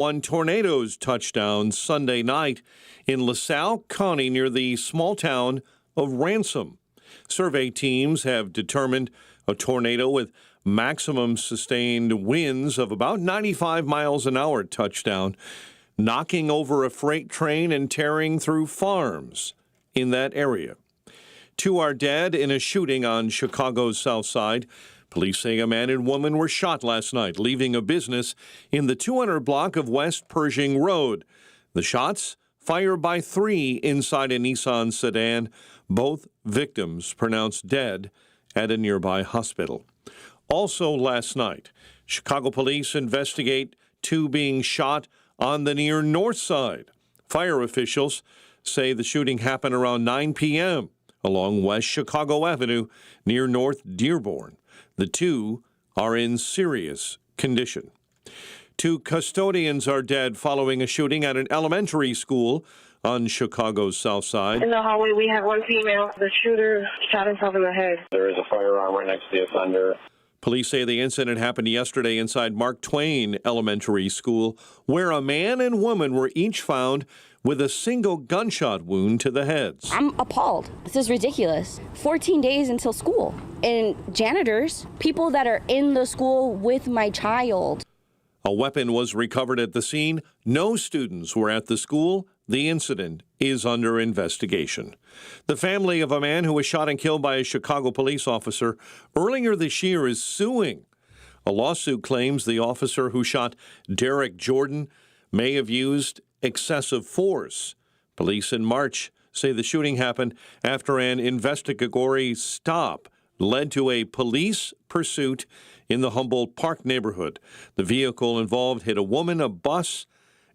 One tornadoes touched down Sunday night in LaSalle County near the small town of Ransom. Survey teams have determined a tornado with maximum sustained winds of about 95 miles an hour touched down, knocking over a freight train and tearing through farms in that area. 2 are dead in a shooting on Chicago's South Side. Police say a man and woman were shot last night, leaving a business in the 200 block of West Pershing Road. The shots fired by 3 inside a Nissan sedan, both victims pronounced dead at a nearby hospital. Also last night, Chicago police investigate 2 being shot on the near north side. Fire officials say the shooting happened around 9 p.m. along West Chicago Avenue near North Dearborn. The 2 are in serious condition. 2 custodians are dead following a shooting at an elementary school on Chicago's South Side. In the hallway, we have 1 female. The shooter shot himself in the head. There is a firearm right next to the offender. Police say the incident happened yesterday inside Mark Twain Elementary School, where a man and woman were each found with a single gunshot wound to the heads. I'm appalled. This is ridiculous. 14 days until school. And janitors, people that are in the school with my child. A weapon was recovered at the scene. No students were at the school. The incident is under investigation. The family of a man who was shot and killed by a Chicago police officer earlier this year is suing. A lawsuit claims the officer who shot Derek Jordan may have used excessive force. Police in March say the shooting happened after an investigatory stop led to a police pursuit in the Humboldt Park neighborhood. The vehicle involved hit a woman, a bus,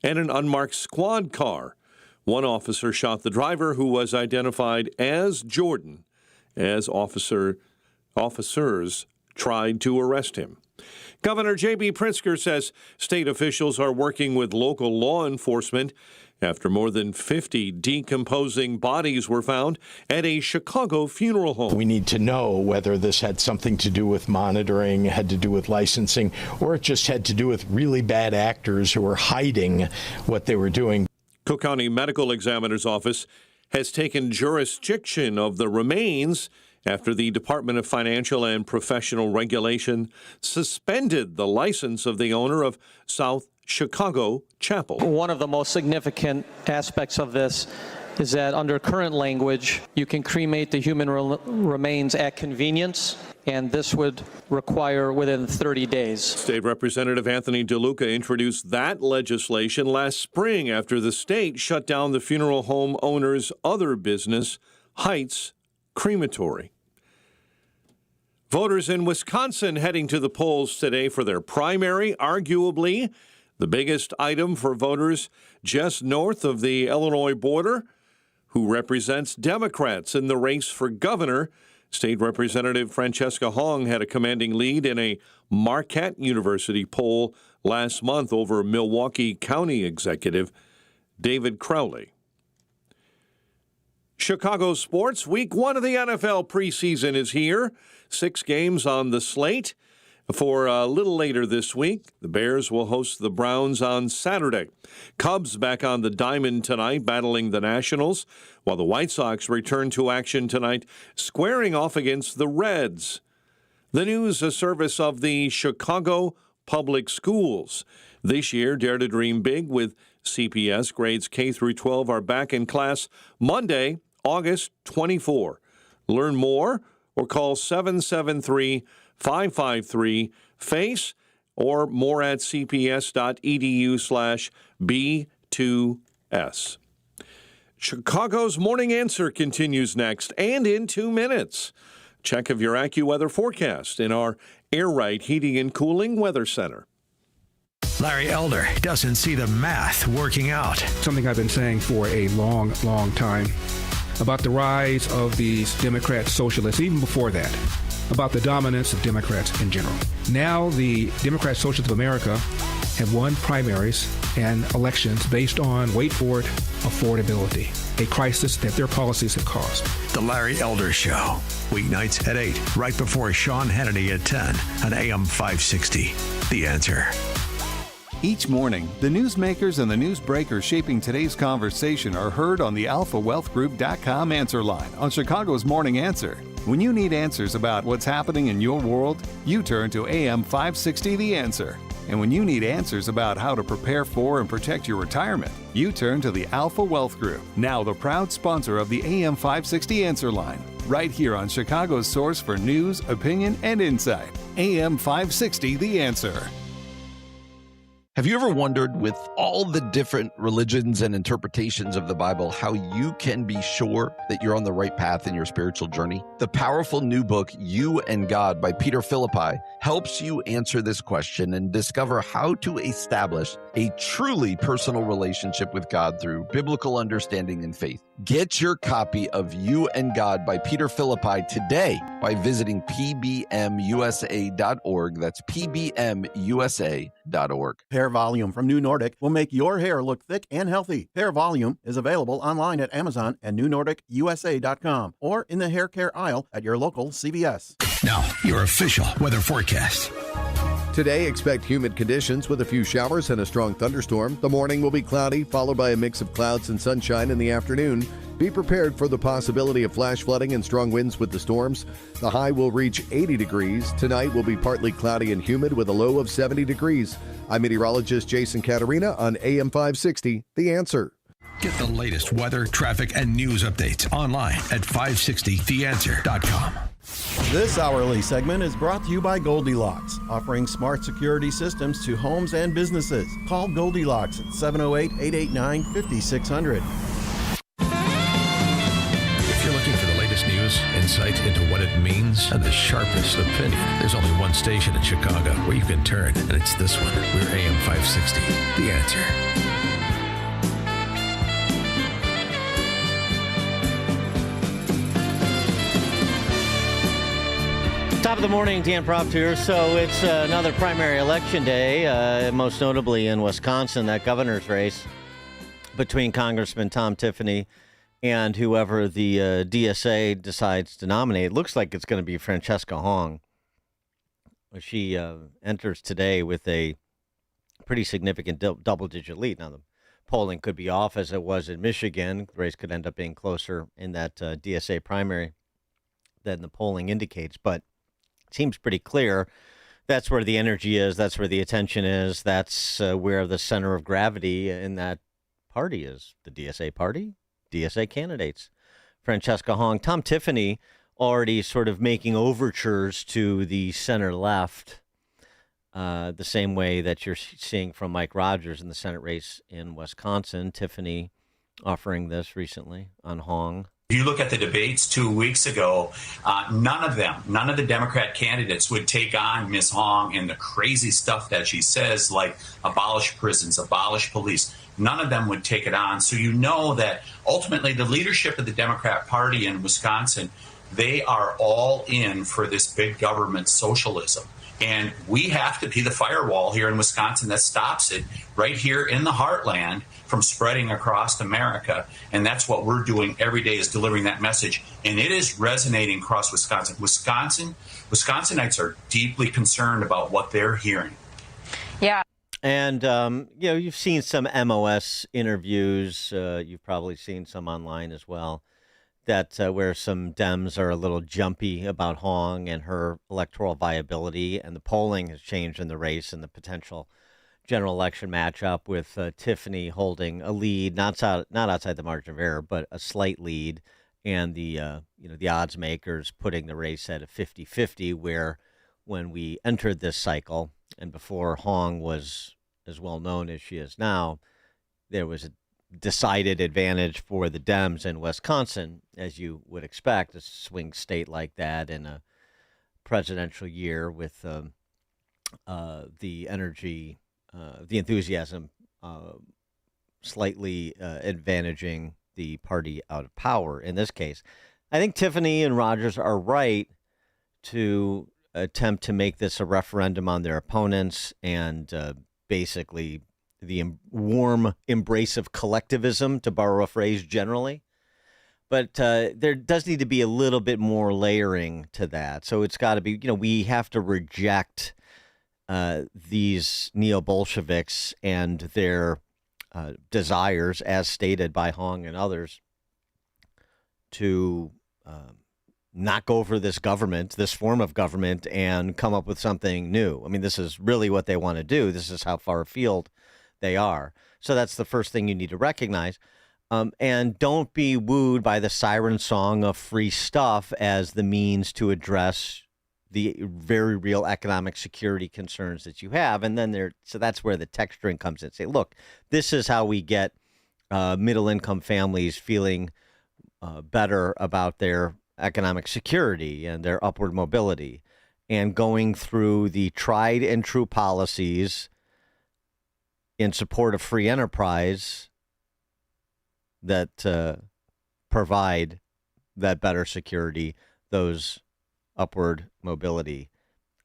and an unmarked squad car. One officer shot the driver, who was identified as Jordan, as officers tried to arrest him. Governor J.B. Pritzker says state officials are working with local law enforcement after more than 50 decomposing bodies were found at a Chicago funeral home. We need to know whether this had something to do with monitoring, had to do with licensing, or it just had to do with really bad actors who were hiding what they were doing. Cook County Medical Examiner's Office has taken jurisdiction of the remains after the Department of Financial and Professional Regulation suspended the license of the owner of South Chicago Chapel. One of the most significant aspects of this is that under current language, you can cremate the human remains at convenience, and this would require within 30 days. State Representative Anthony DeLuca introduced that legislation last spring after the state shut down the funeral home owner's other business, Heights Crematory. Voters in Wisconsin heading to the polls today for their primary, arguably the biggest item for voters just north of the Illinois border, who represents Democrats in the race for governor. State Representative Francesca Hong had a commanding lead in a Marquette University poll last month over Milwaukee County Executive David Crowley. Chicago sports. Week 1 of the NFL preseason is here. 6 games on the slate. For a little later this week, the Bears will host the Browns on Saturday. Cubs back on the diamond tonight, battling the Nationals, while the White Sox return to action tonight, squaring off against the Reds. The news, a service of the Chicago Public Schools. This year, dare to dream big with CPS. Grades K through 12 are back in class Monday, August 24. Learn more or call 773-553-FACE or more at cps.edu/B2S. Chicago's Morning Answer continues next and in 2 minutes. Check of your AccuWeather forecast in our Air Right Heating and Cooling Weather Center. Larry Elder doesn't see the math working out. Something I've been saying for a long, long time about the rise of these Democrat socialists, even before that, about the dominance of Democrats in general. Now the Democrat Socialists of America have won primaries and elections based on, wait for it, affordability, a crisis that their policies have caused. The Larry Elder Show, weeknights at 8, right before Sean Hannity at 10 on AM 560. The Answer. Each morning, the newsmakers and the newsbreakers shaping today's conversation are heard on the AlphaWealthGroup.com answer line on Chicago's Morning Answer. When you need answers about what's happening in your world, you turn to AM 560 The Answer. And when you need answers about how to prepare for and protect your retirement, you turn to the Alpha Wealth Group, now the proud sponsor of the AM 560 Answer line, right here on Chicago's source for news, opinion, and insight. AM 560 The Answer. Have you ever wondered, with all the different religions and interpretations of the Bible, how you can be sure that you're on the right path in your spiritual journey? The powerful new book, You and God by Peter Philippi, helps you answer this question and discover how to establish a truly personal relationship with God through biblical understanding and faith. Get your copy of You and God by Peter Philippi today by visiting pbmusa.org. That's pbmusa.org. Hair Volume from New Nordic will make your hair look thick and healthy. Hair Volume is available online at Amazon and newnordicusa.com or in the hair care aisle at your local CVS. Now, your official weather forecast. Today, expect humid conditions with a few showers and a strong thunderstorm. The morning will be cloudy, followed by a mix of clouds and sunshine in the afternoon. Be prepared for the possibility of flash flooding and strong winds with the storms. The high will reach 80 degrees. Tonight will be partly cloudy and humid with a low of 70 degrees. I'm meteorologist Jason Caterina on AM 560, The Answer. Get the latest weather, traffic, and news updates online at 560theanswer.com. This hourly segment is brought to you by Goldilocks, offering smart security systems to homes and businesses. Call Goldilocks at 708-889-5600. If you're looking for the latest news, insight into what it means, and the sharpest opinion, there's only one station in Chicago where you can turn, and it's this one. We're AM 560, The Answer. Top of the morning, Dan Proft here. So it's another primary election day, most notably in Wisconsin, that governor's race between Congressman Tom Tiffany and whoever the DSA decides to nominate. It looks like it's going to be Francesca Hong. She enters today with a pretty significant double-digit lead. Now, the polling could be off as it was in Michigan. The race could end up being closer in that DSA primary than the polling indicates, but seems pretty clear that's where the energy is, that's where the attention is, that's where the center of gravity in that party is. The DSA party, DSA candidates. Francesca Hong, Tom Tiffany already sort of making overtures to the center left, the same way that you're seeing from Mike Rogers in the Senate race in Wisconsin. Tiffany offering this recently on Hong. If you look at the debates 2 weeks ago, none of the Democrat candidates would take on Ms. Hong and the crazy stuff that she says, like abolish prisons, abolish police. None of them would take it on. So you know that ultimately the leadership of the Democrat Party in Wisconsin, they are all in for this big government socialism. And we have to be the firewall here in Wisconsin that stops it right here in the heartland from spreading across America. And that's what we're doing every day, is delivering that message. And it is resonating across Wisconsin. Wisconsinites are deeply concerned about what they're hearing. Yeah. And, you've seen some MOS interviews. You've probably seen some online as well, that where some Dems are a little jumpy about Hong and her electoral viability, and the polling has changed in the race and the potential general election matchup with Tiffany holding a lead, not outside the margin of error, but a slight lead, and the odds makers putting the race at a 50-50, where when we entered this cycle and before Hong was as well known as she is now, there was a decided advantage for the Dems in Wisconsin, as you would expect, a swing state like that in a presidential year with the energy, the enthusiasm slightly advantaging the party out of power in this case. I think Tiffany and Rogers are right to attempt to make this a referendum on their opponents and basically the warm embrace of collectivism, to borrow a phrase generally. But there does need to be a little bit more layering to that. So it's got to be, we have to reject these neo-Bolsheviks and their desires, as stated by Hong and others, to knock over this government, this form of government, and come up with something new. I mean, this is really what they want to do. This is how far afield they are. So that's the first thing you need to recognize. And don't be wooed by the siren song of free stuff as the means to address the very real economic security concerns that you have. And then so that's where the texturing comes in. Say, look, this is how we get middle-income families feeling better about their economic security and their upward mobility, and going through the tried and true policies in support of free enterprise that provide that better security, those upward mobility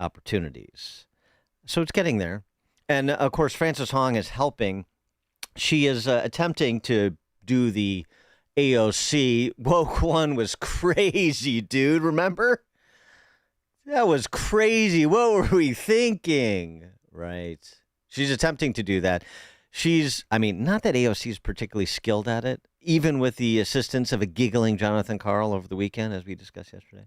opportunities. So it's getting there. And of course, Frances Hong is helping. She is attempting to do the AOC. Woke One was crazy, dude. Remember? That was crazy. What were we thinking? Right. She's attempting to do that. Not that AOC is particularly skilled at it, even with the assistance of a giggling Jonathan Karl over the weekend, as we discussed yesterday.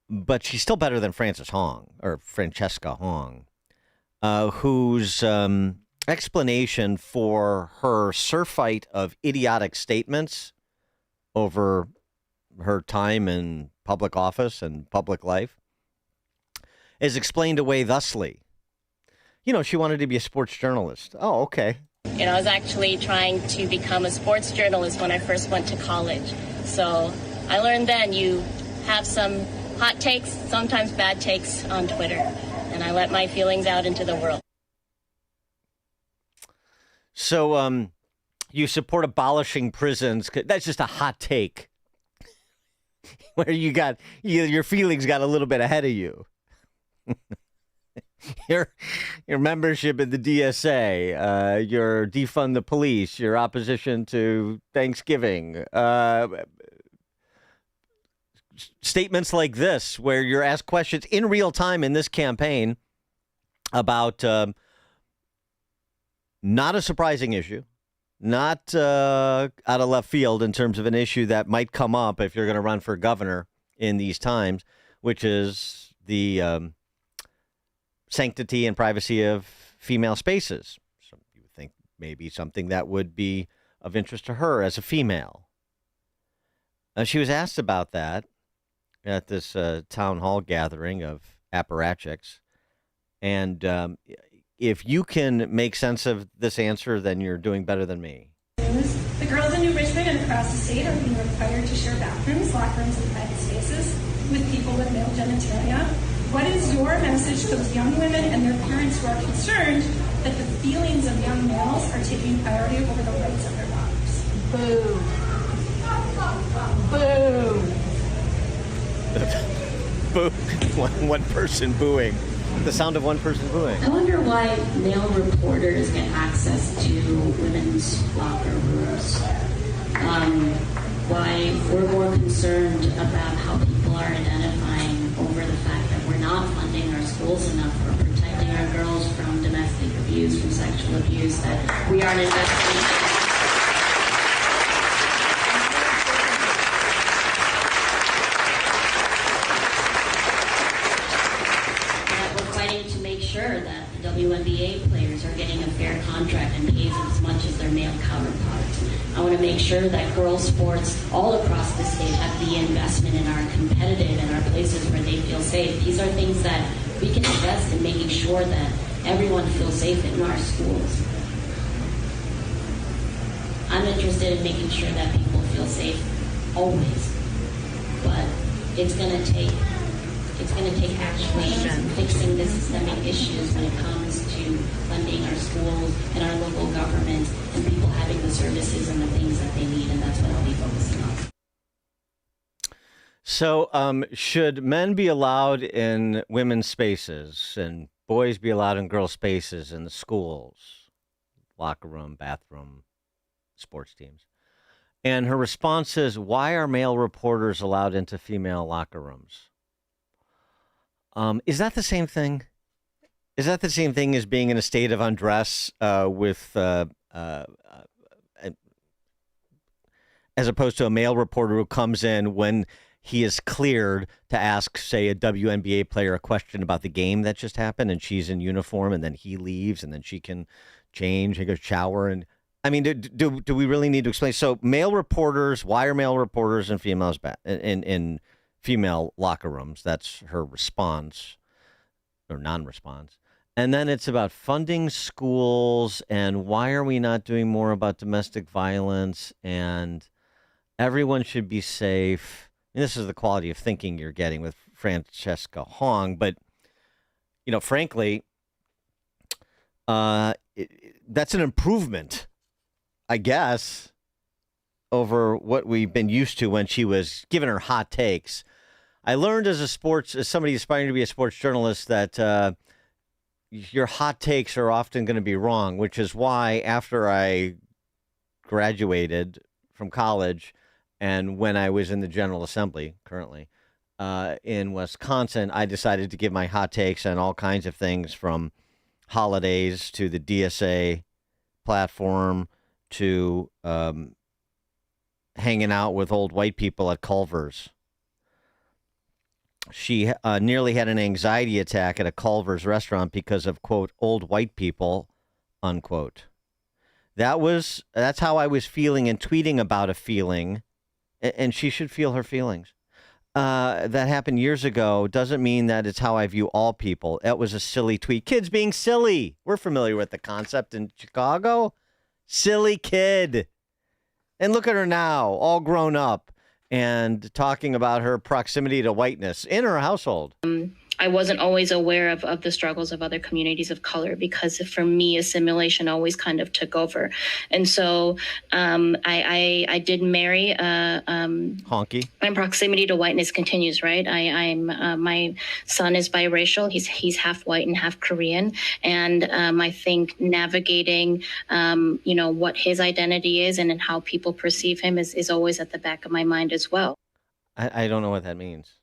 But she's still better than Frances Hong, or Francesca Hong, whose explanation for her surfeit of idiotic statements over her time in public office and public life is explained away thusly. She wanted to be a sports journalist. Oh, okay. I was actually trying to become a sports journalist when I first went to college. So I learned then you have some hot takes, sometimes bad takes on Twitter, and I let my feelings out into the world. So you support abolishing prisons. That's just a hot take where your feelings got a little bit ahead of you. Your membership in the DSA, your defund the police, your opposition to Thanksgiving, statements like this, where you're asked questions in real time in this campaign about not a surprising issue, not out of left field in terms of an issue that might come up if you're going to run for governor in these times, which is the sanctity and privacy of female spaces. So you would think maybe something that would be of interest to her as a female. She was asked about that at this town hall gathering of apparatchiks. And if you can make sense of this answer, then you're doing better than me. The girls in New Richmond and across the state are being required to share bathrooms, locker rooms, and private spaces with people with male genitalia. What is your message to those young women and their parents who are concerned that the feelings of young males are taking priority over the rights of their daughters? Boo. Boo. One person booing. The sound of one person booing. I wonder why male reporters get access to women's locker rooms. Why we're more concerned about how people are identifying over the fact that we're not funding our schools enough or protecting our girls from domestic abuse, from sexual abuse, that we aren't investing. Sure that the WNBA players are getting a fair contract and pays as much as their male counterparts. I want to make sure that girls' sports all across the state have the investment and are competitive and are places where they feel safe. These are things that we can invest in making sure that everyone feels safe in our schools. I'm interested in making sure that people feel safe always, but it's going to take actually fixing the systemic issues when it comes to funding our schools and our local government and people having the services and the things that they need, and that's what I'll be focusing on. So should men be allowed in women's spaces and boys be allowed in girls' spaces in the schools, locker room, bathroom, sports teams? And her response is, why are male reporters allowed into female locker rooms? Is that the same thing? Is that the same thing as being in a state of undress as opposed to a male reporter who comes in when he is cleared to ask, say, a WNBA player a question about the game that just happened, and she's in uniform, and then he leaves, and then she can change and go shower? And I mean, do we really need to explain? So male reporters, why are male reporters in female locker rooms? That's her response or non-response. And then it's about funding schools and why are we not doing more about domestic violence, and everyone should be safe. And this is the quality of thinking you're getting with Francesca Hong. But, frankly, that's an improvement, I guess, over what we've been used to when she was giving her hot takes. I learned as somebody aspiring to be a sports journalist that your hot takes are often going to be wrong, which is why after I graduated from college and when I was in the General Assembly currently in Wisconsin, I decided to give my hot takes on all kinds of things, from holidays to the DSA platform to hanging out with old white people at Culver's. She nearly had an anxiety attack at a Culver's restaurant because of, quote, old white people, unquote. That's how I was feeling and tweeting about a feeling, and she should feel her feelings. That happened years ago doesn't mean that it's how I view all people. That was a silly tweet. Kids being silly. We're familiar with the concept in Chicago. Silly kid. And look at her now, all grown up, and talking about her proximity to whiteness in her household. I wasn't always aware of the struggles of other communities of color, because for me, assimilation always kind of took over. And so I did marry. Honky. My proximity to whiteness continues, right? My son is biracial. He's half white and half Korean. And I think navigating, what his identity is and how people perceive him is always at the back of my mind as well. I don't know what that means.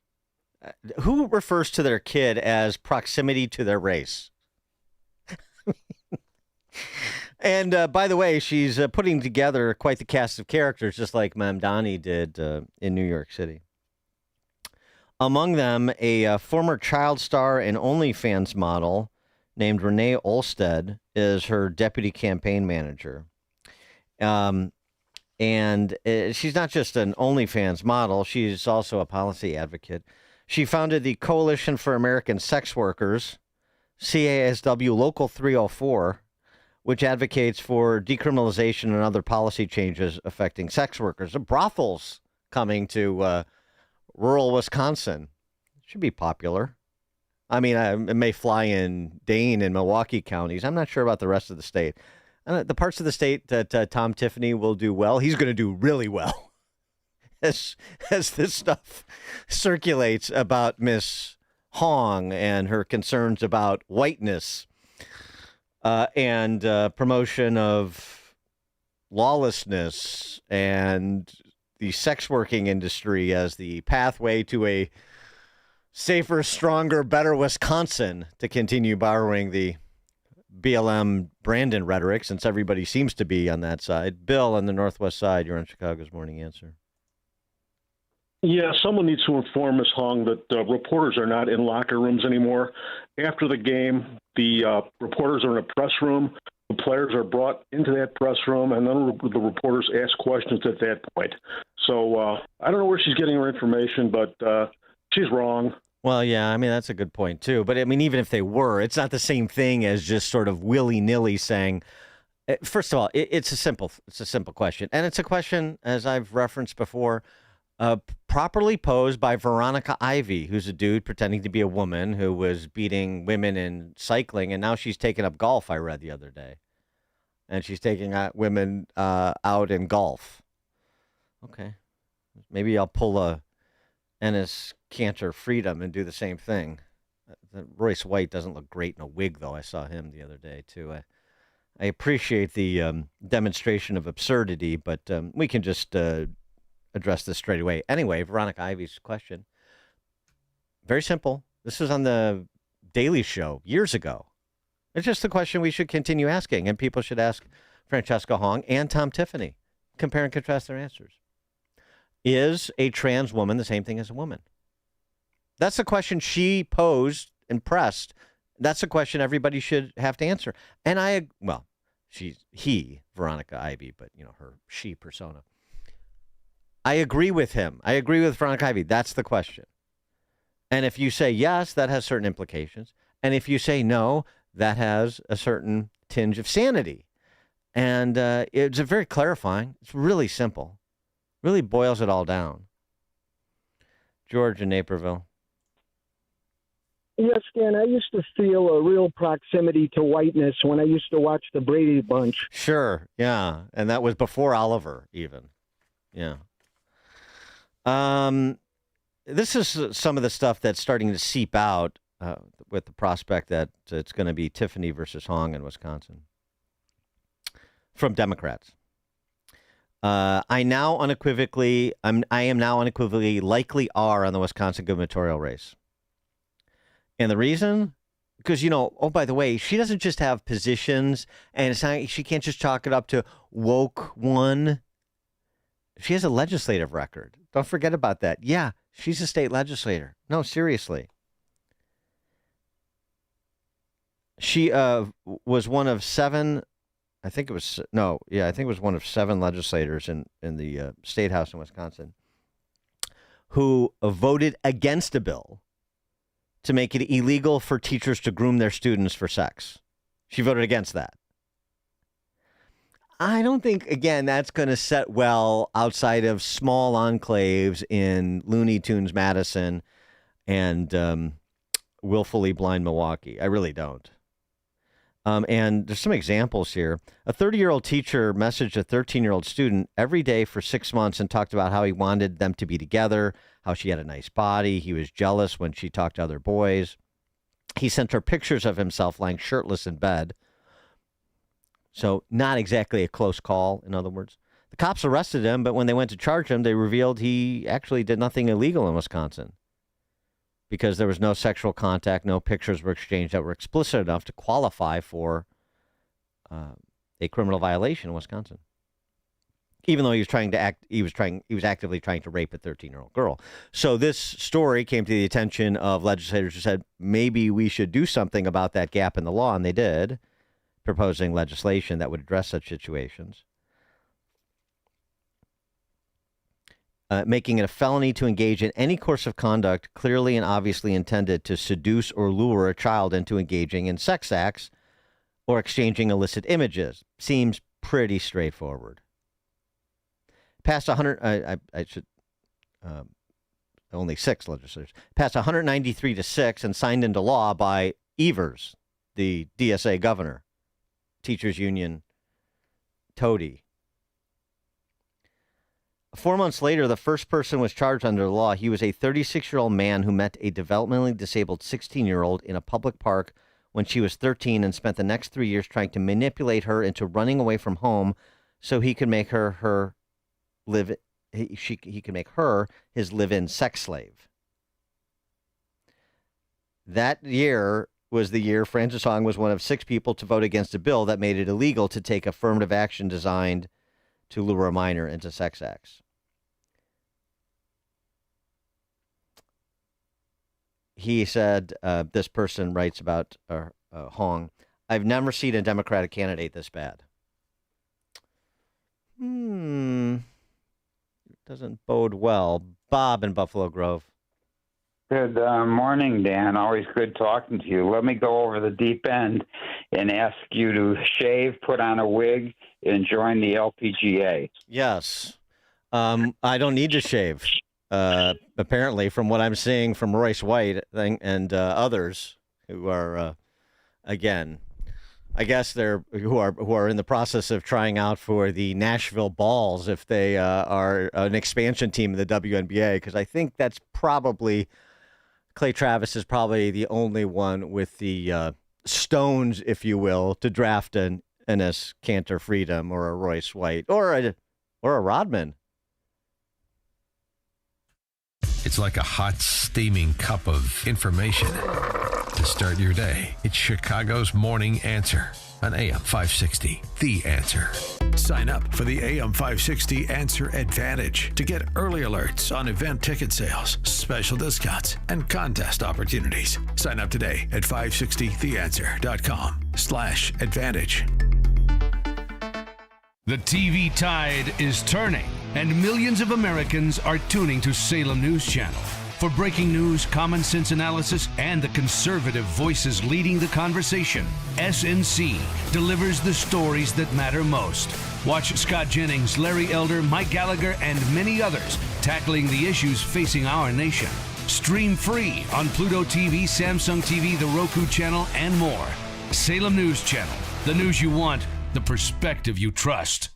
Who refers to their kid as proximity to their race? And by the way, she's putting together quite the cast of characters, just like Mamdani did in New York City. Among them, a former child star and OnlyFans model named Renee Olstead is her deputy campaign manager. And she's not just an OnlyFans model, she's also a policy advocate. She founded the Coalition for American Sex Workers, CASW Local 304, which advocates for decriminalization and other policy changes affecting sex workers. Brothels coming to rural Wisconsin. Should be popular. I mean, it may fly in Dane and Milwaukee counties. I'm not sure about the rest of the state. The parts of the state that Tom Tiffany will do well, he's going to do really well. As this stuff circulates about Miss Hong and her concerns about whiteness and promotion of lawlessness and the sex working industry as the pathway to a safer, stronger, better Wisconsin, to continue borrowing the BLM Brandon rhetoric, since everybody seems to be on that side. Bill on the Northwest side, you're on Chicago's Morning Answer. Yeah, someone needs to inform Ms. Hong that reporters are not in locker rooms anymore. After the game, the reporters are in a press room. The players are brought into that press room, and then the reporters ask questions at that point. So I don't know where she's getting her information, but she's wrong. Well, yeah, I mean, that's a good point, too. But, I mean, even if they were, it's not the same thing as just sort of willy-nilly saying, first of all, it's a simple question. And it's a question, as I've referenced before, properly posed by Veronica Ivy, who's a dude pretending to be a woman who was beating women in cycling, and now she's taking up golf, I read the other day. And she's taking women out in golf. Okay. Maybe I'll pull a Ennis Cantor Freedom and do the same thing. Royce White doesn't look great in a wig, though. I saw him the other day, too. I appreciate the demonstration of absurdity, but we can just address this straight away. Anyway, Veronica Ivy's question. Very simple. This was on the Daily Show years ago. It's just a question we should continue asking, and people should ask Francesca Hong and Tom Tiffany. Compare and contrast their answers. Is a trans woman the same thing as a woman? That's the question she posed and pressed. That's a question everybody should have to answer. And Veronica Ivy, but she persona. I agree with him. I agree with Veronica Ivy. That's the question. And if you say yes, that has certain implications. And if you say no, that has a certain tinge of sanity. And it's very clarifying. It's really simple. Really boils it all down. George in Naperville. Yes, Dan, I used to feel a real proximity to whiteness when I used to watch the Brady Bunch. Sure, yeah. And that was before Oliver, even. Yeah. This is some of the stuff that's starting to seep out with the prospect that it's going to be Tiffany versus Hong in Wisconsin from Democrats. I am now unequivocally likely are on the Wisconsin gubernatorial race. And the reason? Because, oh, by the way, she doesn't just have positions, and it's not, she can't just chalk it up to woke one. She has a legislative record. Don't forget about that. Yeah, she's a state legislator. No, seriously. She was one of seven, I think it was one of seven legislators in the State House in Wisconsin who voted against a bill to make it illegal for teachers to groom their students for sex. She voted against that. I don't think, again, that's going to set well outside of small enclaves in Looney Tunes Madison and willfully blind Milwaukee. I really don't. And there's some examples here. A 30-year-old teacher messaged a 13-year-old student every day for 6 months and talked about how he wanted them to be together, how she had a nice body. He was jealous when she talked to other boys. He sent her pictures of himself lying shirtless in bed. So not exactly a close call, in other words. The cops arrested him, but when they went to charge him, they revealed he actually did nothing illegal in Wisconsin because there was no sexual contact, no pictures were exchanged that were explicit enough to qualify for a criminal violation in Wisconsin. Even though he was actively trying to rape a 13-year-old girl. So this story came to the attention of legislators who said, maybe we should do something about that gap in the law, and they did, proposing legislation that would address such situations. Making it a felony to engage in any course of conduct clearly and obviously intended to seduce or lure a child into engaging in sex acts or exchanging illicit images. Seems pretty straightforward. Passed 100. Only 6 legislators passed 193-6 and signed into law by Evers, the DSA governor, teachers union toady. 4 months later, the first person was charged under the law. He was a 36-year-old man who met a developmentally disabled 16-year-old in a public park when she was 13 and spent the next 3 years trying to manipulate her into running away from home so he could make her he could make her his live-in sex slave. That year was the year Frances Hong was one of 6 people to vote against a bill that made it illegal to take affirmative action designed to lure a minor into sex acts. He said, this person writes about Hong, I've never seen a Democratic candidate this bad. Doesn't bode well. Bob in Buffalo Grove. Good morning, Dan. Always good talking to you. Let me go over the deep end and ask you to shave, put on a wig, and join the LPGA. Yes. I don't need to shave, apparently, from what I'm seeing from Royce White and others who are, again, I guess they're who are in the process of trying out for the Nashville Balls if they are an expansion team in the WNBA, because I think that's probably Clay Travis is probably the only one with the stones, if you will, to draft an Enes Kanter Freedom or a Royce White or a Rodman. It's like a hot, steaming cup of information to start your day. It's Chicago's Morning Answer on AM 560, The Answer. Sign up for the AM 560 Answer Advantage to get early alerts on event ticket sales, special discounts, and contest opportunities. Sign up today at 560theanswer.com/advantage. The TV tide is turning, and millions of Americans are tuning to Salem News Channel. For breaking news, common sense analysis, and the conservative voices leading the conversation, SNC delivers the stories that matter most. Watch Scott Jennings, Larry Elder, Mike Gallagher, and many others tackling the issues facing our nation. Stream free on Pluto TV, Samsung TV, the Roku channel, and more. Salem News Channel. The news you want, the perspective you trust.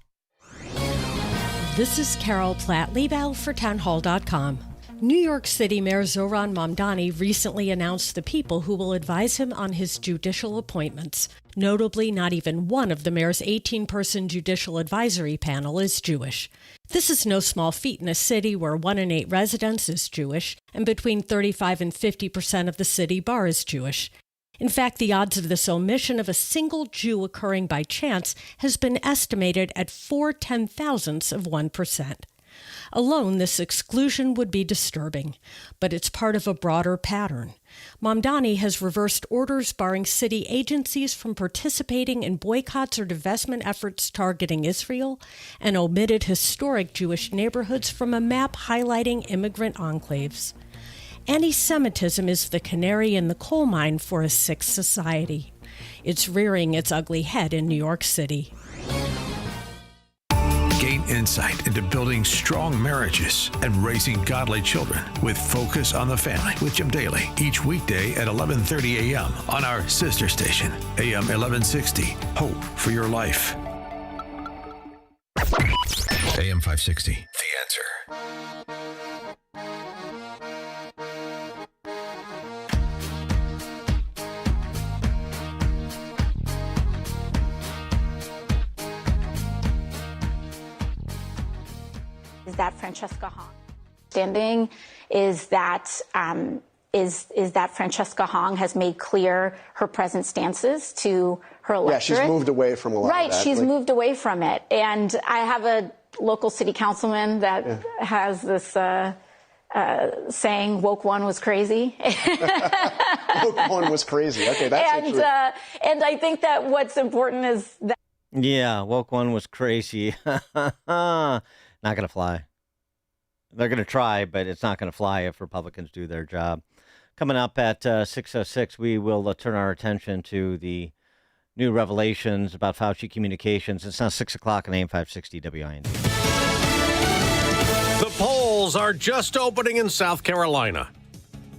This is Carol Platt-Liebau for townhall.com. New York City Mayor Zohran Mamdani recently announced the people who will advise him on his judicial appointments. Notably, not even one of the mayor's 18-person judicial advisory panel is Jewish. This is no small feat in a city where 1 in 8 residents is Jewish, and between 35 and 50% of the city bar is Jewish. In fact, the odds of this omission of a single Jew occurring by chance has been estimated at 0.4%. Alone, this exclusion would be disturbing, but it's part of a broader pattern. Mamdani has reversed orders barring city agencies from participating in boycotts or divestment efforts targeting Israel and omitted historic Jewish neighborhoods from a map highlighting immigrant enclaves. Anti-Semitism is the canary in the coal mine for a sick society. It's rearing its ugly head in New York City. Gain insight into building strong marriages and raising godly children with Focus on the Family with Jim Daly each weekday at 11:30 a.m. on our sister station, AM 1160. Hope for your life. AM 560, The Answer. Is that Francesca Hong? Standing is that Francesca Hong has made clear her present stances to her electorate. Yeah, she's moved away from a lot of that. Right, she's moved away from it. And I have a local city councilman that has this saying, woke one was crazy. Woke one was crazy. Okay, that's and I think that what's important is that. Yeah, woke one was crazy. Not going to fly. They're going to try, but it's not going to fly if Republicans do their job. Coming up at 6:06, we will turn our attention to the new revelations about Fauci communications. It's now 6 o'clock on AM 560 WIND. The polls are just opening in South Carolina.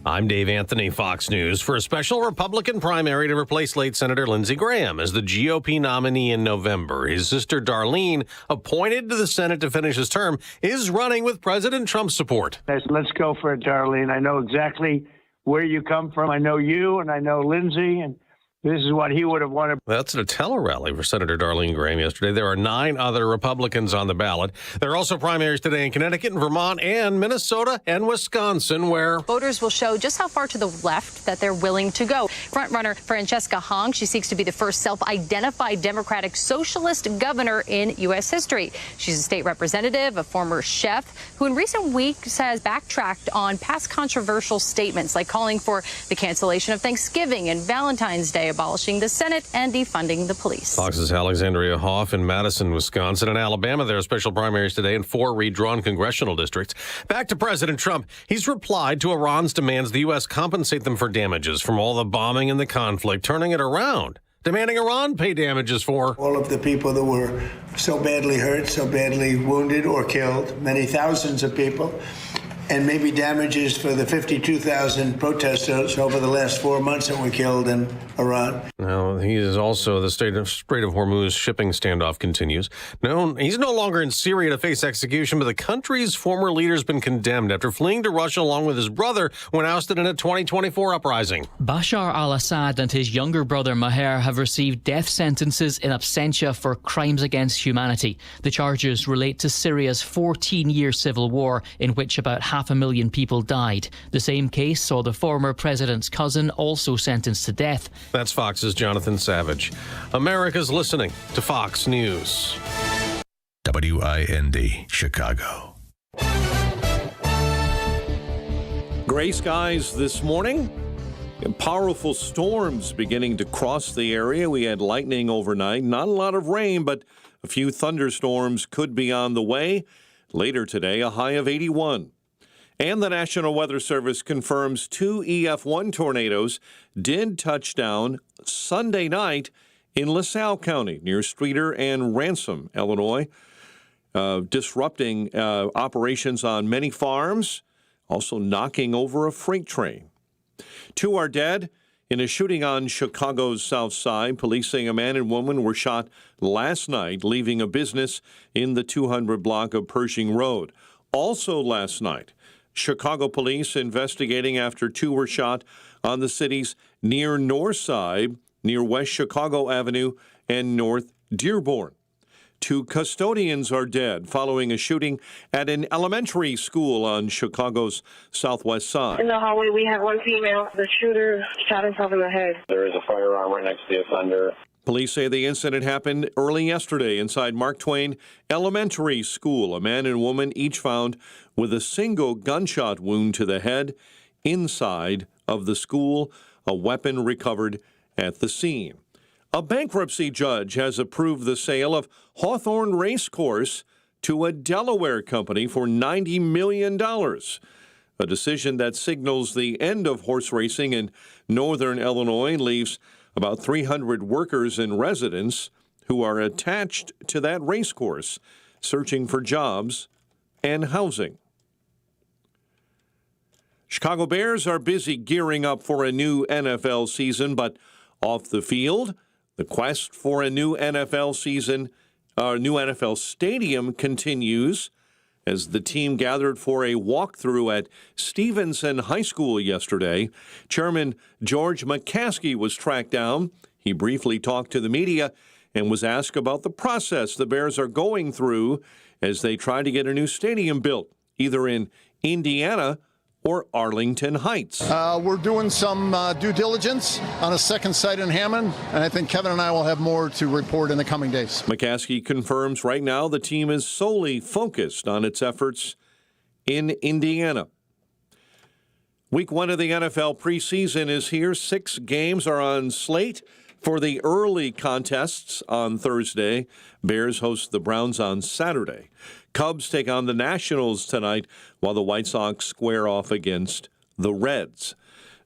I'm Dave Anthony, Fox News, for a special Republican primary to replace late Senator Lindsey Graham as the GOP nominee in November. His sister Darlene, appointed to the Senate to finish his term, is running with President Trump's support. Let's go for it, Darlene. I know exactly where you come from. I know you and I know Lindsey, and this is what he would have wanted. That's at a tele-rally for Senator Darlene Graham yesterday. There are 9 other Republicans on the ballot. There are also primaries today in Connecticut and Vermont and Minnesota and Wisconsin, where voters will show just how far to the left that they're willing to go. Frontrunner Francesca Hong, she seeks to be the first self-identified Democratic socialist governor in U.S. history. She's a state representative, a former chef, who in recent weeks has backtracked on past controversial statements like calling for the cancellation of Thanksgiving and Valentine's Day, abolishing the Senate, and defunding the police. Fox's Alexandria Hoff in Madison, Wisconsin, and Alabama. There are special primaries today in 4 redrawn congressional districts. Back to President Trump. He's replied to Iran's demands the U.S. compensate them for damages from all the bombing and the conflict, turning it around, demanding Iran pay damages for all of the people that were so badly hurt, so badly wounded or killed, many thousands of people, and maybe damages for the 52,000 protesters over the last 4 months that were killed in Iran. Now, he is also the Strait of Hormuz shipping standoff continues. No, he's no longer in Syria to face execution, but the country's former leader's been condemned after fleeing to Russia along with his brother when ousted in a 2024 uprising. Bashar al-Assad and his younger brother Maher have received death sentences in absentia for crimes against humanity. The charges relate to Syria's 14-year civil war in which about 500,000 people died. The same case saw the former president's cousin also sentenced to death. That's Fox's Jonathan Savage. America's listening to Fox News. WIND, Chicago. Gray skies this morning. And powerful storms beginning to cross the area. We had lightning overnight. Not a lot of rain, but a few thunderstorms could be on the way. Later today, a high of 81. And the National Weather Service confirms 2 EF1 tornadoes did touch down Sunday night in LaSalle County near Streator and Ransom, Illinois, disrupting operations on many farms, also knocking over a freight train. 2 are dead in a shooting on Chicago's South Side. Police saying a man and woman were shot last night, leaving a business in the 200 block of Pershing Road. Also last night, Chicago police investigating after 2 were shot on the city's near North Side, near West Chicago Avenue and North Dearborn. 2 custodians are dead following a shooting at an elementary school on Chicago's southwest side. In the hallway, we have 1 female. The shooter shot himself in the head. There is a firearm right next to the offender. Police say the incident happened early yesterday inside Mark Twain Elementary School. A man and woman each found with a single gunshot wound to the head inside of the school, a weapon recovered at the scene. A bankruptcy judge has approved the sale of Hawthorne Racecourse to a Delaware company for $90 million, a decision that signals the end of horse racing in northern Illinois, leaves about 300 workers and residents who are attached to that racecourse searching for jobs and housing. Chicago Bears are busy gearing up for a new NFL season, but off the field, the quest for a new NFL season, new NFL stadium continues as the team gathered for a walkthrough at Stevenson High School yesterday. Chairman George McCaskey was tracked down. He briefly talked to the media and was asked about the process the Bears are going through as they try to get a new stadium built, either in Indiana or Arlington Heights. We're doing some due diligence on a second site in Hammond, and I think Kevin and I will have more to report in the coming days. McCaskey confirms right now the team is solely focused on its efforts in Indiana. Week 1 of the NFL preseason is here. 6 games are on slate for the early contests on Thursday. Bears host the Browns on Saturday. Cubs take on the Nationals tonight, while the White Sox square off against the Reds.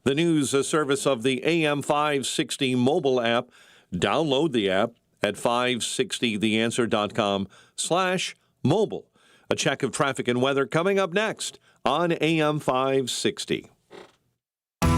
The news, a service of the AM 560 mobile app. Download the app at 560theanswer.com/mobile. A check of traffic and weather coming up next on AM 560.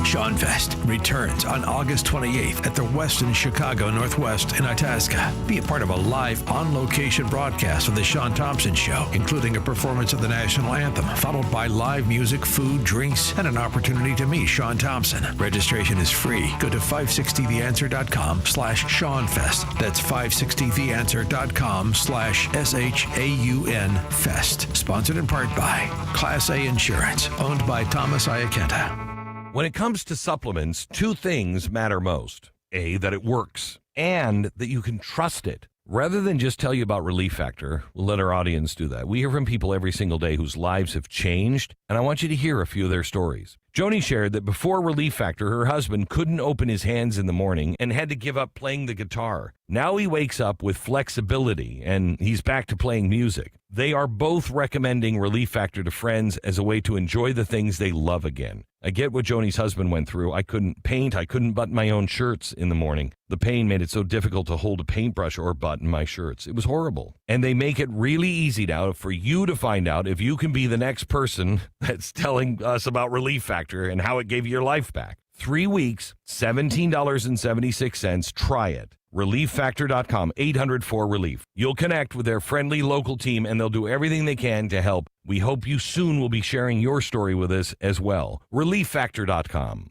Sean Fest returns on August 28th at the Westin Chicago Northwest in Itasca. Be a part of a live, on-location broadcast of The Sean Thompson Show, including a performance of the national anthem, followed by live music, food, drinks, and an opportunity to meet Sean Thompson. Registration is free. Go to 560theanswer.com/SeanFest. That's 560theanswer.com/SHAUN Fest. Sponsored in part by Class A Insurance, owned by Thomas Iacenta. When it comes to supplements, 2 things matter most. A, that it works, and that you can trust it. Rather than just tell you about Relief Factor, we'll let our audience do that. We hear from people every single day whose lives have changed, and I want you to hear a few of their stories. Joni shared that before Relief Factor, her husband couldn't open his hands in the morning and had to give up playing the guitar. Now he wakes up with flexibility, and he's back to playing music. They are both recommending Relief Factor to friends as a way to enjoy the things they love again. I get what Joni's husband went through. I couldn't paint. I couldn't button my own shirts in the morning. The pain made it so difficult to hold a paintbrush or button my shirts. It was horrible. And they make it really easy now for you to find out if you can be the next person that's telling us about Relief Factor and how it gave you your life back. 3 weeks, $17.76. Try it. ReliefFactor.com, 800-4RELIEF. You'll connect with their friendly local team, and they'll do everything they can to help. We hope you soon will be sharing your story with us as well. ReliefFactor.com.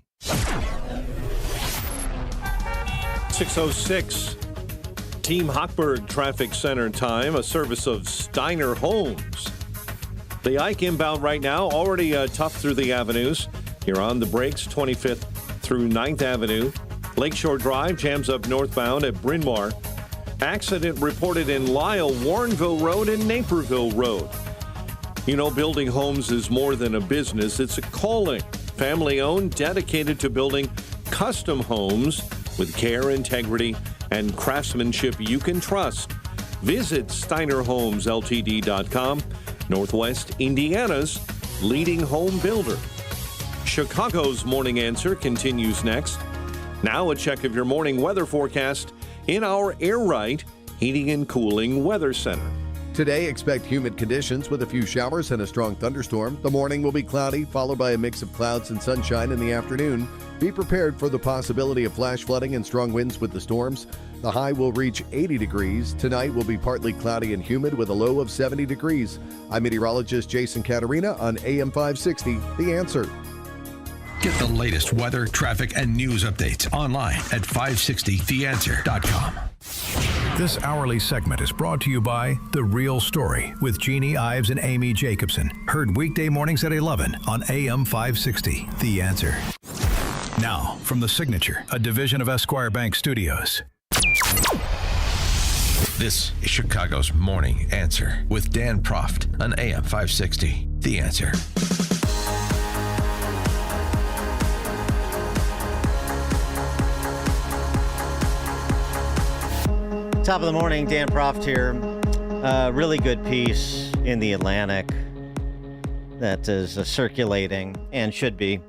6:06, Team Hochberg Traffic Center time, a service of Steiner Homes. The Ike inbound right now, already tough through the avenues. You're on the brakes, 25th through 9th Avenue. Lakeshore Drive jams up northbound at Bryn Mawr. Accident reported in Lisle, Warrenville Road, and Naperville Road. You know, building homes is more than a business. It's a calling. Family-owned, dedicated to building custom homes with care, integrity, and craftsmanship you can trust. Visit SteinerHomesLTD.com, Northwest Indiana's leading home builder. Chicago's Morning Answer continues next. Now a check of your morning weather forecast in our Air Right Heating and Cooling Weather Center. Today, expect humid conditions with a few showers and a strong thunderstorm. The morning will be cloudy, followed by a mix of clouds and sunshine in the afternoon. Be prepared for the possibility of flash flooding and strong winds with the storms. The high will reach 80 degrees. Tonight will be partly cloudy and humid with a low of 70 degrees. I'm meteorologist Jason Caterina on AM 560, The Answer. Get the latest weather, traffic, and news updates online at 560theanswer.com. This hourly segment is brought to you by The Real Story with Jeannie Ives and Amy Jacobson. Heard weekday mornings at 11 on AM 560, The Answer. Now, from The Signature, a division of Esquire Bank Studios. This is Chicago's Morning Answer with Dan Proft on AM 560, The Answer. Top of the morning, Dan Proft here. Really good piece in The Atlantic that is circulating and should be.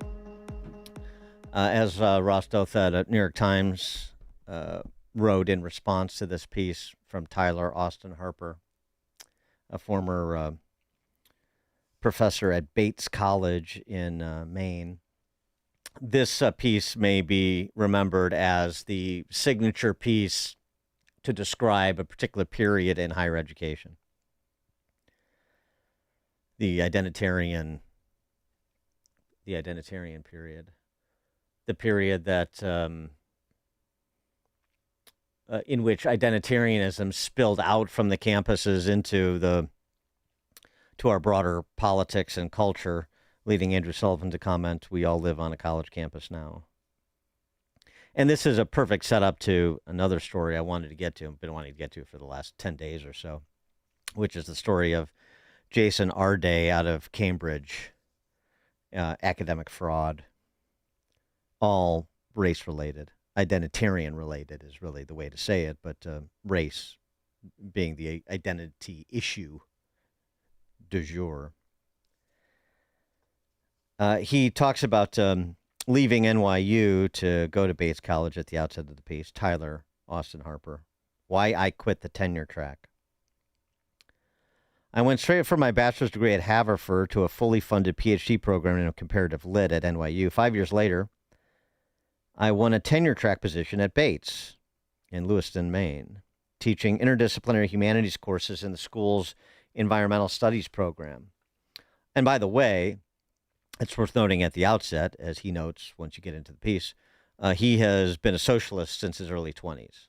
As Ross Douthat at New York Times wrote in response to this piece from Tyler Austin Harper, a former professor at Bates College in Maine. This piece may be remembered as the signature piece to describe a particular period in higher education. The identitarian period. The period that in which identitarianism spilled out from the campuses to our broader politics and culture, leading Andrew Sullivan to comment, "We all live on a college campus now." And this is a perfect setup to another story I wanted to get to, been wanting to get to for the last 10 days or so, which is the story of Jason Arday out of Cambridge, academic fraud, all race-related. Identitarian-related is really the way to say it, but race being the identity issue du jour. He talks about leaving NYU to go to Bates College at the outset of the piece. Tyler Austin Harper, why I quit the tenure track. I went straight from my bachelor's degree at Haverford to a fully funded PhD program in comparative lit at NYU. 5 years later, I won a tenure track position at Bates in Lewiston, Maine, teaching interdisciplinary humanities courses in the school's environmental studies program. And by the way, it's worth noting at the outset, as he notes once you get into the piece, he has been a socialist since his early 20s.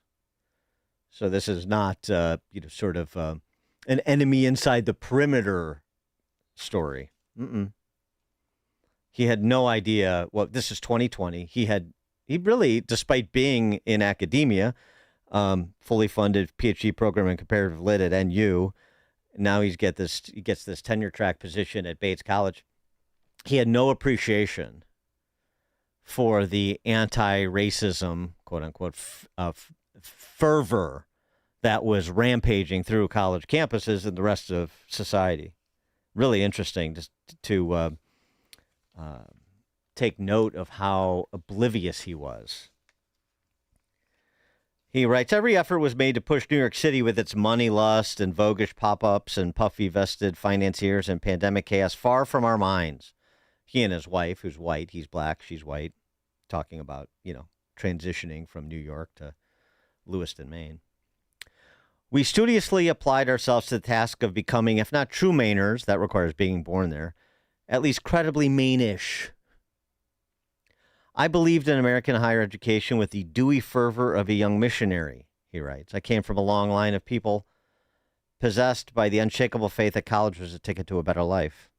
So this is not, sort of an enemy inside the perimeter story. He had no idea. Well, this is 2020. He really, despite being in academia, fully funded PhD program in comparative lit at NU. Now he gets this tenure track position at Bates College. He had no appreciation for the anti-racism, quote unquote, fervor that was rampaging through college campuses and the rest of society. Really interesting to take note of how oblivious he was. He writes, every effort was made to push New York City with its money lust and voguish pop-ups and puffy vested financiers and pandemic chaos far from our minds. He and his wife, who's white, he's black, she's white, talking about, transitioning from New York to Lewiston, Maine. We studiously applied ourselves to the task of becoming, if not true Mainers, that requires being born there, at least credibly Maine-ish. I believed in American higher education with the dewy fervor of a young missionary, he writes. I came from a long line of people possessed by the unshakable faith that college was a ticket to a better life.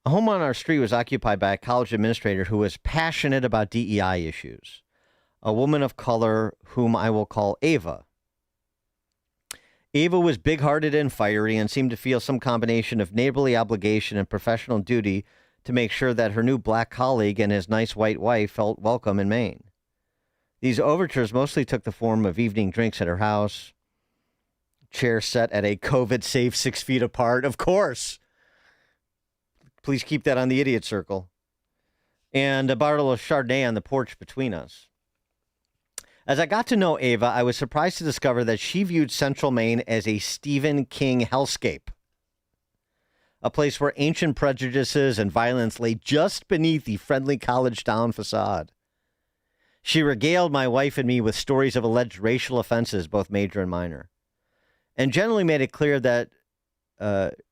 A home on our street was occupied by a college administrator who was passionate about DEI issues, a woman of color whom I will call Ava. Ava was big-hearted and fiery and seemed to feel some combination of neighborly obligation and professional duty to make sure that her new black colleague and his nice white wife felt welcome in Maine. These overtures mostly took the form of evening drinks at her house, chairs set at a COVID-safe 6 feet apart, of course. Please keep that on the idiot circle. And a bottle of Chardonnay on the porch between us. As I got to know Ava, I was surprised to discover that she viewed Central Maine as a Stephen King hellscape, a place where ancient prejudices and violence lay just beneath the friendly college town facade. She regaled my wife and me with stories of alleged racial offenses, both major and minor, and generally made it clear that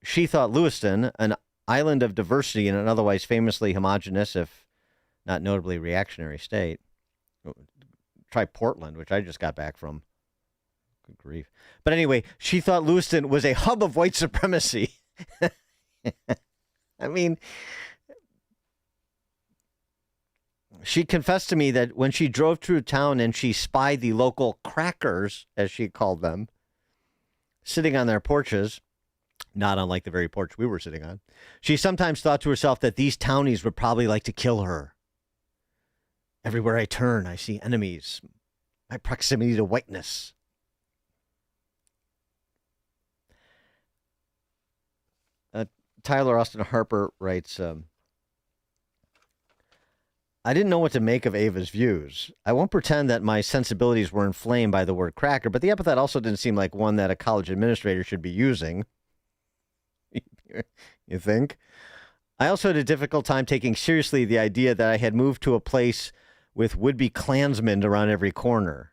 she thought Lewiston, an island of diversity in an otherwise famously homogenous, if not notably reactionary state. Try Portland, which I just got back from. Good grief. But anyway, she thought Lewiston was a hub of white supremacy. I mean, she confessed to me that when she drove through town and she spied the local crackers, as she called them, sitting on their porches, not unlike the very porch we were sitting on, she sometimes thought to herself that these townies would probably like to kill her. Everywhere I turn, I see enemies. My proximity to whiteness. Tyler Austin Harper writes, I didn't know what to make of Ava's views. I won't pretend that my sensibilities were inflamed by the word cracker, but the epithet also didn't seem like one that a college administrator should be using. You think? I also had a difficult time taking seriously the idea that I had moved to a place with would-be Klansmen around every corner.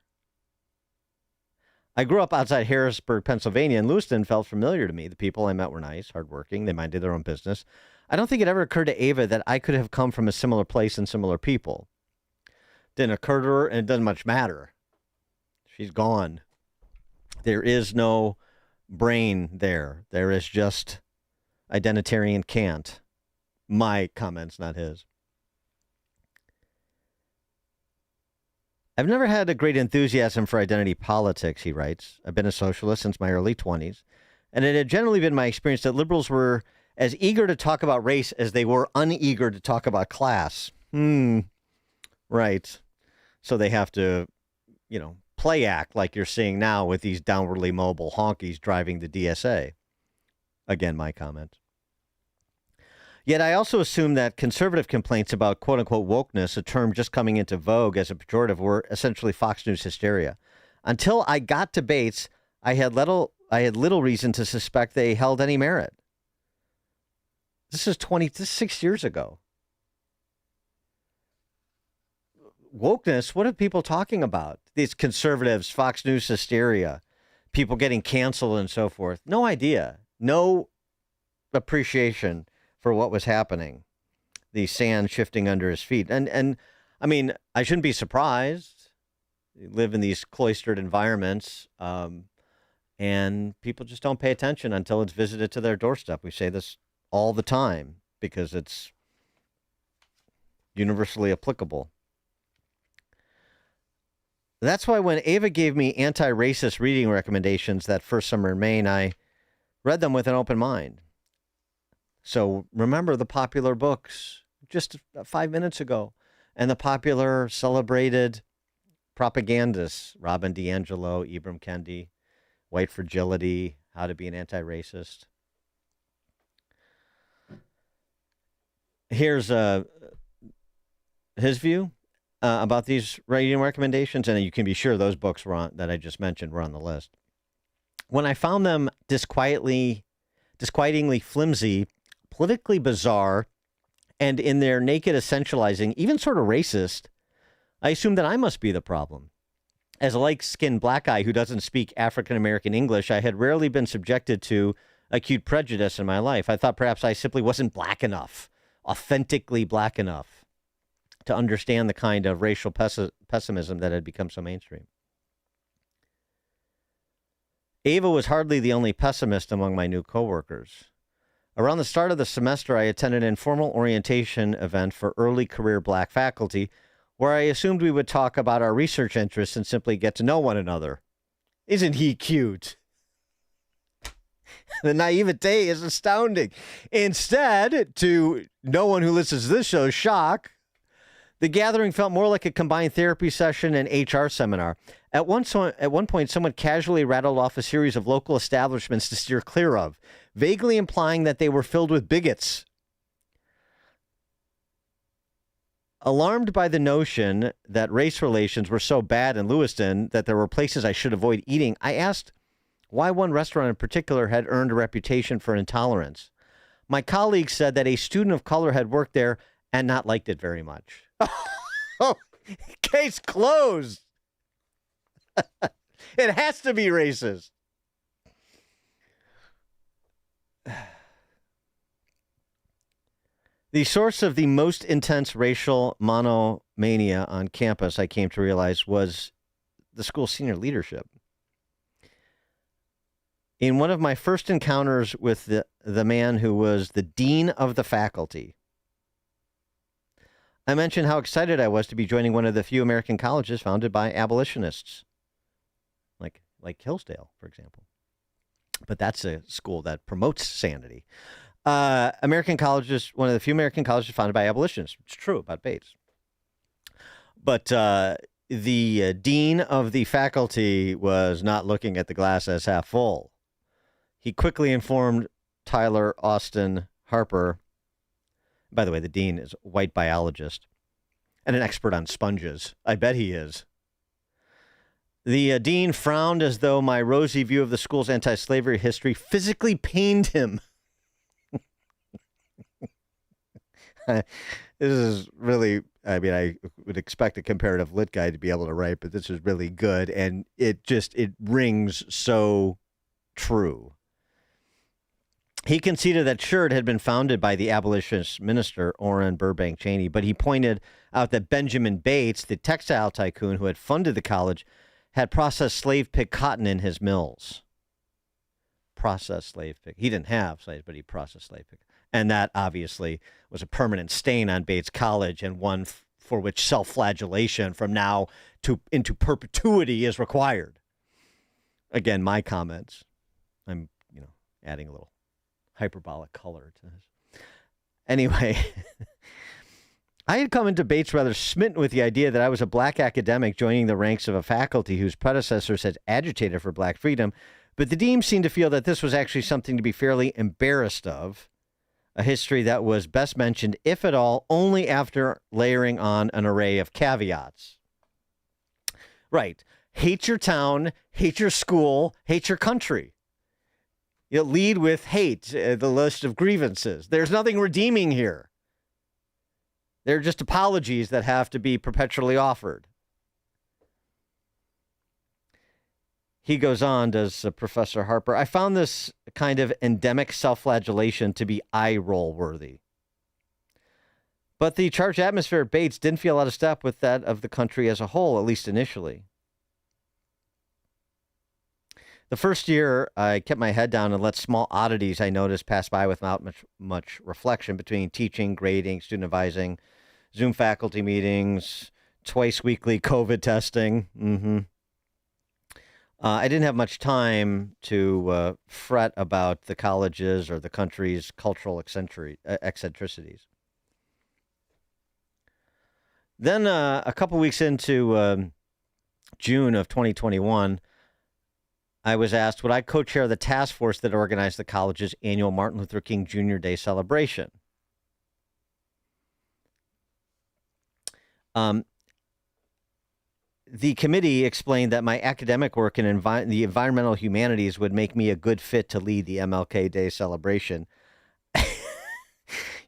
I grew up outside Harrisburg, Pennsylvania, and Lewiston felt familiar to me. The people I met were nice, hardworking. They minded their own business. I don't think it ever occurred to Ava that I could have come from a similar place and similar people. Didn't occur to her, and it doesn't much matter. She's gone. There is no brain there. There is just identitarian cant. My comments, not his. I've never had a great enthusiasm for identity politics, he writes. I've been a socialist since my early 20s, and it had generally been my experience that liberals were as eager to talk about race as they were uneager to talk about class. Right. So they have to, play act like you're seeing now with these downwardly mobile honkies driving the DSA. Again, my comment. Yet I also assume that conservative complaints about quote-unquote wokeness, a term just coming into vogue as a pejorative, were essentially Fox News hysteria. Until I got to Bates, I had little reason to suspect they held any merit. This is 6 years ago. Wokeness, what are people talking about? These conservatives, Fox News hysteria, people getting canceled and so forth. No idea. No appreciation for what was happening, the sand shifting under his feet. And I mean, I shouldn't be surprised. You live in these cloistered environments, and people just don't pay attention until it's visited to their doorstep. We say this all the time because it's universally applicable. That's why when Ava gave me anti-racist reading recommendations that first summer in Maine, I read them with an open mind. So remember the popular books just 5 minutes ago and the popular celebrated propagandists, Robin DiAngelo, Ibram Kendi, White Fragility, How to Be an Anti-Racist. Here's his view about these reading recommendations, and you can be sure those books that I just mentioned were on the list. When I found them disquietingly flimsy, politically bizarre, and in their naked essentializing, even sort of racist, I assumed that I must be the problem. As a light-skinned black guy who doesn't speak African-American English, I had rarely been subjected to acute prejudice in my life. I thought perhaps I simply wasn't black enough, authentically black enough, to understand the kind of racial pessimism that had become so mainstream. Ava was hardly the only pessimist among my new coworkers. Around the start of the semester, I attended an informal orientation event for early career black faculty, where I assumed we would talk about our research interests and simply get to know one another. Isn't he cute? The naivete is astounding. Instead, to no one who listens to this show's shock, the gathering felt more like a combined therapy session and HR seminar. At one point, someone casually rattled off a series of local establishments to steer clear of, vaguely implying that they were filled with bigots. Alarmed by the notion that race relations were so bad in Lewiston that there were places I should avoid eating, I asked why one restaurant in particular had earned a reputation for intolerance. My colleague said that a student of color had worked there and not liked it very much. Oh, case closed. It has to be racist. The source of the most intense racial monomania on campus, I came to realize, was the school's senior leadership. In one of my first encounters with the man who was the dean of the faculty, I mentioned how excited I was to be joining one of the few American colleges founded by abolitionists, like Hillsdale, for example. But that's a school that promotes sanity. American colleges, one of the few American colleges founded by abolitionists. It's true about Bates. But the dean of the faculty was not looking at the glass as half full. He quickly informed Tyler Austin Harper. By the way, the dean is a white biologist and an expert on sponges. I bet he is. The dean frowned as though my rosy view of the school's anti-slavery history physically pained him. This is really, I mean, I would expect a comparative lit guy to be able to write, but this is really good. And it rings so true. He conceded that sure, it had been founded by the abolitionist minister, Orrin Burbank Cheney, but he pointed out that Benjamin Bates, the textile tycoon who had funded the college, had processed slave pig cotton in his mills. Processed slave pig. He didn't have slaves, but he processed slave pig. And that obviously was a permanent stain on Bates College, and one for which self-flagellation from now into perpetuity is required. Again, my comments. I'm, adding a little hyperbolic color to this. Anyway, I had come into Bates rather smitten with the idea that I was a black academic joining the ranks of a faculty whose predecessors had agitated for black freedom, but the dean seemed to feel that this was actually something to be fairly embarrassed of, a history that was best mentioned, if at all, only after layering on an array of caveats. Right. Hate your town, hate your school, hate your country. You lead with hate, the list of grievances. There's nothing redeeming here. They're just apologies that have to be perpetually offered. He goes on, does Professor Harper, I found this kind of endemic self-flagellation to be eye-roll worthy. But the charged atmosphere at Bates didn't feel out of step with that of the country as a whole, at least initially. The first year, I kept my head down and let small oddities I noticed pass by without much reflection between teaching, grading, student advising, Zoom faculty meetings, twice weekly COVID testing. I didn't have much time to fret about the colleges or the country's cultural eccentricities. Then a couple weeks into June of 2021, I was asked, would I co-chair the task force that organized the college's annual Martin Luther King Jr. Day celebration? The committee explained that my academic work in the environmental humanities would make me a good fit to lead the MLK Day celebration.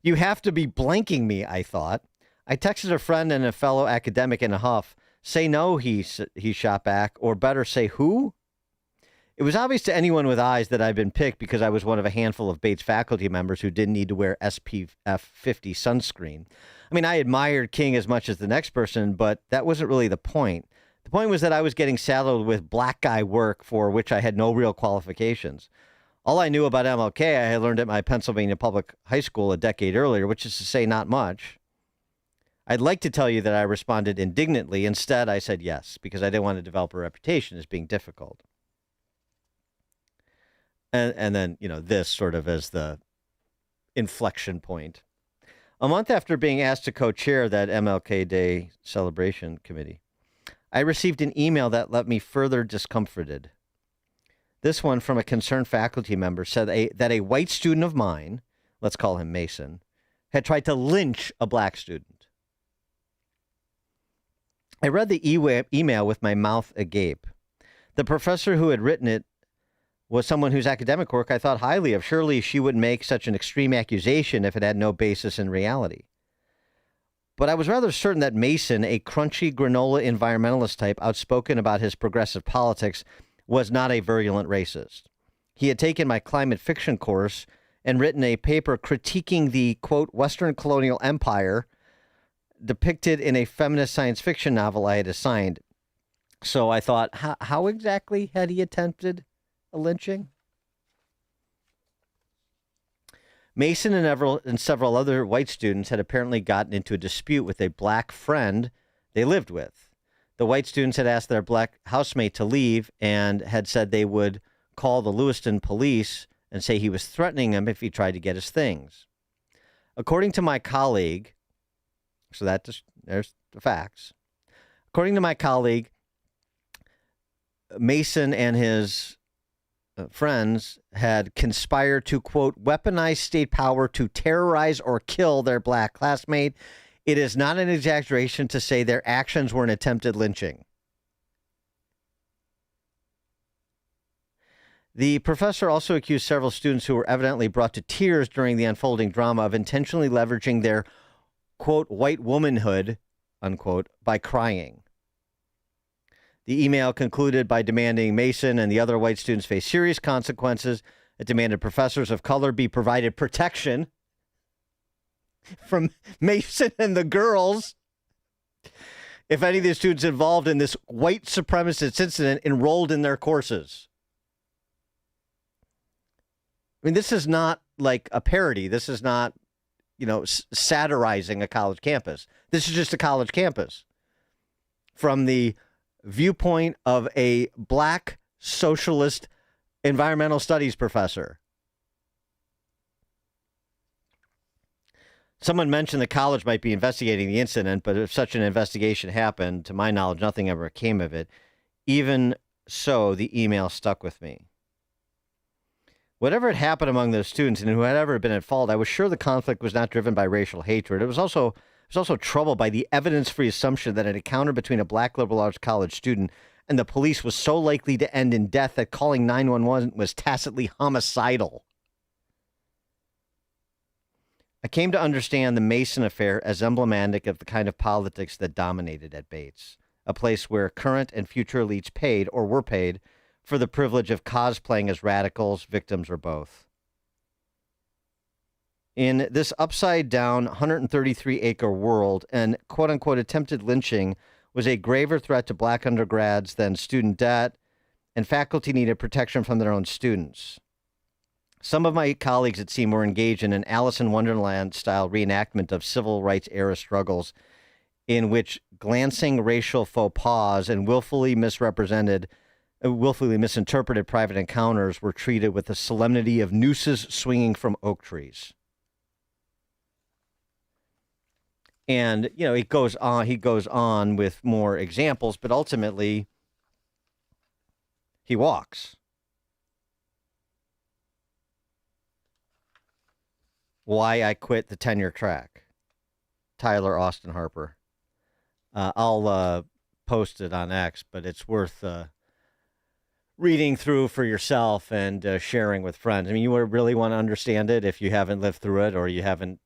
You have to be blanking me, I thought. I texted a friend and a fellow academic in a huff. Say no, he shot back, or better say who? It was obvious to anyone with eyes that I'd been picked because I was one of a handful of Bates faculty members who didn't need to wear SPF 50 sunscreen. I mean, I admired King as much as the next person, but that wasn't really the point. The point was that I was getting saddled with black guy work for which I had no real qualifications. All I knew about MLK, I had learned at my Pennsylvania public high school a decade earlier, which is to say not much. I'd like to tell you that I responded indignantly. Instead, I said yes, because I didn't want to develop a reputation as being difficult. And then, this sort of as the inflection point. A month after being asked to co-chair that MLK Day celebration committee, I received an email that left me further discomforted. This one from a concerned faculty member said that a white student of mine, let's call him Mason, had tried to lynch a black student. I read the email with my mouth agape. The professor who had written it was someone whose academic work I thought highly of. Surely she wouldn't make such an extreme accusation if it had no basis in reality. But I was rather certain that Mason, a crunchy granola environmentalist type outspoken about his progressive politics, was not a virulent racist. He had taken my climate fiction course and written a paper critiquing the, quote, Western colonial empire depicted in a feminist science fiction novel I had assigned. So I thought, how exactly had he attempted a lynching? Mason and several other white students had apparently gotten into a dispute with a black friend they lived with. The white students had asked their black housemate to leave and had said they would call the Lewiston police and say he was threatening them if he tried to get his things. According to my colleague, so there's the facts. According to my colleague, Mason and his friends had conspired to, quote, weaponize state power to terrorize or kill their black classmate. It is not an exaggeration to say their actions were an attempted lynching. The professor also accused several students who were evidently brought to tears during the unfolding drama of intentionally leveraging their, quote, white womanhood, unquote, by crying. The email concluded by demanding Mason and the other white students face serious consequences. It demanded professors of color be provided protection from Mason and the girls if any of the students involved in this white supremacist incident enrolled in their courses. I mean, this is not like a parody. This is not, satirizing a college campus. This is just a college campus from the viewpoint of a black socialist environmental studies professor. Someone mentioned the college might be investigating the incident, but if such an investigation happened, to my knowledge, nothing ever came of it. Even so, the email stuck with me. Whatever had happened among those students and who had ever been at fault, I was sure the conflict was not driven by racial hatred. It was also troubled by the evidence-free assumption that an encounter between a black liberal arts college student and the police was so likely to end in death that calling 911 was tacitly homicidal. I came to understand the Mason affair as emblematic of the kind of politics that dominated at Bates, a place where current and future elites paid or were paid for the privilege of cosplaying as radicals, victims, or both. In this upside-down 133-acre world, an quote-unquote attempted lynching was a graver threat to black undergrads than student debt, and faculty needed protection from their own students. Some of my colleagues, it seemed, were engaged in an Alice in Wonderland-style reenactment of civil rights-era struggles in which glancing racial faux pas and willfully misinterpreted private encounters were treated with the solemnity of nooses swinging from oak trees. And, he goes on with more examples, but ultimately he walks. Why I Quit the Tenure Track. Tyler Austin Harper. I'll post it on X, but it's worth reading through for yourself and sharing with friends. I mean, you would really want to understand it if you haven't lived through it or you haven't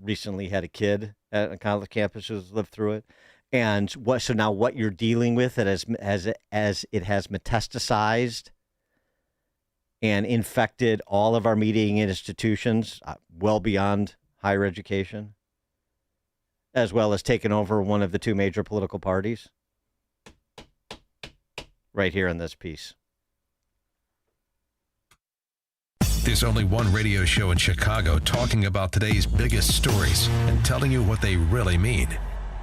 recently had a kid at a college campus who's lived through it. And now what you're dealing with as it has metastasized and infected all of our media institutions well beyond higher education. as well as taking over one of the two major political parties? Right here in this piece. There's only one radio show in Chicago talking about today's biggest stories and telling you what they really mean.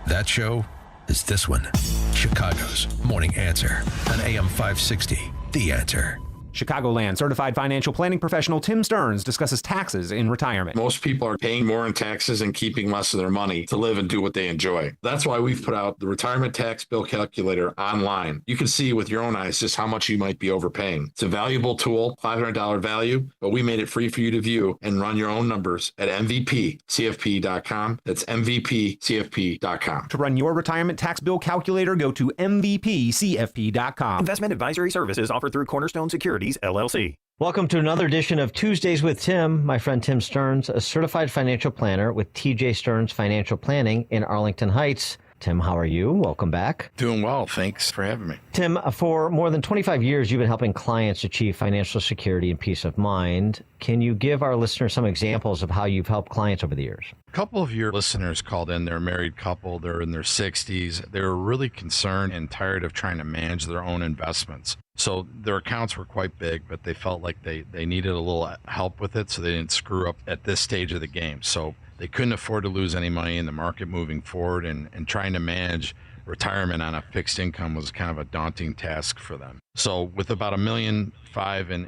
That show is this one, Chicago's Morning Answer on AM 560, The Answer. Chicagoland certified financial planning professional Tim Stearns discusses taxes in retirement. Most people are paying more in taxes and keeping less of their money to live and do what they enjoy. That's why we've put out the retirement tax bill calculator online. You can see with your own eyes just how much you might be overpaying. It's a valuable tool, $500 value, but we made it free for you to view and run your own numbers at MVPCFP.com. That's MVPCFP.com. To run your retirement tax bill calculator, go to MVPCFP.com. Investment advisory services offered through Cornerstone Securities, LLC. Welcome to another edition of Tuesdays with Tim. My friend Tim Stearns, a certified financial planner with TJ Stearns Financial Planning in Arlington Heights. Tim, how are you? Welcome back. Doing well. Thanks for having me. Tim, for more than 25 years, you've been helping clients achieve financial security and peace of mind. Can you give our listeners some examples of how you've helped clients over the years? A couple of your listeners called in. They're a married couple. They're in their 60s. They were really concerned and tired of trying to manage their own investments. So their accounts were quite big, but they felt like they needed a little help with it so they didn't screw up at this stage of the game. So they couldn't afford to lose any money in the market moving forward, and trying to manage retirement on a fixed income was kind of a daunting task for them. So with about $1.5 million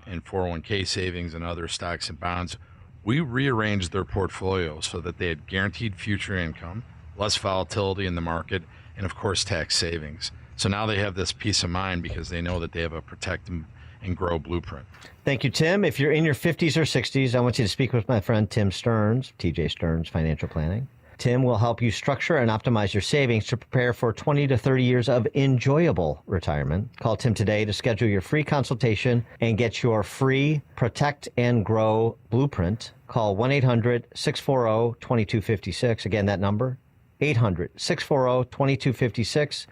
in 401k savings and other stocks and bonds, we rearranged their portfolio so that they had guaranteed future income, less volatility in the market, and of course tax savings. So now they have this peace of mind because they know that they have a protect and grow blueprint. Thank you, Tim. If you're in your 50s or 60s, I want you to speak with my friend Tim Stearns, TJ Stearns Financial Planning. Tim will help you structure and optimize your savings to prepare for 20 to 30 years of enjoyable retirement. Call Tim today to schedule your free consultation and get your free Protect and Grow blueprint. Call 1-800-640-2256. Again, that number, 800-640-2256.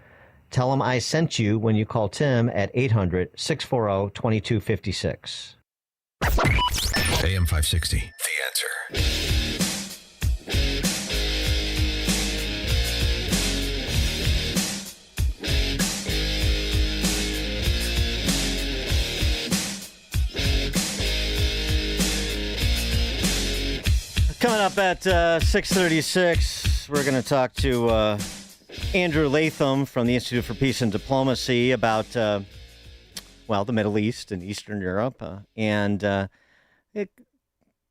Tell him I sent you when you call Tim at 800-640-2256. AM 560, The Answer. Coming up at 6:36, we're going to talk to Andrew Latham from the Institute for Peace and Diplomacy about, the Middle East and Eastern Europe, and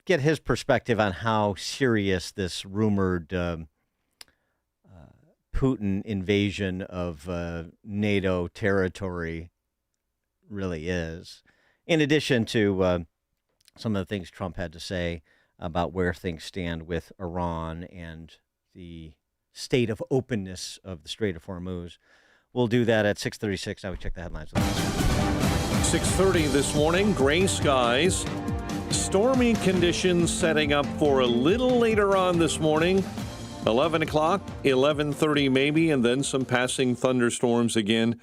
get his perspective on how serious this rumored Putin invasion of NATO territory really is, in addition to some of the things Trump had to say about where things stand with Iran and the state of openness of the Strait of Hormuz. We'll do that at 6:36. Now we check the headlines. 6:30 this morning, gray skies, stormy conditions setting up for a little later on this morning. 11 o'clock, 11:30 maybe, and then some passing thunderstorms again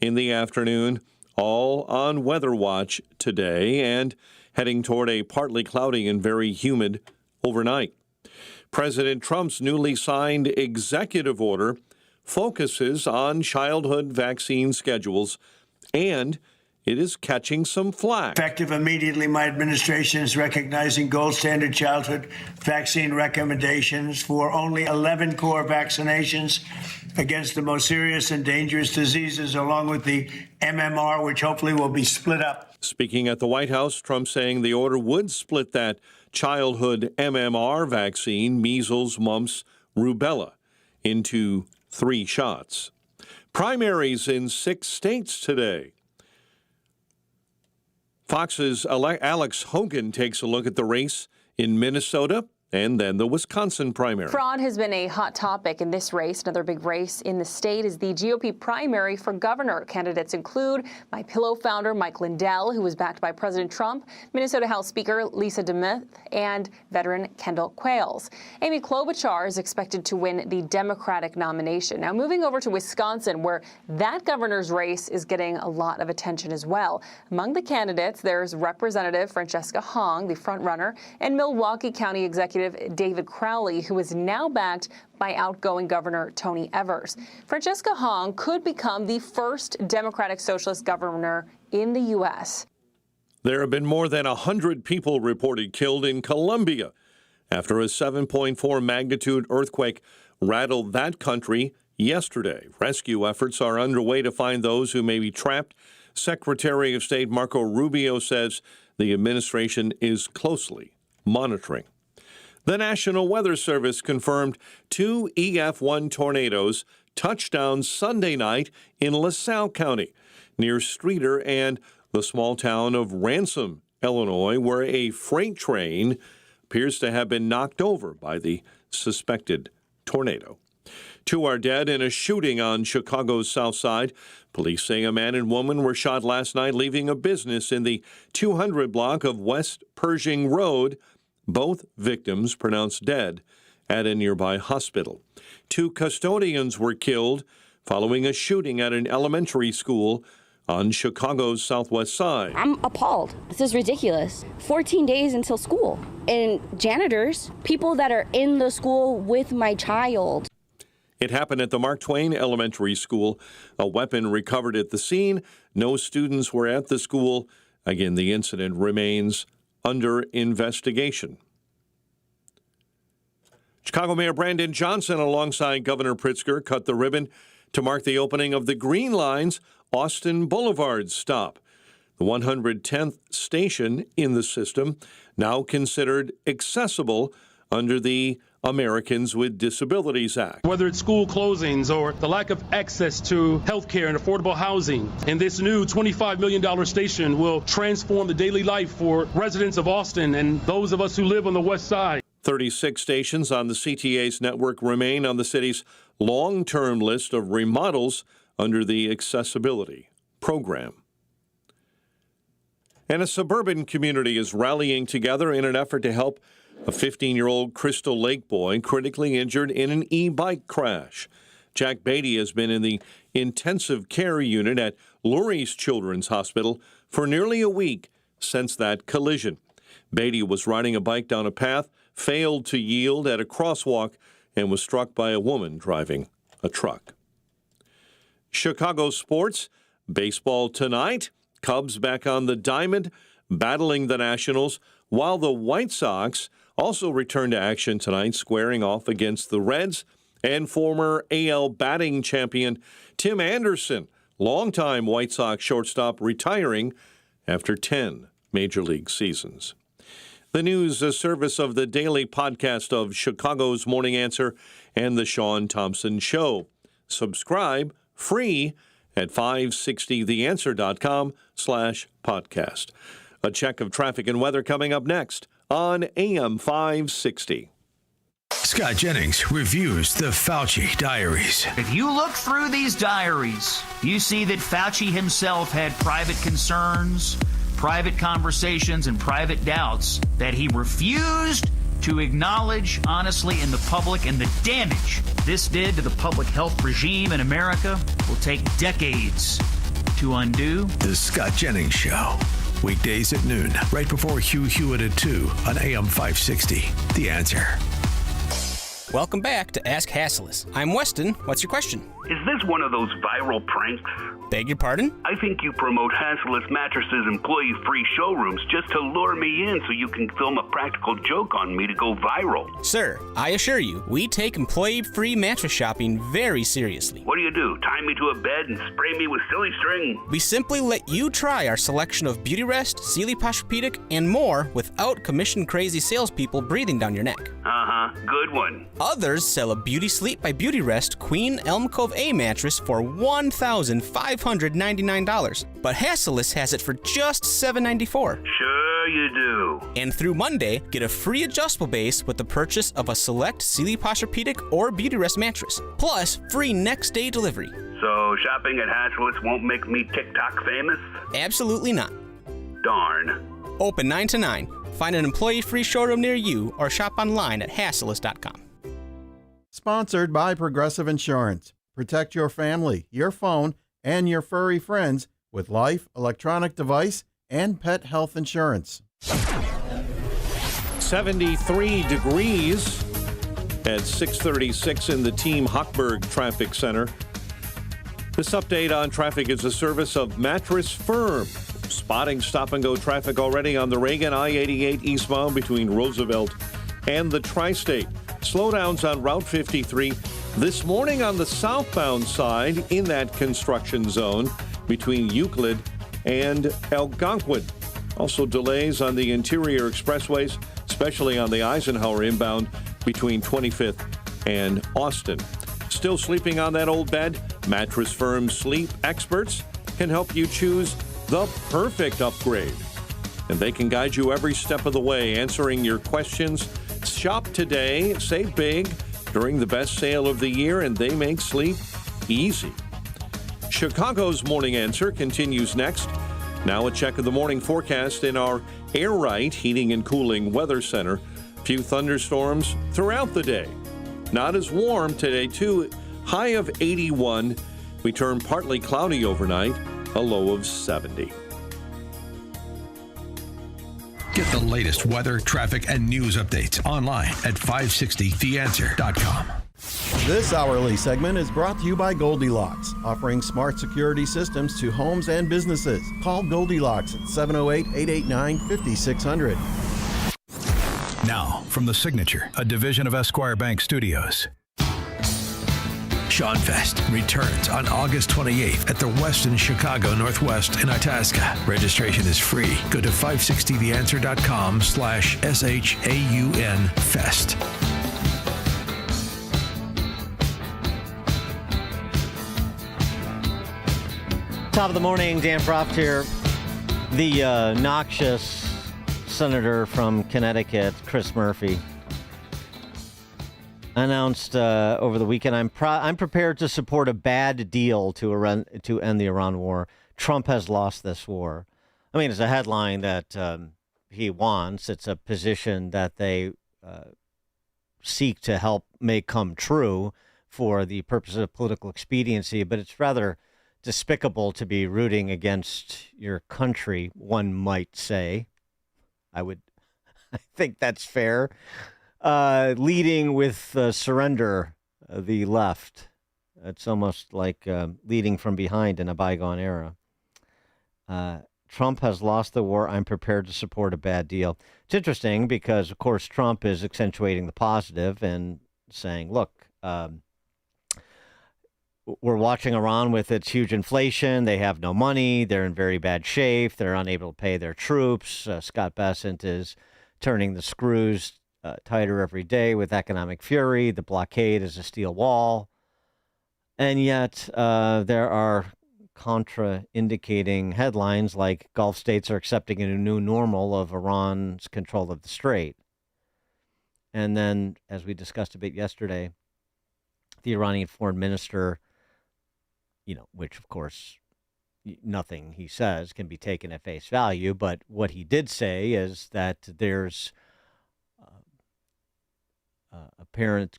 in the afternoon. All on weather watch today and heading toward a partly cloudy and very humid overnight. President Trump's newly signed executive order focuses on childhood vaccine schedules, and it is catching some flack. Effective immediately, my administration is recognizing gold standard childhood vaccine recommendations for only 11 core vaccinations against the most serious and dangerous diseases, along with the MMR, which hopefully will be split up. Speaking at the White House, Trump saying the order would split that childhood MMR vaccine, measles, mumps, rubella, into 3 shots. Primaries in 6 states today. Fox's Alex Hogan takes a look at the race in Minnesota and then the Wisconsin primary. Fraud has been a hot topic in this race. Another big race in the state is the GOP primary for governor. Candidates include MyPillow founder Mike Lindell, who was backed by President Trump, Minnesota House Speaker Lisa DeMuth, and veteran Kendall Quayles. Amy Klobuchar is expected to win the Democratic nomination. Now moving over to Wisconsin, where that governor's race is getting a lot of attention as well. Among the candidates, there's Representative Francesca Hong, the frontrunner, and Milwaukee County Executive Representative David Crowley, who is now backed by outgoing Governor Tony Evers. Francesca Hong could become the first Democratic Socialist governor in the U.S. There have been more than 100 people reported killed in Colombia after a 7.4 magnitude earthquake rattled that country yesterday. Rescue efforts are underway to find those who may be trapped. Secretary of State Marco Rubio says the administration is closely monitoring. The National Weather Service confirmed 2 EF1 tornadoes touched down Sunday night in LaSalle County, near Streator and the small town of Ransom, Illinois, where a freight train appears to have been knocked over by the suspected tornado. 2 are dead in a shooting on Chicago's South Side. Police say a man and woman were shot last night leaving a business in the 200 block of West Pershing Road. Both victims pronounced dead at a nearby hospital. 2 custodians were killed following a shooting at an elementary school on Chicago's southwest side. I'm appalled. This is ridiculous. 14 days until school. And janitors, people that are in the school with my child. It happened at the Mark Twain Elementary School. A weapon recovered at the scene. No students were at the school. Again, the incident remains under investigation. Chicago Mayor Brandon Johnson, alongside Governor Pritzker, cut the ribbon to mark the opening of the Green Line's Austin Boulevard stop. The 110th station in the system, now considered accessible under the Americans with Disabilities Act. Whether it's school closings or the lack of access to health care and affordable housing, and this new $25 million station will transform the daily life for residents of Austin and those of us who live on the west side. 36 stations on the CTA's network remain on the city's long-term list of remodels under the accessibility program. And a suburban community is rallying together in an effort to help a 15-year-old Crystal Lake boy critically injured in an e-bike crash. Jack Beatty has been in the intensive care unit at Lurie's Children's Hospital for nearly a week since that collision. Beatty was riding a bike down a path, failed to yield at a crosswalk, and was struck by a woman driving a truck. Chicago sports, baseball tonight. Cubs back on the diamond, battling the Nationals, while the White Sox also return to action tonight, squaring off against the Reds. And former AL batting champion Tim Anderson, longtime White Sox shortstop, retiring after 10 Major League seasons. The news service of the daily podcast of Chicago's Morning Answer and the Sean Thompson Show. Subscribe free at 560theanswer.com/podcast. A check of traffic and weather coming up next on AM 560. Scott Jennings reviews the Fauci diaries. If you look through these diaries, you see that Fauci himself had private concerns, private conversations, and private doubts that he refused to acknowledge honestly in the public, and the damage this did to the public health regime in America will take decades to undo. The Scott Jennings Show. Weekdays at noon, right before Hugh Hewitt at 2 on AM 560. The Answer. Welcome back to Ask Hasslis. I'm Weston. What's your question? Is this one of those viral pranks? Beg your pardon? I think you promote Hasslis Mattresses employee-free showrooms just to lure me in so you can film a practical joke on me to go viral. Sir, I assure you, we take employee-free mattress shopping very seriously. What do? Tie me to a bed and spray me with silly string? We simply let you try our selection of Beautyrest, Sealy Posturepedic, and more without commission-crazy salespeople breathing down your neck. Good one. Others sell a Beauty Sleep by Beautyrest Queen Elm Cove A mattress for $1,599, but Hasslis has it for just $794. Sure you do. And through Monday, get a free adjustable base with the purchase of a select Sealy Posturepedic or Beautyrest mattress, plus free next-day delivery. So shopping at Hasslis won't make me TikTok famous? Absolutely not. Darn. Open 9 to 9. Find an employee-free showroom near you or shop online at Hasslis.com. Sponsored by Progressive Insurance. Protect your family, your phone, and your furry friends with life, electronic device, and pet health insurance. 73 degrees at 6:36 in the Team Hochberg Traffic Center. This update on traffic is a service of Mattress Firm. Spotting stop-and-go traffic already on the Reagan I-88 eastbound between Roosevelt and the Tri-State. Slowdowns on Route 53 this morning on the southbound side in that construction zone between Euclid and Algonquin. Also delays on the interior expressways, especially on the Eisenhower inbound between 25th and Austin. Still sleeping on that old bed? Mattress Firm sleep experts can help you choose the perfect upgrade. And they can guide you every step of the way, answering your questions. Shop today, save big during the best sale of the year, and they make sleep easy. Chicago's Morning Answer continues next. Now a check of the morning forecast in our Air Right Heating and Cooling Weather Center. Few thunderstorms throughout the day. Not as warm today, too. High of 81. We turn partly cloudy overnight, a low of 70. Get the latest weather, traffic, and news updates online at 560theanswer.com. This hourly segment is brought to you by Goldilocks, offering smart security systems to homes and businesses. Call Goldilocks at 708-889-5600. Now, from the Signature, a division of Esquire Bank Studios. Sean Fest returns on August 28th at the Westin Chicago Northwest in Itasca. Registration is free. Go to 560theanswer.com/SHAUN Fest. Top of the morning, Dan Proft here. The noxious senator from Connecticut, Chris Murphy, announced over the weekend, I'm prepared to support a bad deal to end the Iran war. Trump has lost this war. I mean, it's a headline that he wants. It's a position that they seek to help make come true for the purpose of political expediency, but it's rather despicable to be rooting against your country, one might say. I think that's fair. Leading with surrender, the left. It's almost like leading from behind in a bygone era. Trump has lost the war. I'm prepared to support a bad deal. It's interesting because, of course, Trump is accentuating the positive and saying, look, we're watching Iran with its huge inflation. They have no money. They're in very bad shape. They're unable to pay their troops. Scott Bessent is turning the screws tighter every day with economic fury. The blockade is a steel wall. And yet there are contraindicating headlines like Gulf states are accepting a new normal of Iran's control of the Strait. And then, as we discussed a bit yesterday, the Iranian foreign minister, which, of course, nothing he says can be taken at face value, but what he did say is that there's apparent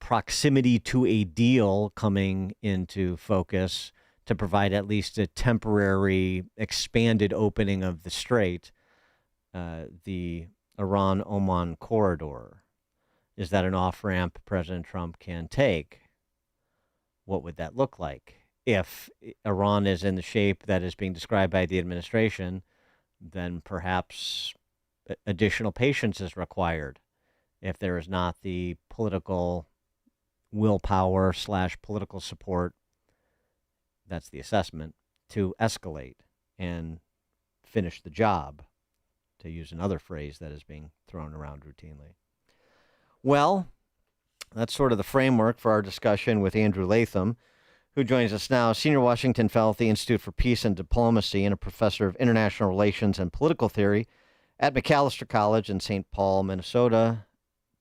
proximity to a deal coming into focus to provide at least a temporary expanded opening of the strait, the Iran-Oman corridor. Is that an off-ramp President Trump can take? What would that look like? If Iran is in the shape that is being described by the administration, then perhaps additional patience is required. If there is not the political willpower / political support, that's the assessment, to escalate and finish the job, to use another phrase that is being thrown around routinely. Well, that's sort of the framework for our discussion with Andrew Latham, who joins us now, Senior Washington Fellow at the Institute for Peace and Diplomacy and a professor of international relations and political theory at Macalester College in St. Paul, Minnesota.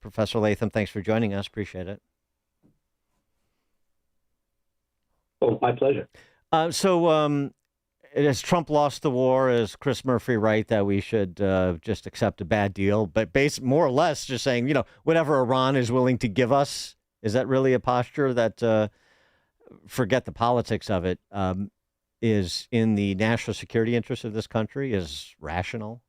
Professor Latham, thanks for joining us. Appreciate it. Oh, my pleasure. Has Trump lost the war? Is Chris Murphy right that we should just accept a bad deal? But more or less just saying, whatever Iran is willing to give us, is that really a posture that, forget the politics of it, is in the national security interest of this country, is rational?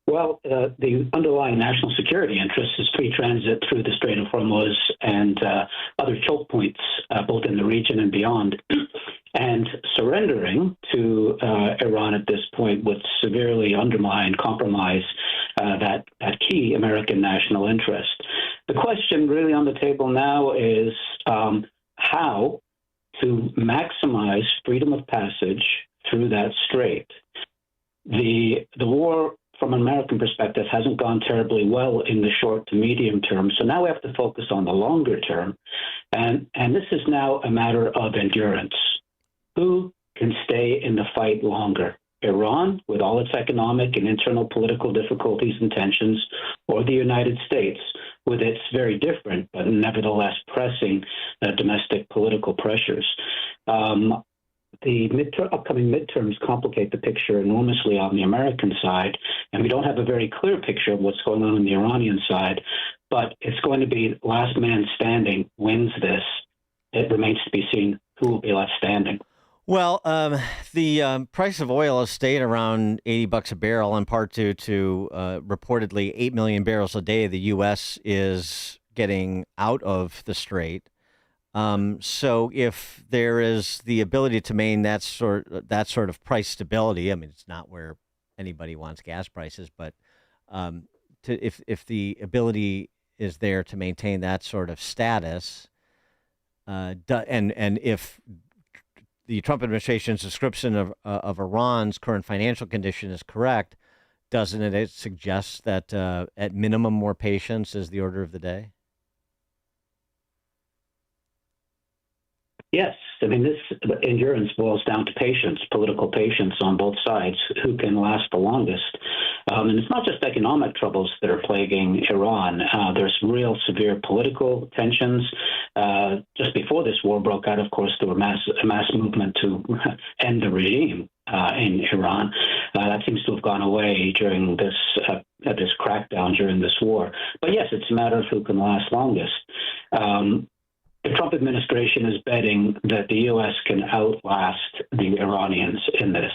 Well, the underlying national security interest is free transit through the Strait of Hormuz and other choke points, both in the region and beyond. And surrendering to Iran at this point would severely undermine, compromise that key American national interest. The question really on the table now is how to maximize freedom of passage through that strait. The war, from an American perspective, hasn't gone terribly well in the short to medium term. So now we have to focus on the longer term. And this is now a matter of endurance. Who can stay in the fight longer? Iran, with all its economic and internal political difficulties and tensions, or the United States, with its very different but nevertheless pressing domestic political pressures. The upcoming midterms complicate the picture enormously on the American side, and we don't have a very clear picture of what's going on the Iranian side, but it's going to be last man standing wins this. It remains to be seen who will be left standing. Well, the price of oil has stayed around $80 a barrel, in part due to reportedly 8 million barrels a day the U.S. is getting out of the strait. So if there is the ability to maintain that sort of price stability, I mean, it's not where anybody wants gas prices, but if the ability is there to maintain that sort of status, and if the Trump administration's description of Iran's current financial condition is correct, doesn't it suggest that at minimum more patience is the order of the day? Yes. I mean, this endurance boils down to patience, political patience on both sides, who can last the longest. And it's not just economic troubles that are plaguing Iran. There's real severe political tensions. Just before this war broke out, of course, there were a mass movement to end the regime in Iran. That seems to have gone away during this crackdown during this war. But yes, it's a matter of who can last longest. The Trump administration is betting that the U.S. can outlast the Iranians in this.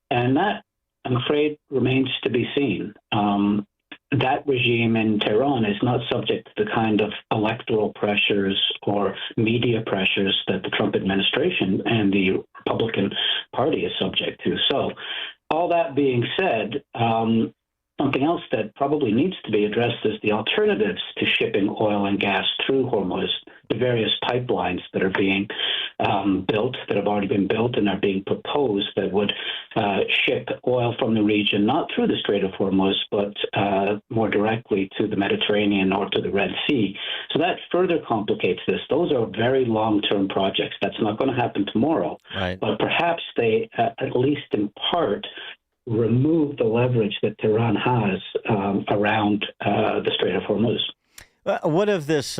And that, I'm afraid, remains to be seen. That regime in Tehran is not subject to the kind of electoral pressures or media pressures that the Trump administration and the Republican Party is subject to. So all that being said, something else that probably needs to be addressed is the alternatives to shipping oil and gas through Hormuz, the various pipelines that are being built, that have already been built and are being proposed that would ship oil from the region, not through the Strait of Hormuz, but more directly to the Mediterranean or to the Red Sea. So that further complicates this. Those are very long-term projects. That's not going to happen tomorrow. Right. But perhaps they, at least in part, remove the leverage that Tehran has around the Strait of Hormuz. What of this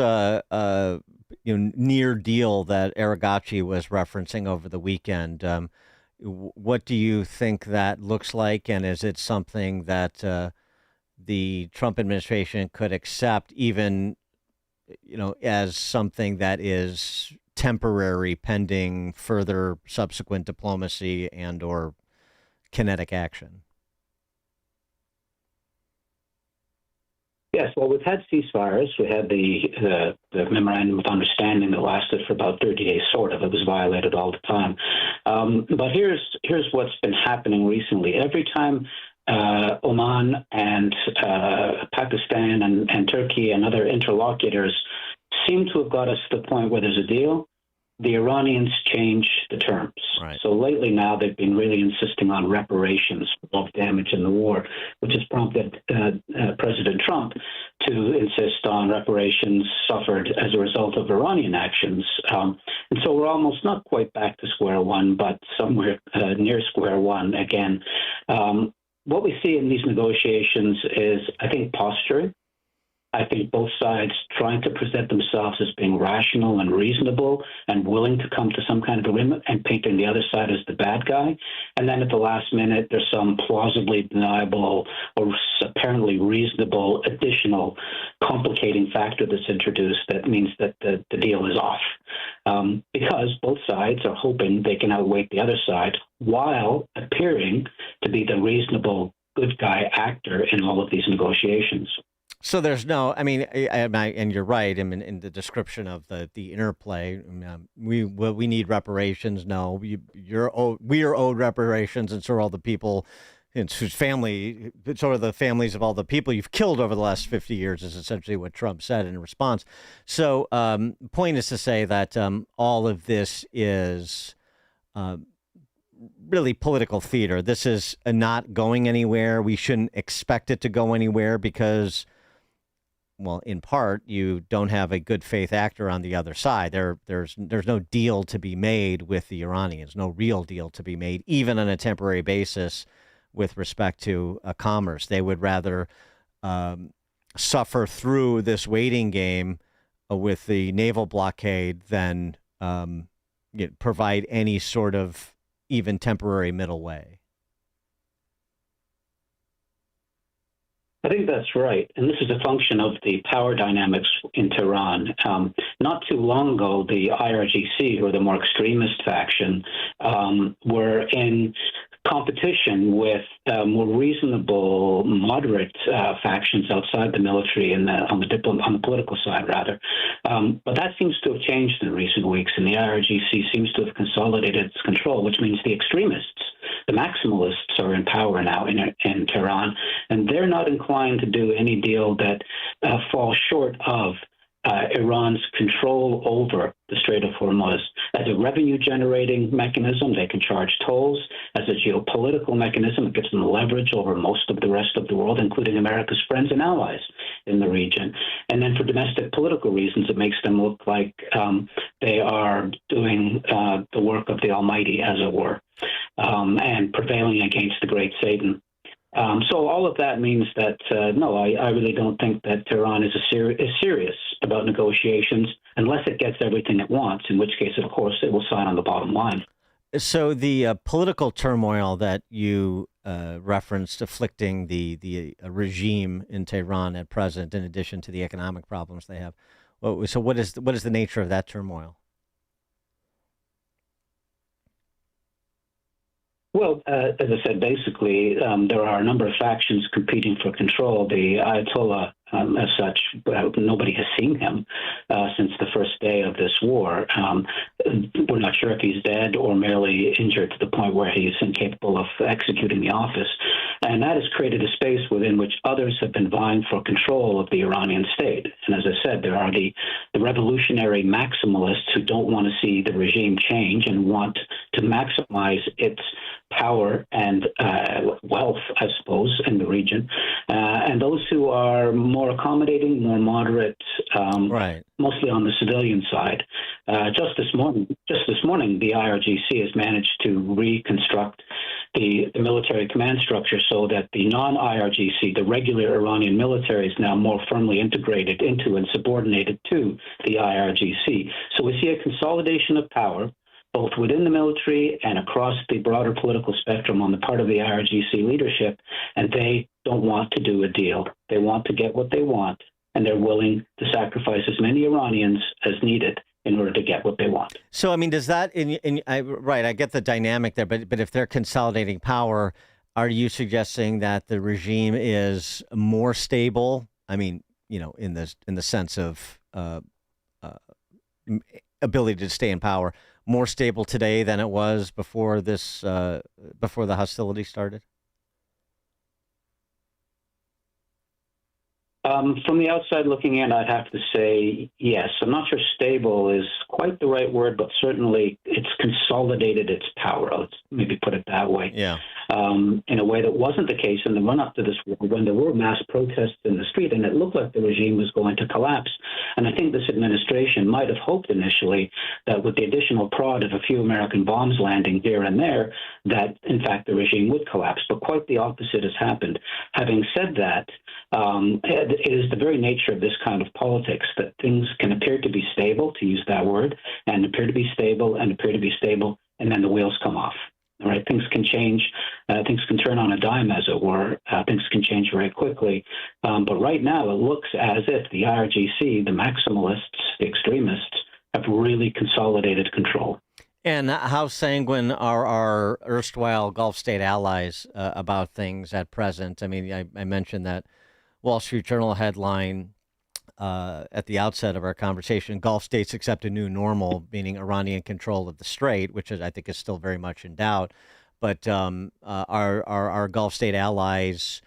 near deal that Aragachi was referencing over the weekend? What do you think that looks like, and is it something that the Trump administration could accept, even as something that is temporary, pending further subsequent diplomacy and/or kinetic action? Yes, well, we've had ceasefires. We had the memorandum of understanding that lasted for about 30 days, sort of. It was violated all the time. But here's what's been happening recently. Every time Oman and Pakistan and Turkey and other interlocutors seem to have got us to the point where there's a deal, the Iranians change the terms. Right. So lately now they've been really insisting on reparations for all the damage in the war, which has prompted President Trump to insist on reparations suffered as a result of Iranian actions. And so we're almost not quite back to square one, but somewhere near square one again. What we see in these negotiations is, I think, posturing. I think both sides trying to present themselves as being rational and reasonable and willing to come to some kind of agreement, and painting the other side as the bad guy. And then at the last minute, there's some plausibly deniable or apparently reasonable additional complicating factor that's introduced that means that the deal is off. Because both sides are hoping they can outweigh the other side while appearing to be the reasonable, good guy actor in all of these negotiations. So there's no, I mean, and you're right. I mean, in the description of the interplay, we need reparations. No, we are owed reparations, and so are all the people whose family, sort of the families of all the people you've killed over the last 50 years, is essentially what Trump said in response. So, point is to say that all of this is really political theater. This is not going anywhere. We shouldn't expect it to go anywhere because, well, in part, you don't have a good faith actor on the other side. There's no deal to be made with the Iranians, no real deal to be made, even on a temporary basis with respect to commerce. They would rather suffer through this waiting game with the naval blockade than provide any sort of even temporary middle way. I think that's right. And this is a function of the power dynamics in Tehran. Not too long ago, the IRGC, who are the more extremist faction, were in competition with more reasonable, moderate factions outside the military and on the political side, rather. But that seems to have changed in recent weeks, and the IRGC seems to have consolidated its control, which means the extremists, the maximalists, are in power now in Tehran, and they're not inclined to do any deal that falls short of Iran's control over the Strait of Hormuz. As a revenue-generating mechanism, they can charge tolls. As a geopolitical mechanism, it gives them leverage over most of the rest of the world, including America's friends and allies in the region. And then for domestic political reasons, it makes them look like they are doing the work of the Almighty, as it were, and prevailing against the great Satan. So all of that means that, no, I really don't think that Tehran is serious about negotiations unless it gets everything it wants, in which case, of course, it will sign on the bottom line. So the political turmoil that you referenced afflicting the regime in Tehran at present, in addition to the economic problems they have, so what is the nature of that turmoil? Well, as I said, basically, there are a number of factions competing for control. The Ayatollah, as such, nobody has seen him since the first day of this war. We're not sure if he's dead or merely injured to the point where he's incapable of executing the office. And that has created a space within which others have been vying for control of the Iranian state. And as I said, there are the revolutionary maximalists who don't want to see the regime change and want to maximize its power and wealth, I suppose, in the region. And those who are more accommodating, more moderate, right, mostly on the civilian side. Just this morning, the IRGC has managed to reconstruct the military command structure so that the non-IRGC, the regular Iranian military, is now more firmly integrated into and subordinated to the IRGC. So we see a consolidation of power, both within the military and across the broader political spectrum on the part of the IRGC leadership, and they don't want to do a deal. They want to get what they want, and they're willing to sacrifice as many Iranians as needed in order to get what they want. So, I mean, does that, right, I get the dynamic there, but if they're consolidating power, are you suggesting that the regime is more stable? I mean, in the sense of ability to stay in power, more stable today than it was before the hostility started? From the outside looking in, I'd have to say yes. I'm not sure stable is quite the right word, but certainly it's consolidated its power. Let's maybe put it that way. Yeah. In a way that wasn't the case in the run-up to this war, when there were mass protests in the street and it looked like the regime was going to collapse. And I think this administration might have hoped initially that with the additional prod of a few American bombs landing here and there, that, in fact, the regime would collapse. But quite the opposite has happened. Having said that, it is the very nature of this kind of politics that things can appear to be stable, to use that word, and appear to be stable, and then the wheels come off. All right, things can change. Things can turn on a dime, as it were. Things can change very quickly. But right now, it looks as if the IRGC, the maximalists, the extremists, have really consolidated control. And how sanguine are our erstwhile Gulf state allies about things at present? I mean, I mentioned that Wall Street Journal headline at the outset of our conversation: Gulf states accept a new normal, meaning Iranian control of the Strait, which I think is still very much in doubt. But are our Gulf state allies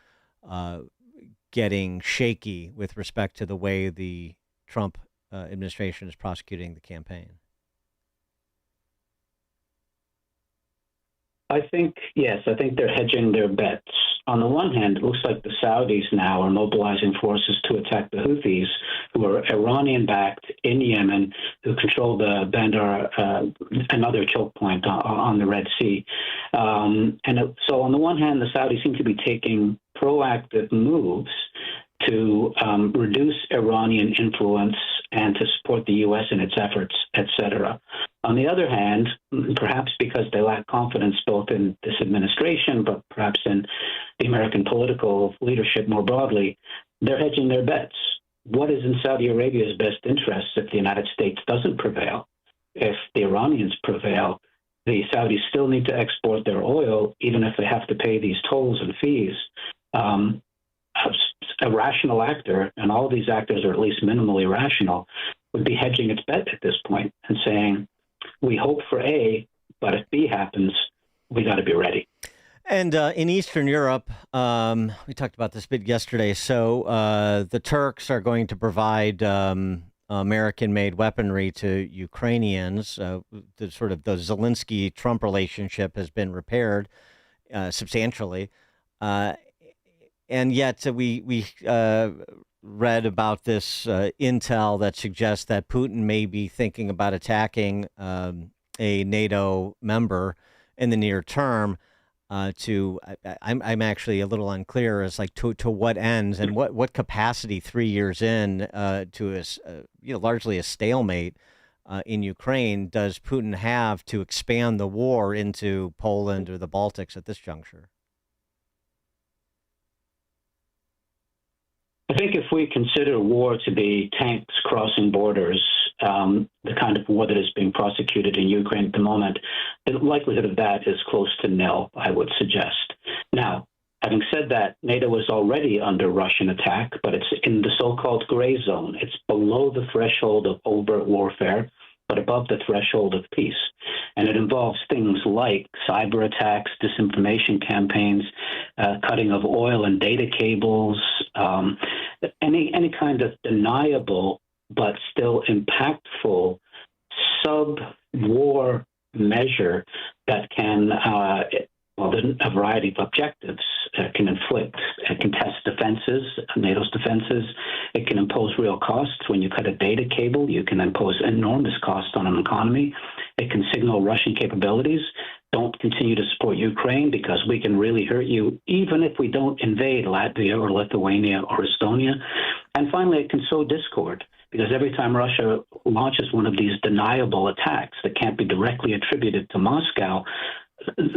getting shaky with respect to the way the Trump administration is prosecuting the campaign? I think, yes, I think they're hedging their bets. On the one hand, it looks like the Saudis now are mobilizing forces to attack the Houthis, who are Iranian-backed in Yemen, who control the Bandar, another choke point on the Red Sea. So on the one hand, the Saudis seem to be taking proactive moves to reduce Iranian influence and to support the U.S. in its efforts, etc. On the other hand, perhaps because they lack confidence both in this administration, but perhaps in the American political leadership more broadly, they're hedging their bets. What is in Saudi Arabia's best interests if the United States doesn't prevail? If the Iranians prevail, the Saudis still need to export their oil, even if they have to pay these tolls and fees. A rational actor, and all of these actors are at least minimally rational, would be hedging its bet at this point and saying, we hope for A, but if B happens, we got to be ready. And in Eastern Europe, we talked about this a bit yesterday. So the Turks are going to provide American-made weaponry to Ukrainians. The Zelensky-Trump relationship has been repaired substantially. And yet we read about this intel that suggests that Putin may be thinking about attacking a NATO member in the near term. I'm actually a little unclear as like to what ends and what capacity 3 years in to largely a stalemate in Ukraine does Putin have to expand the war into Poland or the Baltics at this juncture? I think if we consider war to be tanks crossing borders, the kind of war that is being prosecuted in Ukraine at the moment, the likelihood of that is close to nil, I would suggest. Now, having said that, NATO is already under Russian attack, but it's in the so-called gray zone. It's below the threshold of overt warfare, but above the threshold of peace. And it involves things like cyber attacks, disinformation campaigns, cutting of oil and data cables, any kind of deniable but still impactful sub-war measure that can, a variety of objectives. It can inflict, contest defenses, NATO's defenses. It can impose real costs. When you cut a data cable, you can impose enormous costs on an economy. It can signal Russian capabilities. Don't continue to support Ukraine because we can really hurt you, even if we don't invade Latvia or Lithuania or Estonia. And finally, it can sow discord because every time Russia launches one of these deniable attacks that can't be directly attributed to Moscow,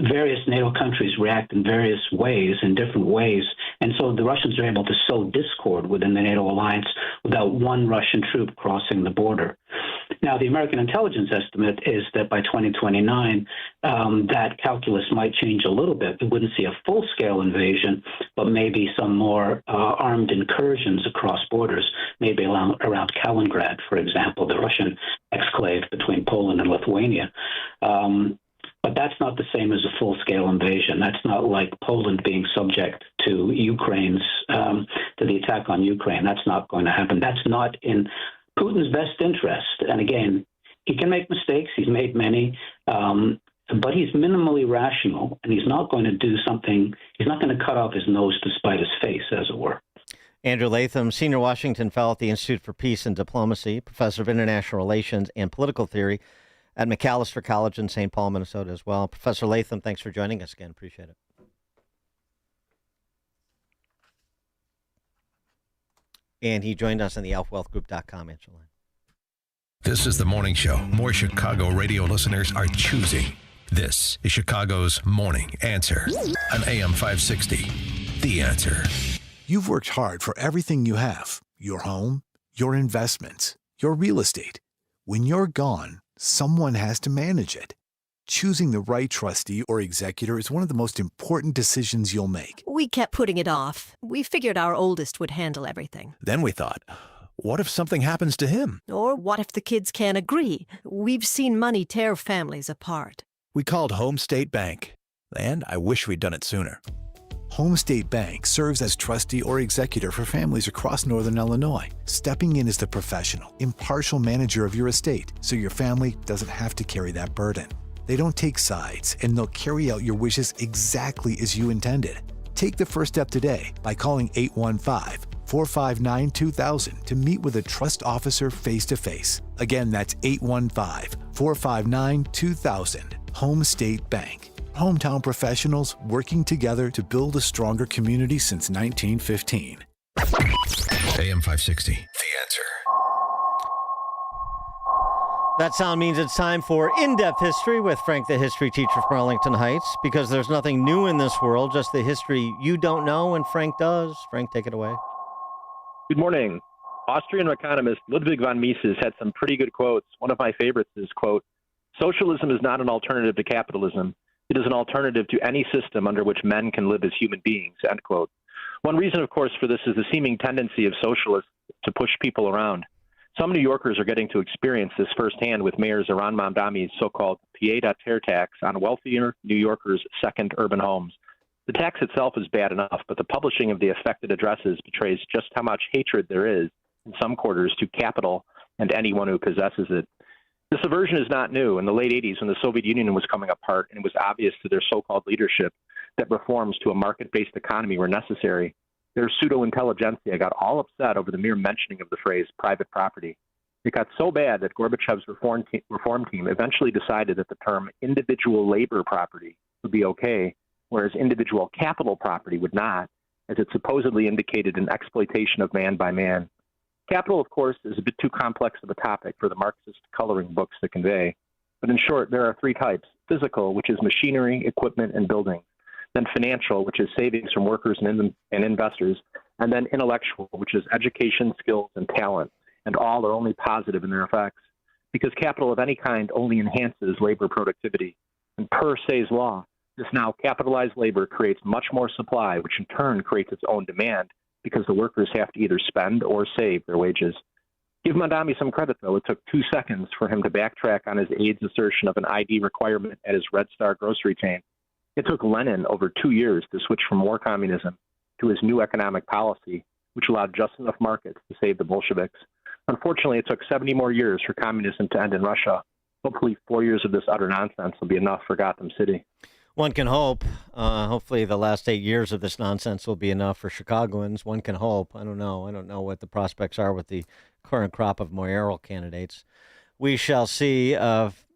various NATO countries react in various ways, in different ways. And so the Russians are able to sow discord within the NATO alliance without one Russian troop crossing the border. Now, the American intelligence estimate is that by 2029, that calculus might change a little bit. We wouldn't see a full-scale invasion, but maybe some more armed incursions across borders, maybe around Kaliningrad, for example, the Russian exclave between Poland and Lithuania. But that's not the same as a full-scale invasion. That's not like Poland being subject to to the attack on Ukraine. That's not going to happen. That's not in Putin's best interest. And again, he can make mistakes. He's made many. But he's minimally rational, and he's not going to do something. He's not going to cut off his nose to spite his face, as it were. Andrew Latham, Senior Washington Fellow at the Institute for Peace and Diplomacy, Professor of International Relations and Political Theory at Macalester College in St. Paul, Minnesota as well. Professor Latham, thanks for joining us again. Appreciate it. And he joined us on the alphawealthgroup.com answer line. This is the morning show more Chicago radio listeners are choosing. This is Chicago's Morning Answer on AM 560. The Answer. You've worked hard for everything you have. Your home, your investments, your real estate. When you're gone, someone has to manage it. Choosing the right trustee or executor is one of the most important decisions you'll make. We kept putting it off. We figured our oldest would handle everything. Then we thought, what if something happens to him? Or what if the kids can't agree? We've seen money tear families apart. We called Home State Bank, and I wish we'd done it sooner. Home State Bank serves as trustee or executor for families across Northern Illinois, stepping in as the professional, impartial manager of your estate so your family doesn't have to carry that burden. They don't take sides, and they'll carry out your wishes exactly as you intended. Take the first step today by calling 815-459-2000 to meet with a trust officer face-to-face. Again, that's 815-459-2000. Home State Bank. Hometown professionals working together to build a stronger community since 1915. AM 560, The Answer. That sound means it's time for In-Depth History with Frank, the history teacher from Arlington Heights, because there's nothing new in this world, just the history you don't know, and Frank does. Frank, take it away. Good morning. Austrian economist Ludwig von Mises had some pretty good quotes. One of my favorites is, quote, "Socialism is not an alternative to capitalism. It is an alternative to any system under which men can live as human beings," end quote. One reason, of course, for this is the seeming tendency of socialists to push people around. Some New Yorkers are getting to experience this firsthand with Mayor Zohran Mamdani's so-called pied-à-terre tax on wealthier New Yorkers' second urban homes. The tax itself is bad enough, but the publishing of the affected addresses betrays just how much hatred there is in some quarters to capital and anyone who possesses it. This aversion is not new. In the late 80s, when the Soviet Union was coming apart and it was obvious to their so-called leadership that reforms to a market-based economy were necessary, their pseudo-intelligentsia got all upset over the mere mentioning of the phrase private property. It got so bad that Gorbachev's reform team eventually decided that the term individual labor property would be okay, whereas individual capital property would not, as it supposedly indicated an exploitation of man by man. Capital, of course, is a bit too complex of a topic for the Marxist coloring books to convey. But in short, there are three types: physical, which is machinery, equipment, and buildings; then financial, which is savings from workers and investors; and then intellectual, which is education, skills, and talent. And all are only positive in their effects, because capital of any kind only enhances labor productivity. And per Say's law, this now capitalized labor creates much more supply, which in turn creates its own demand, because the workers have to either spend or save their wages. Give Mamdani some credit, though. It took 2 seconds for him to backtrack on his aide's assertion of an ID requirement at his Red Star grocery chain. It took Lenin over 2 years to switch from war communism to his new economic policy, which allowed just enough markets to save the Bolsheviks. Unfortunately, it took 70 more years for communism to end in Russia. Hopefully 4 years of this utter nonsense will be enough for Gotham City. One can hope. Hopefully the last 8 years of this nonsense will be enough for Chicagoans. One can hope. I don't know. I don't know what the prospects are with the current crop of mayoral candidates. We shall see.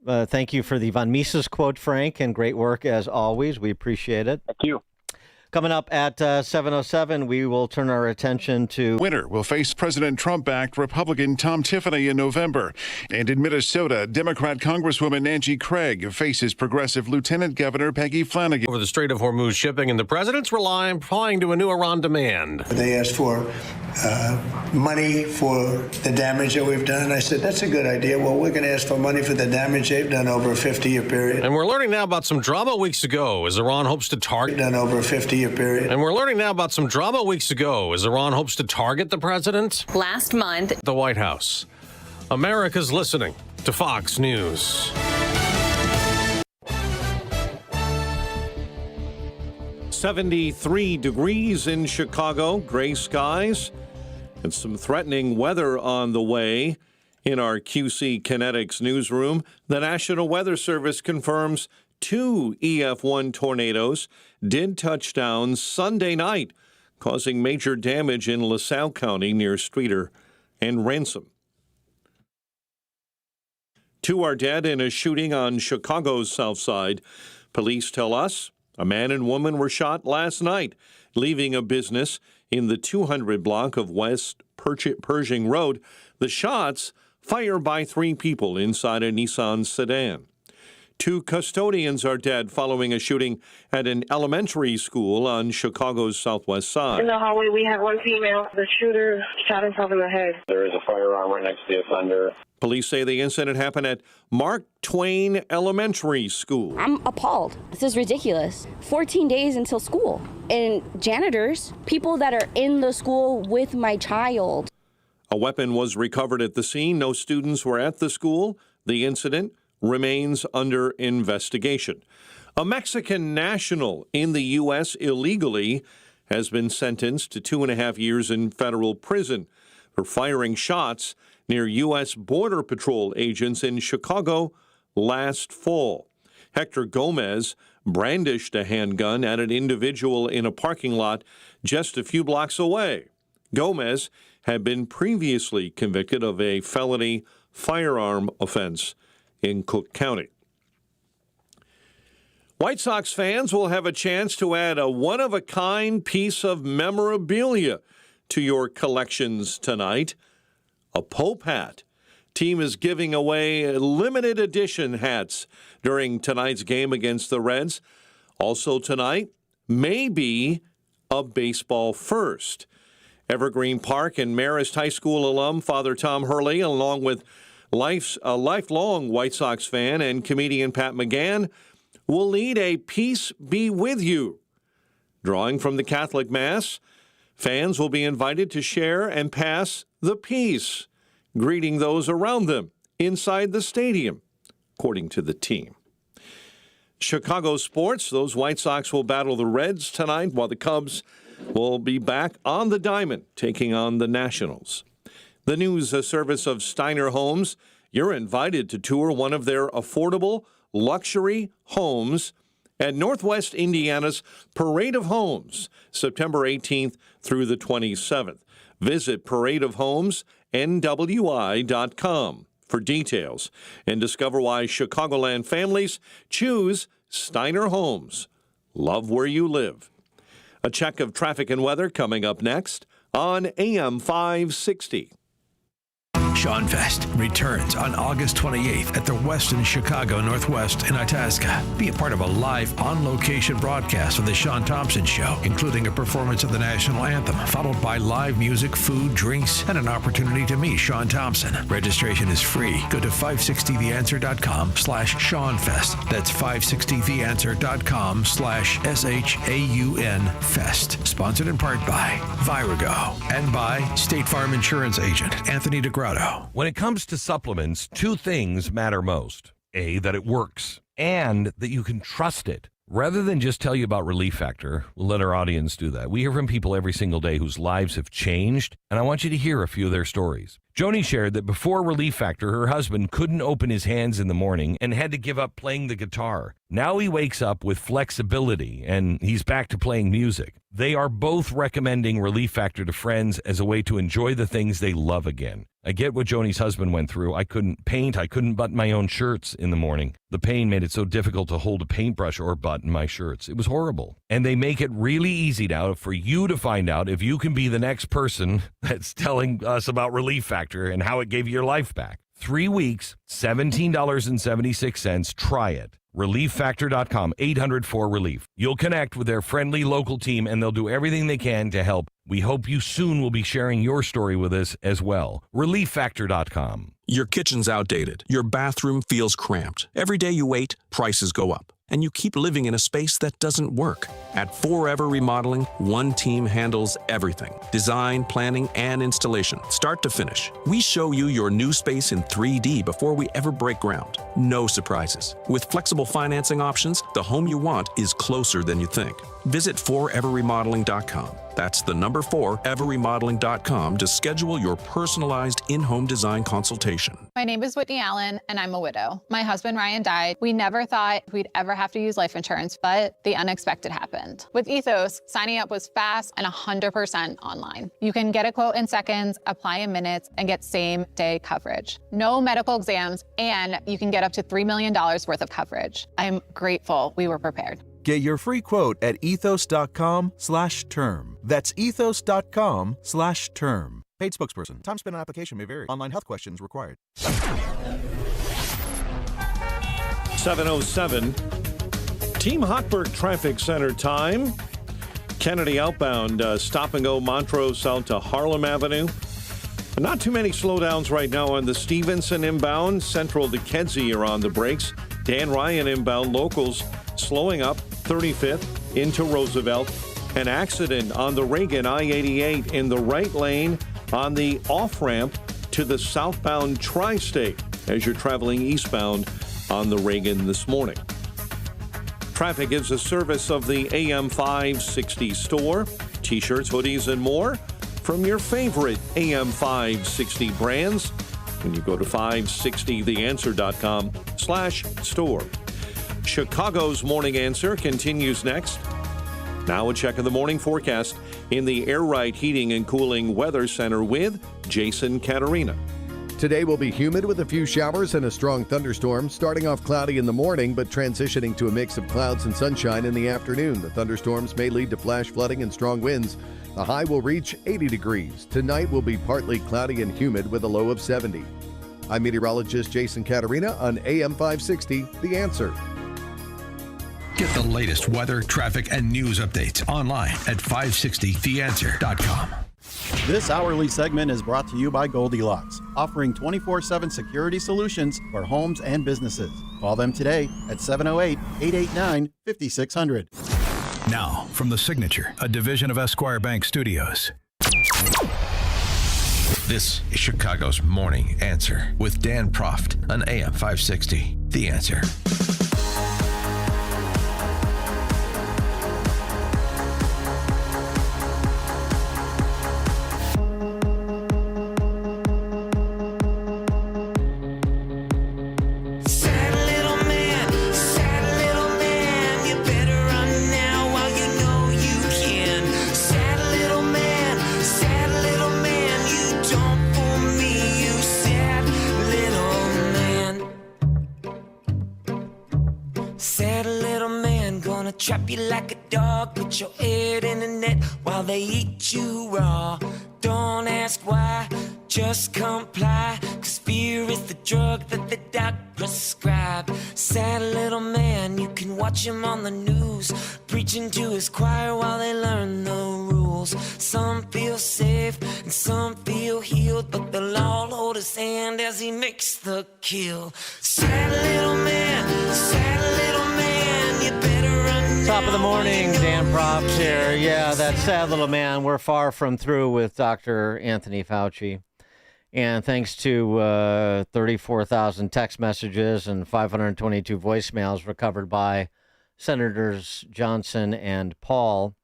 Thank you for the von Mises quote, Frank, and great work as always. We appreciate it. Thank you. Coming up at 7:07, we will turn our attention to... Winner will face President Trump-backed Republican Tom Tiffany in November. And in Minnesota, Democrat Congresswoman Angie Craig faces progressive Lieutenant Governor Peggy Flanagan. Over the Strait of Hormuz shipping, and the president's replying to a new Iran demand. They asked for money for the damage that we've done. I said, that's a good idea. Well, we're going to ask for money for the damage they've done over a 50-year period. And we're learning now about some drama weeks ago as Iran hopes to target... Done over a 50-year period. And we're learning now about some drama weeks ago as Iran hopes to target the president. Last month, the White House. America's listening to Fox News. "73 degrees in Chicago, gray skies, and some threatening weather on the way." In our QC Kinetics newsroom, the National Weather Service confirms 2 EF1 tornadoes did touch down Sunday night, causing major damage in LaSalle County near Streeter and Ransom. 2 are dead in a shooting on Chicago's South Side. Police tell us a man and woman were shot last night, leaving a business in the 200 block of West Pershing Road. The shots fired by 3 people inside a Nissan sedan. 2 custodians are dead following a shooting at an elementary school on Chicago's southwest side. In the hallway, we have 1 female. The shooter shot himself in the head. There is a firearm right next to the offender. Police say the incident happened at Mark Twain Elementary School. I'm appalled. This is ridiculous. 14 days until school. And janitors, people that are in the school with my child. A weapon was recovered at the scene. No students were at the school. The incident remains under investigation. A Mexican national in the U.S. illegally has been sentenced to 2.5 years in federal prison for firing shots near U.S. Border Patrol agents in Chicago last fall. Hector Gomez brandished a handgun at an individual in a parking lot just a few blocks away. Gomez had been previously convicted of a felony firearm offense in Cook County. White Sox fans will have a chance to add a one-of-a-kind piece of memorabilia to your collections tonight. A Pope hat. Team is giving away limited edition hats during tonight's game against the Reds. Also tonight, maybe a baseball first. Evergreen Park and Marist High School alum Father Tom Hurley, along with a lifelong White Sox fan and comedian Pat McGann, will lead a Peace Be With You. Drawing from the Catholic Mass, fans will be invited to share and pass the peace, greeting those around them inside the stadium, according to the team. Chicago sports, those White Sox will battle the Reds tonight, while the Cubs will be back on the diamond, taking on the Nationals. The news service of Steiner Homes, you're invited to tour one of their affordable luxury homes at Northwest Indiana's Parade of Homes, September 18th through the 27th. Visit paradeofhomesnwi.com for details and discover why Chicagoland families choose Steiner Homes. Love where you live. A check of traffic and weather coming up next on AM 560. Sean Fest returns on August 28th at the Westin Chicago Northwest in Itasca. Be a part of a live, on-location broadcast of The Sean Thompson Show, including a performance of the national anthem, followed by live music, food, drinks, and an opportunity to meet Sean Thompson. Registration is free. Go to 560theanswer.com/SeanFest. That's 560theanswer.com/SHAUN Fest. Sponsored in part by Virago and by State Farm Insurance Agent Anthony DeGrotto. When it comes to supplements, two things matter most. A, that it works, and that you can trust it. Rather than just tell you about Relief Factor, we'll let our audience do that. We hear from people every single day whose lives have changed, and I want you to hear a few of their stories. Joni shared that before Relief Factor, her husband couldn't open his hands in the morning and had to give up playing the guitar. Now he wakes up with flexibility, and he's back to playing music. They are both recommending Relief Factor to friends as a way to enjoy the things they love again. I get what Joni's husband went through. I couldn't paint. I couldn't button my own shirts in the morning. The pain made it so difficult to hold a paintbrush or button my shirts. It was horrible. And they make it really easy now for you to find out if you can be the next person that's telling us about Relief Factor and how it gave you your life back. 3 weeks, $17.76. Try it. ReliefFactor.com, 800-4RELIEF. You'll connect with their friendly local team, and they'll do everything they can to help. We hope you soon will be sharing your story with us as well. ReliefFactor.com. Your kitchen's outdated. Your bathroom feels cramped. Every day you wait, prices go up. And you keep living in a space that doesn't work. At Forever Remodeling, one team handles everything. Design, planning, and installation, start to finish. We show you your new space in 3D before we ever break ground. No surprises. With flexible financing options, the home you want is closer than you think. Visit foreverremodeling.com. That's the number 4everremodeling.com to schedule your personalized in-home design consultation. My name is Whitney Allen, and I'm a widow. My husband, Ryan, died. We never thought we'd ever have to use life insurance, but the unexpected happened. With Ethos, signing up was fast and 100% online. You can get a quote in seconds, apply in minutes, and get same-day coverage. No medical exams, and you can get up to $3 million worth of coverage. I'm grateful we were prepared. Get your free quote at ethos.com/term. That's ethos.com/term. Paid spokesperson. Time spent on application may vary. Online health questions required. 7:07. Team Hochberg Traffic Center time. Kennedy outbound, stop and go Montrose out to Harlem Avenue. Not too many slowdowns right now on the Stevenson inbound. Central to Kedzie are on the brakes. Dan Ryan inbound locals slowing up 35th into Roosevelt. An accident on the Reagan I-88 in the right lane on the off-ramp to the southbound Tri-State as you're traveling eastbound on the Reagan this morning. Traffic is a service of the AM 560 store. T-shirts, hoodies, and more from your favorite AM 560 brands when you go to 560theanswer.com/store. Chicago's Morning Answer continues next. Now a check of the morning forecast in the Air Right Heating and Cooling Weather Center with Jason Caterina. Today will be humid with a few showers and a strong thunderstorm, starting off cloudy in the morning but transitioning to a mix of clouds and sunshine in the afternoon. The thunderstorms may lead to flash flooding and strong winds. The high will reach 80 degrees. Tonight will be partly cloudy and humid with a low of 70. I'm meteorologist Jason Caterina on AM 560, The Answer. Get the latest weather, traffic, and news updates online at 560theanswer.com. This hourly segment is brought to you by Goldilocks, offering 24/7 security solutions for homes and businesses. Call them today at 708-889-5600. Now, from The Signature, a division of Esquire Bank Studios. This is Chicago's Morning Answer with Dan Proft on AM 560. The Answer. Trap you like a dog, put your head in the net while they eat you raw. Don't ask why, just comply, 'cause fear is the drug that the doc prescribed. Sad little man, you can watch him on the news, preaching to his choir while they learn the rules. Some feel safe and some feel healed, but they'll all hold his hand as he makes the kill. Sad little man, you better run. Top of the morning, Dan Props here. Yeah, that sad little man. We're far from through with Dr. Anthony Fauci. And thanks to 34,000 text messages and 522 voicemails recovered by Senators Johnson and Paul,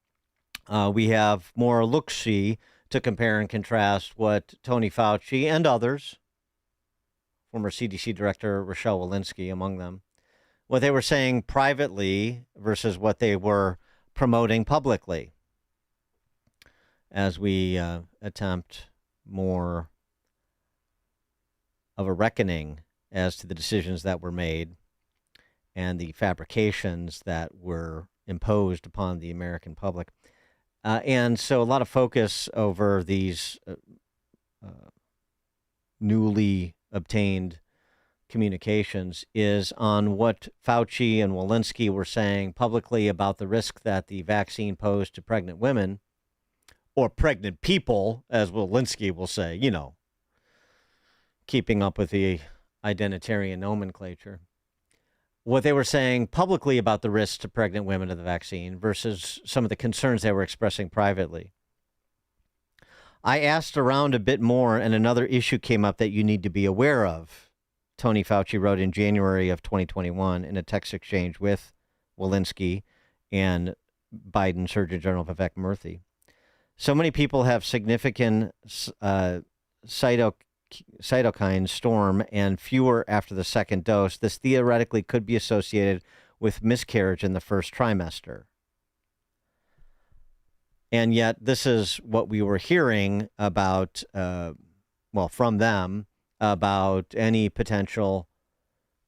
we have more look-see to compare and contrast what Tony Fauci and others, former CDC Director Rochelle Walensky among them, what they were saying privately versus what they were promoting publicly, as we attempt more of a reckoning as to the decisions that were made and the fabrications that were imposed upon the American public. And so a lot of focus over these newly obtained communications is on what Fauci and Walensky were saying publicly about the risk that the vaccine posed to pregnant women, or pregnant people, as Walensky will say, you know, keeping up with the identitarian nomenclature. What they were saying publicly about the risks to pregnant women of the vaccine versus some of the concerns they were expressing privately. I asked around a bit more, and another issue came up that you need to be aware of. Tony Fauci wrote in January of 2021 in a text exchange with Walensky and Biden Surgeon General Vivek Murthy. So many people have significant cytokine storm and fewer after the second dose. This theoretically could be associated with miscarriage in the first trimester. And yet this is what we were hearing about, from them, about any potential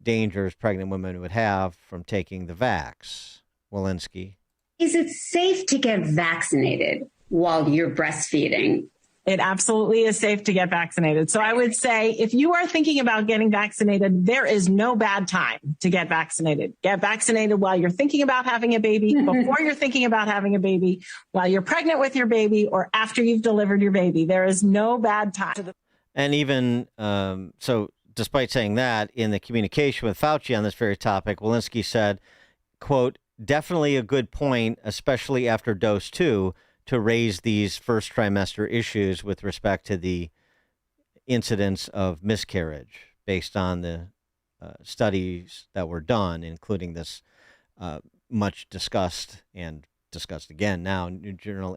dangers pregnant women would have from taking the vax. Walensky. Is it safe to get vaccinated while you're breastfeeding? It absolutely is safe to get vaccinated. So I would say if you are thinking about getting vaccinated, there is no bad time to get vaccinated. Get vaccinated while you're thinking about having a baby, before you're thinking about having a baby, while you're pregnant with your baby, or after you've delivered your baby. There is no bad time. And even so, despite saying that, in the communication with Fauci on this very topic, Walensky said, quote, definitely a good point, especially after dose 2, to raise these first trimester issues with respect to the incidence of miscarriage based on the studies that were done, including this much discussed and discussed again now, New Journal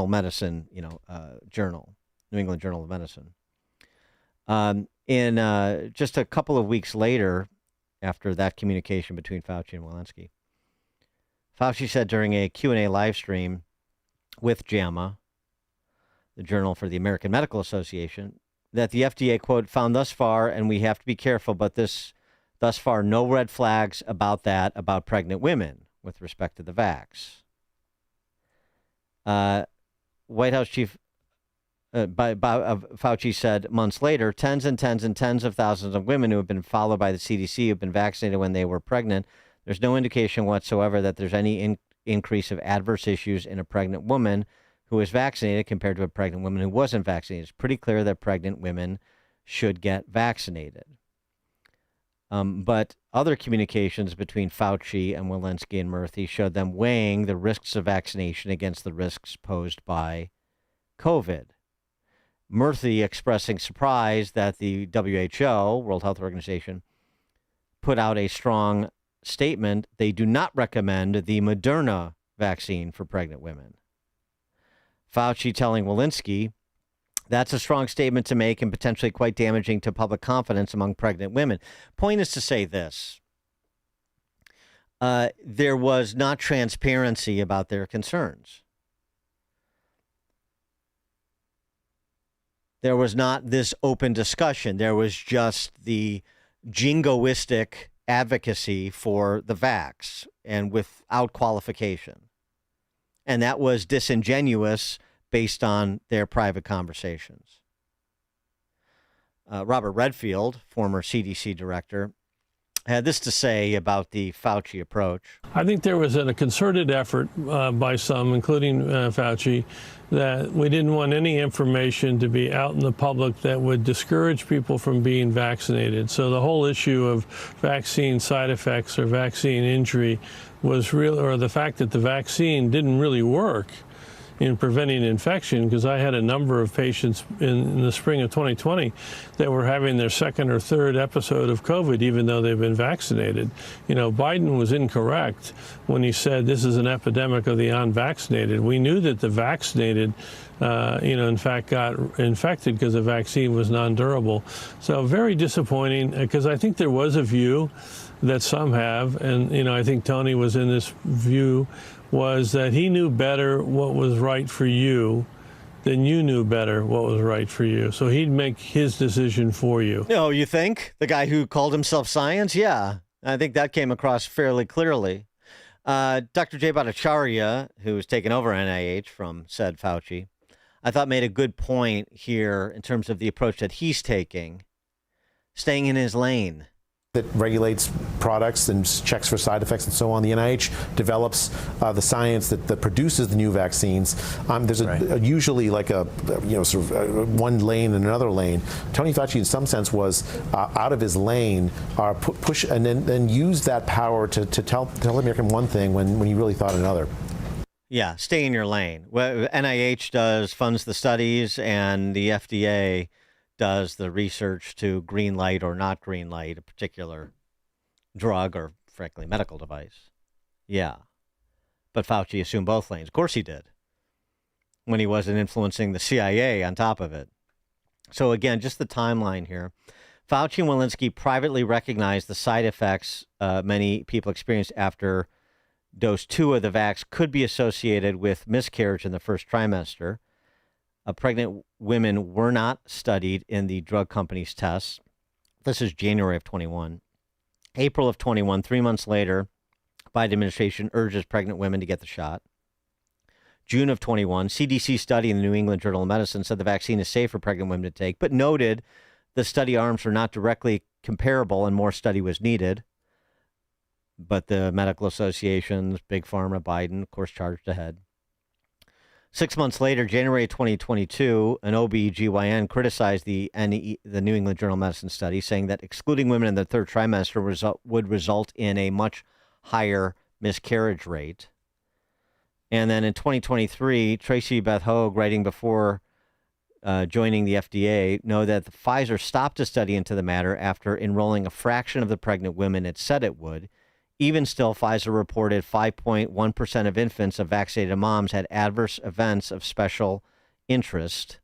Medicine, journal, New England Journal of Medicine. In just a couple of weeks later, after that communication between Fauci and Walensky, Fauci said during a Q&A live stream with JAMA, the Journal for the American Medical Association, that the FDA, quote, found thus far, and we have to be careful, but thus far, no red flags about pregnant women with respect to the vax. White House Chief Fauci said months later, tens and tens and tens of thousands of women who have been followed by the CDC who have been vaccinated when they were pregnant. There's no indication whatsoever that there's any increase of adverse issues in a pregnant woman who is vaccinated compared to a pregnant woman who wasn't vaccinated. It's pretty clear that pregnant women should get vaccinated. But other communications between Fauci and Walensky and Murthy showed them weighing the risks of vaccination against the risks posed by COVID. Murthy expressing surprise that the WHO, World Health Organization, put out a strong statement. They do not recommend the Moderna vaccine for pregnant women. Fauci telling Walensky, that's a strong statement to make and potentially quite damaging to public confidence among pregnant women. Point is to say this. There was not transparency about their concerns. There was not this open discussion. There was just the jingoistic advocacy for the vax and without qualification. And that was disingenuous based on their private conversations. Robert Redfield, former CDC director, had this to say about the Fauci approach. I think there was a concerted effort by some, including Fauci, that we didn't want any information to be out in the public that would discourage people from being vaccinated. So the whole issue of vaccine side effects or vaccine injury was real, or the fact that the vaccine didn't really work in preventing infection, because I had a number of patients in the spring of 2020 that were having their second or third episode of COVID, even though they've been vaccinated. Biden was incorrect when he said this is an epidemic of the unvaccinated. We knew that the vaccinated, in fact, got infected because the vaccine was non-durable. So very disappointing, because I think there was a view that some have, and, I think Tony was in this view, was that he knew better what was right for you than you knew better what was right for you. So he'd make his decision for you. No, you think? The guy who called himself science? Yeah, I think that came across fairly clearly. Dr. Jay Bhattacharya, who has taken over NIH from said Fauci, I thought made a good point here in terms of the approach that he's taking, staying in his lane. That regulates products and checks for side effects and so on. The NIH develops the science that produces the new vaccines. There's usually like one lane and another lane. Tony Fauci, in some sense, was out of his lane, push and then use that power to tell American one thing when he really thought another. Yeah, stay in your lane. Well, NIH funds the studies, and the FDA does the research to green light or not green light a particular drug or, frankly, medical device. Yeah. But Fauci assumed both lanes. Of course he did, when he wasn't influencing the CIA on top of it. So, again, just the timeline here. Fauci and Walensky privately recognized the side effects many people experienced after dose 2 of the vax could be associated with miscarriage in the first trimester. Pregnant women were not studied in the drug company's tests. This is January of 21. April of 21, 3 months later, Biden administration urges pregnant women to get the shot. June of 21, CDC study in the New England Journal of Medicine said the vaccine is safe for pregnant women to take, but noted the study arms were not directly comparable and more study was needed. But the medical associations, Big Pharma, Biden, of course, charged ahead. 6 months later, January 2022, an OB/GYN criticized the New England Journal of Medicine study, saying that excluding women in the third trimester would result in a much higher miscarriage rate. And then in 2023, Tracy Beth Hogue, writing before joining the FDA, know that Pfizer stopped a study into the matter after enrolling a fraction of the pregnant women it said it would. Even still, Pfizer reported 5.1% of infants of vaccinated moms had adverse events of special interest,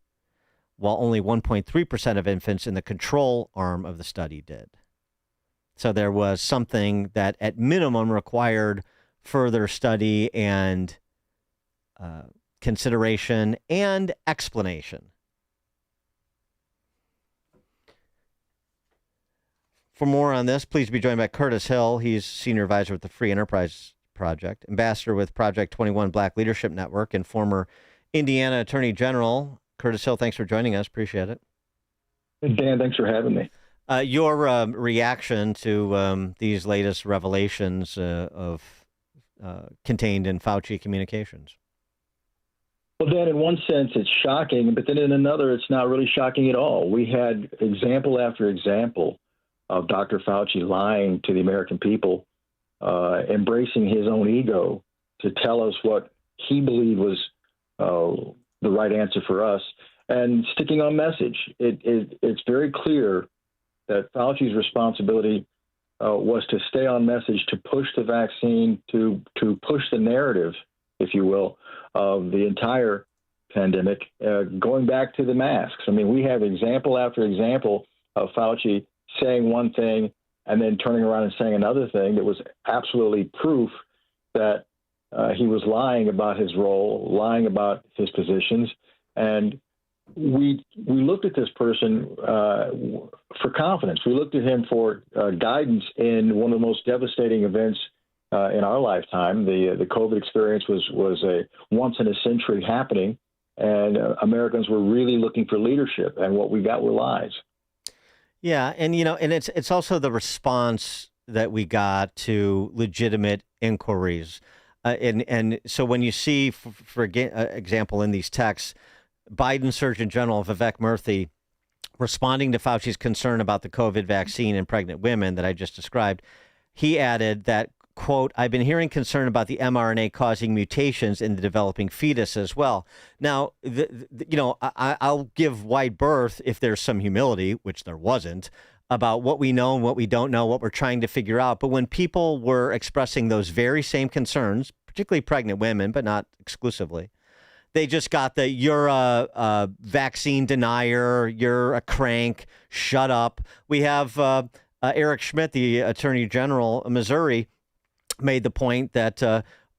while only 1.3% of infants in the control arm of the study did. So there was something that at minimum required further study and consideration and explanation. For more on this, please be joined by Curtis Hill. He's Senior Advisor with the Free Enterprise Project, Ambassador with Project 21 Black Leadership Network, and former Indiana Attorney General. Curtis Hill, thanks for joining us. Appreciate it. Dan, thanks for having me. Your reaction to these latest revelations contained in Fauci communications? Well, Dan, in one sense, it's shocking, but then in another, it's not really shocking at all. We had example after example of Dr. Fauci lying to the American people, embracing his own ego to tell us what he believed was the right answer for us, and sticking on message. It's very clear that Fauci's responsibility was to stay on message, to push the vaccine, to push the narrative, if you will, of the entire pandemic, going back to the masks. I mean, we have example after example of Fauci saying one thing and then turning around and saying another thing that was absolutely proof that he was lying about his role, lying about his positions. And we looked at this person for confidence. We looked at him for guidance in one of the most devastating events in our lifetime. The COVID experience was a once in a century happening, and Americans were really looking for leadership, and what we got were lies. Yeah, and and it's also the response that we got to legitimate inquiries, and so when you see, for example, in these texts, Biden Surgeon General Vivek Murthy responding to Fauci's concern about the COVID vaccine in pregnant women that I just described, he added that, quote, "I've been hearing concern about the mRNA causing mutations in the developing fetus as well." Now, I'll give wide berth if there's some humility, which there wasn't, about what we know and what we don't know, what we're trying to figure out. But when people were expressing those very same concerns, particularly pregnant women, but not exclusively, they just got the, you're a vaccine denier, you're a crank, shut up. We have Eric Schmidt, the Attorney General of Missouri, made the point that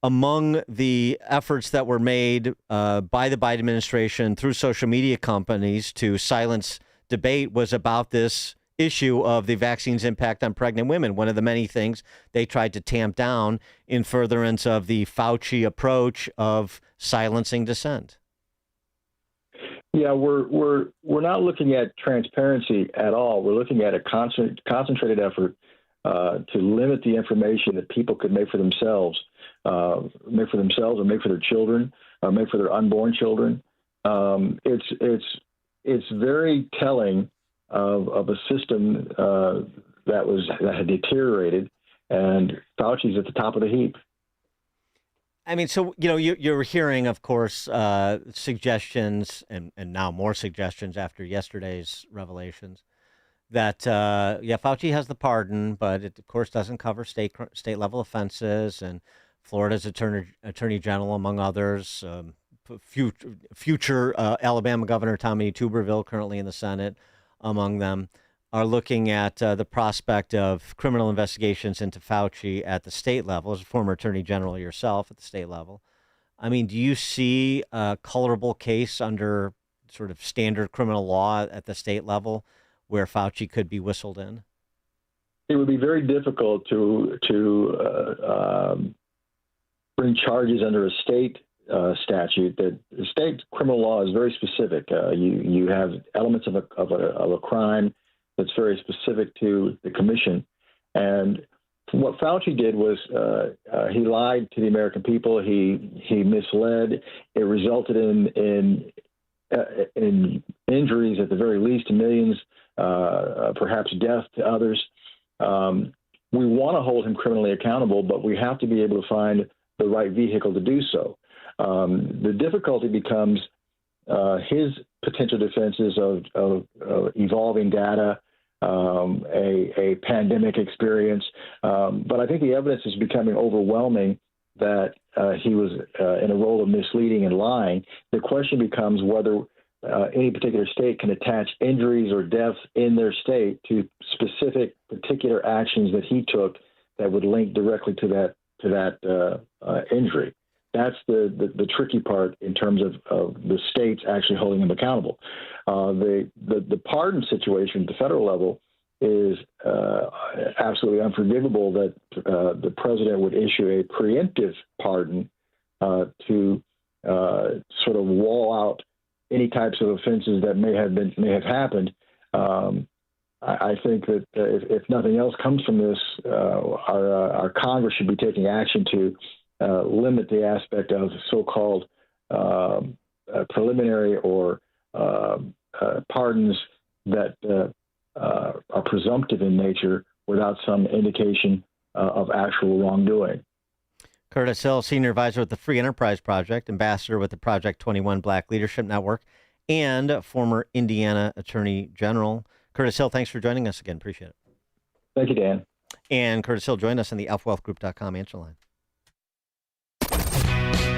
among the efforts that were made by the Biden administration through social media companies to silence debate was about this issue of the vaccine's impact on pregnant women, one of the many things they tried to tamp down in furtherance of the Fauci approach of silencing dissent. Yeah, we're not looking at transparency at all. We're looking at a concentrated effort to limit the information that people could make for themselves, or make for their children, or make for their unborn children. It's very telling of a system that had deteriorated, and Fauci's at the top of the heap. I mean, so, you're hearing, of course, suggestions and now more suggestions after yesterday's revelations that, Fauci has the pardon, but it, of course, doesn't cover state level offenses, and Florida's attorney general, among others, future Alabama Governor Tommy Tuberville, currently in the Senate, among them, are looking at the prospect of criminal investigations into Fauci at the state level, as a former attorney general yourself at the state level. I mean, do you see a colorable case under sort of standard criminal law at the state level where Fauci could be whistled in? It would be very difficult to bring charges under a state statute. That the state criminal law is very specific. You have elements of a crime that's very specific to the commission, and what Fauci did was he lied to the American people. He misled. It resulted in injuries at the very least to millions, perhaps death to others. We want to hold him criminally accountable, but we have to be able to find the right vehicle to do so. The difficulty becomes his potential defenses of evolving data, a pandemic experience. But I think the evidence is becoming overwhelming that he was in a role of misleading and lying. The question becomes whether any particular state can attach injuries or deaths in their state to specific particular actions that he took that would link directly to that injury. That's the tricky part in terms of the states actually holding him accountable. The pardon situation at the federal level is absolutely unforgivable that the president would issue a preemptive pardon to sort of wall out any types of offenses that may have happened. I think that if nothing else comes from this, our Congress should be taking action to limit the aspect of so-called preliminary or pardons that are presumptive in nature without some indication of actual wrongdoing. Curtis Hill, Senior Advisor with the Free Enterprise Project, Ambassador with the Project 21 Black Leadership Network, and former Indiana Attorney General. Curtis Hill, thanks for joining us again. Appreciate it. Thank you, Dan. And Curtis Hill joined us on the alphawealthgroup.com answer line.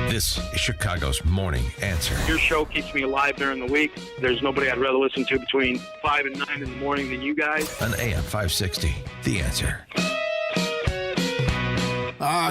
This is Chicago's Morning Answer. Your show keeps me alive during the week. There's nobody I'd rather listen to between 5 and 9 in the morning than you guys. On AM 560, The Answer.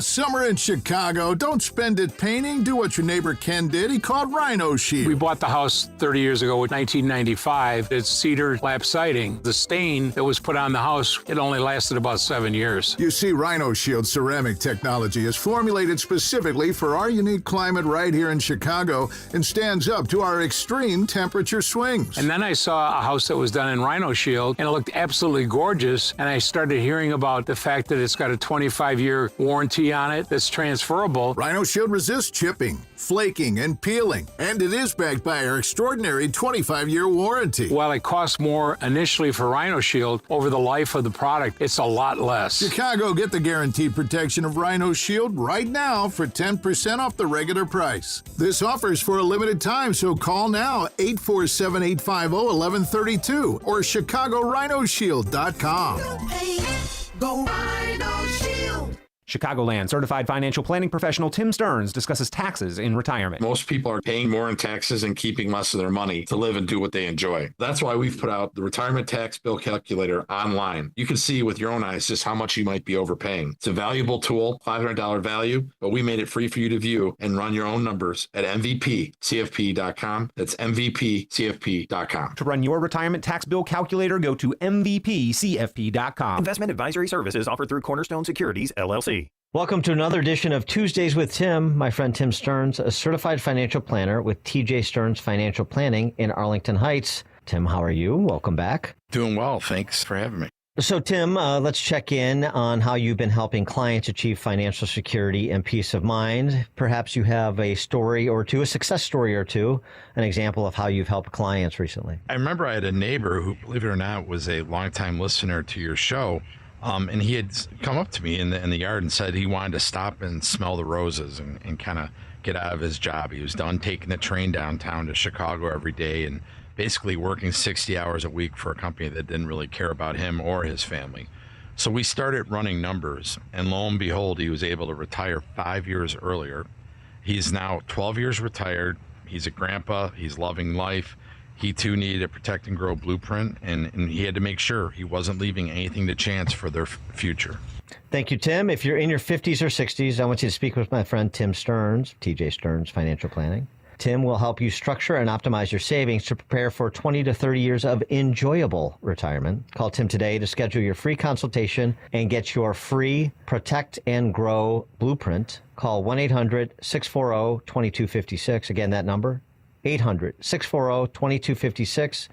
Summer in Chicago. Don't spend it painting. Do what your neighbor Ken did. He called Rhino Shield. We bought the house 30 years ago in 1995. It's cedar lap siding. The stain that was put on the house, it only lasted about 7 years. You see, Rhino Shield ceramic technology is formulated specifically for our unique climate right here in Chicago and stands up to our extreme temperature swings. And then I saw a house that was done in Rhino Shield, and it looked absolutely gorgeous. And I started hearing about the fact that it's got a 25-year warranty on it that's transferable. Rhino Shield resists chipping, flaking, and peeling, and it is backed by our extraordinary 25-year warranty. While it costs more initially for Rhino Shield, over the life of the product, it's a lot less. Chicago, get the guaranteed protection of Rhino Shield right now for 10% off the regular price. This offer is for a limited time, so call now, 847-850-1132 or ChicagoRhinoShield.com. Go Rhino Shield. Chicagoland certified financial planning professional Tim Stearns discusses taxes in retirement. Most people are paying more in taxes and keeping less of their money to live and do what they enjoy. That's why we've put out the retirement tax bill calculator online. You can see with your own eyes just how much you might be overpaying. It's a valuable tool, $500 value, but we made it free for you to view and run your own numbers at MVPCFP.com. That's MVPCFP.com. To run your retirement tax bill calculator, go to MVPCFP.com. Investment advisory services offered through Cornerstone Securities, LLC. Welcome to another edition of Tuesdays with Tim. My friend Tim Stearns, a certified financial planner with TJ Stearns Financial Planning in Arlington Heights. Tim, how are you? Welcome back. Doing well. Thanks for having me. So, Tim, let's check in on how you've been helping clients achieve financial security and peace of mind. Perhaps you have a story or two, a success story or two, an example of how you've helped clients recently. I remember I had a neighbor who, believe it or not, was a longtime listener to your show. And he had come up to me in the yard and said he wanted to stop and smell the roses and kind of get out of his job. He was done taking the train downtown to Chicago every day and basically working 60 hours a week for a company that didn't really care about him or his family. So we started running numbers, and lo and behold, he was able to retire 5 years earlier. He's now 12 years retired. He's a grandpa. He's loving life. He, too, needed a protect and grow blueprint, and he had to make sure he wasn't leaving anything to chance for their future. Thank you, Tim. If you're in your 50s or 60s, I want you to speak with my friend Tim Stearns, TJ Stearns Financial Planning. Tim will help you structure and optimize your savings to prepare for 20 to 30 years of enjoyable retirement. Call Tim today to schedule your free consultation and get your free Protect and Grow blueprint. Call 1-800-640-2256. Again, that number, 800-640-2256.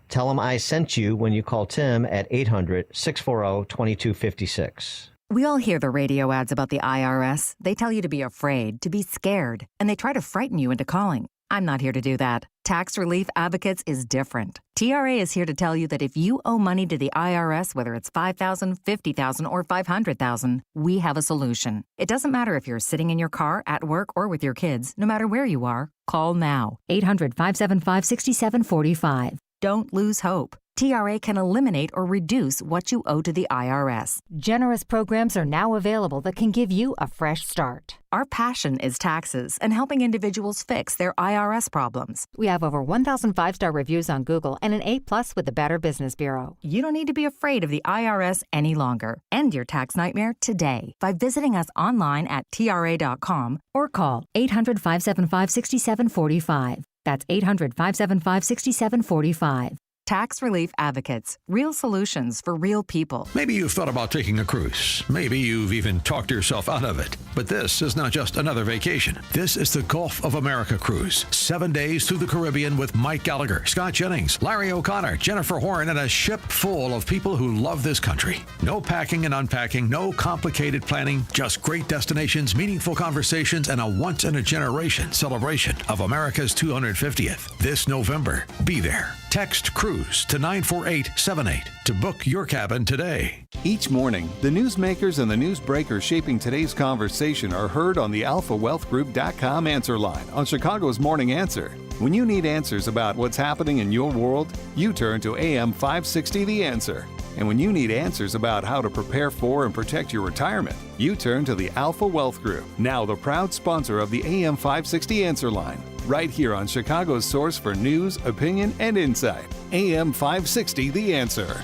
Tell them I sent you when you call Tim at 800-640-2256. We all hear the radio ads about the IRS. They tell you to be afraid, to be scared, and they try to frighten you into calling. I'm not here to do that. Tax Relief Advocates is different. TRA is here to tell you that if you owe money to the IRS, whether it's $5,000, $50,000, or $500,000, we have a solution. It doesn't matter if you're sitting in your car, at work, or with your kids. No matter where you are, call now. 800-575-6745. Don't lose hope. TRA can eliminate or reduce what you owe to the IRS. Generous programs are now available that can give you a fresh start. Our passion is taxes and helping individuals fix their IRS problems. We have over 1,000 5-star reviews on Google and an A+ with the Better Business Bureau. You don't need to be afraid of the IRS any longer. End your tax nightmare today by visiting us online at TRA.com or call 800-575-6745. That's 800-575-6745. Tax Relief Advocates. Real solutions for real people. Maybe you've thought about taking a cruise. Maybe you've even talked yourself out of it. But this is not just another vacation. This is the Gulf of America cruise. 7 days through the Caribbean with Mike Gallagher, Scott Jennings, Larry O'Connor, Jennifer Horn, and a ship full of people who love this country. No packing and unpacking, no complicated planning, just great destinations, meaningful conversations, and a once-in-a-generation celebration of America's 250th. This November, be there. Text CRUISE to 94878 to book your cabin today. Each morning, the newsmakers and the newsbreakers shaping today's conversation are heard on the AlphaWealthGroup.com answer line on Chicago's Morning Answer. When you need answers about what's happening in your world, you turn to AM 560 The Answer. And when you need answers about how to prepare for and protect your retirement, you turn to the Alpha Wealth Group, now the proud sponsor of the AM 560 Answer line, right here on Chicago's source for news, opinion, and insight. AM 560 The Answer.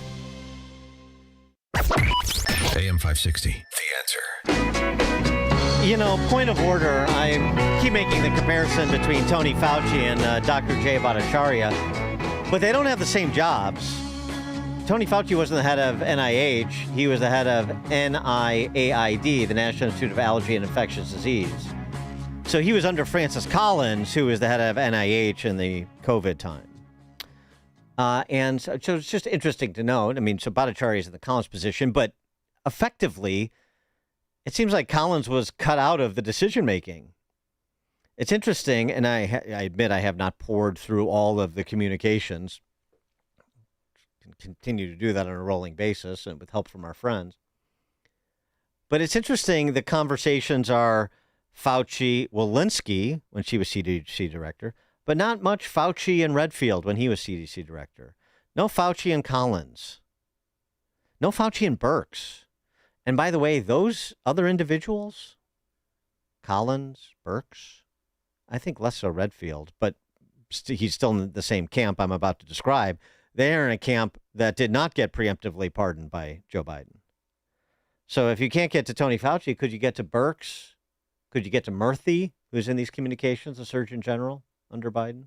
AM 560 The Answer. You know, point of order, I keep making the comparison between Tony Fauci and Dr. Jay Bhattacharya, but they don't have the same jobs. Tony Fauci wasn't the head of NIH. He was the head of NIAID, the National Institute of Allergy and Infectious Disease. So he was under Francis Collins, who was the head of NIH in the COVID time. And so it's just interesting to note. I mean, so Bhattacharya is in the Collins position, but effectively, it seems like Collins was cut out of the decision-making. It's interesting, and I admit I have not poured through all of the communications. Continue to do that on a rolling basis and with help from our friends. But it's interesting, the conversations are Fauci-Walensky when she was CDC director, but not much Fauci and Redfield when he was CDC director. No Fauci and Collins. No Fauci and Birx. And by the way, those other individuals, Collins, Birx, I think less so Redfield, but he's still in the same camp I'm about to describe. They're in a camp that did not get preemptively pardoned by Joe Biden. So if you can't get to Tony Fauci, could you get to Birx? Could you get to Murthy, who's in these communications, the Surgeon General under Biden?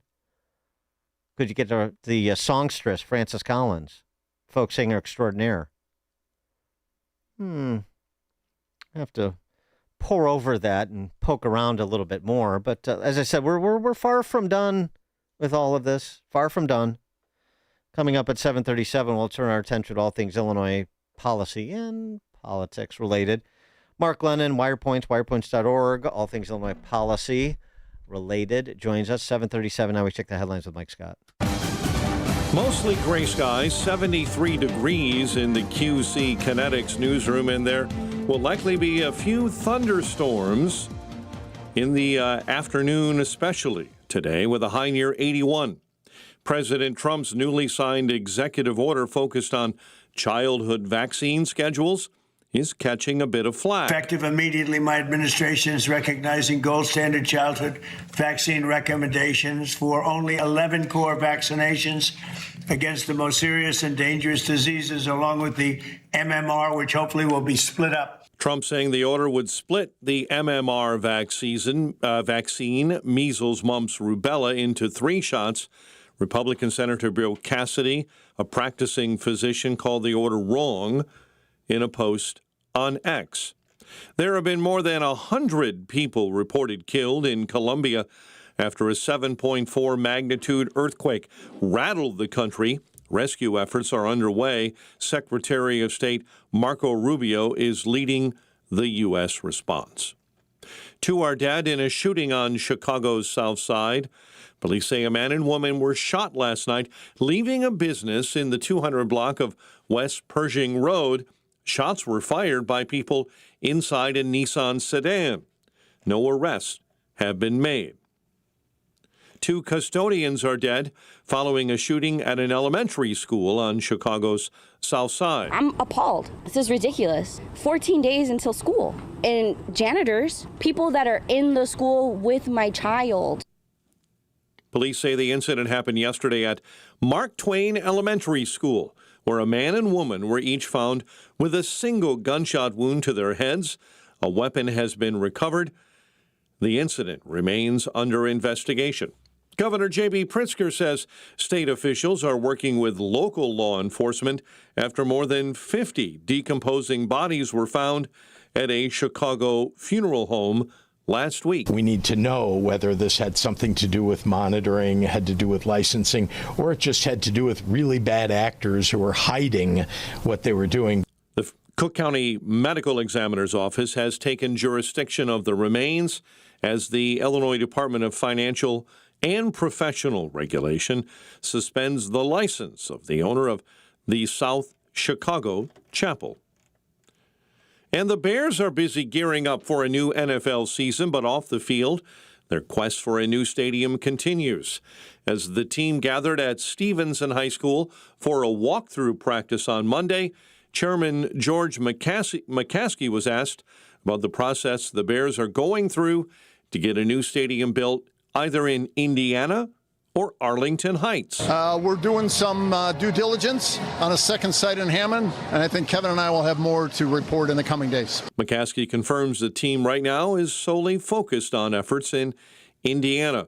Could you get to the songstress, Francis Collins, folk singer extraordinaire? I have to pour over that and poke around a little bit more. But as I said, we're far from done with all of this. Far from done. Coming up at 7:37, we'll turn our attention to all things Illinois policy and politics related. Mark Lennon, WirePoints, wirepoints.org, all things Illinois policy related, joins us. 7:37, now we check the headlines with Mike Scott. Mostly gray skies, 73 degrees in the QC Kinetics newsroom, and there will likely be a few thunderstorms in the afternoon, especially today, with a high near 81. President Trump's newly signed executive order focused on childhood vaccine schedules is catching a bit of flack. Effective immediately, my administration is recognizing gold standard childhood vaccine recommendations for only 11 core vaccinations against the most serious and dangerous diseases, along with the MMR, which hopefully will be split up. Trump saying the order would split the MMR vaccine, measles, mumps, rubella, into 3 shots. Republican Senator Bill Cassidy, a practicing physician, called the order wrong in a post on X. There have been more than 100 people reported killed in Colombia after a 7.4 magnitude earthquake rattled the country Rescue efforts are underway. Secretary of State Marco Rubio is leading the U.S. response. 2 are dead in a shooting on Chicago's South Side. Police say a man and woman were shot last night, leaving a business in the 200 block of West Pershing Road. Shots were fired by people inside a Nissan sedan. No arrests have been made. 2 custodians are dead following a shooting at an elementary school on Chicago's South Side. I'm appalled. This is ridiculous. 14 days until school. And janitors, people that are in the school with my child. Police say the incident happened yesterday at Mark Twain Elementary School, where a man and woman were each found with a single gunshot wound to their heads. A weapon has been recovered. The incident remains under investigation. Governor J.B. Pritzker says state officials are working with local law enforcement after more than 50 decomposing bodies were found at a Chicago funeral home last week. We need to know whether this had something to do with monitoring, had to do with licensing, or it just had to do with really bad actors who were hiding what they were doing. The Cook County Medical Examiner's Office has taken jurisdiction of the remains as the Illinois Department of Financial and Professional Regulation suspends the license of the owner of the South Chicago Chapel. And the Bears are busy gearing up for a new NFL season, but off the field, their quest for a new stadium continues. As the team gathered at Stevenson High School for a walkthrough practice on Monday, Chairman George McCaskey was asked about the process the Bears are going through to get a new stadium built either in Indiana or Arlington Heights. We're doing some due diligence on a second site in Hammond, and I think Kevin and I will have more to report in the coming days. McCaskey confirms the team right now is solely focused on efforts in Indiana.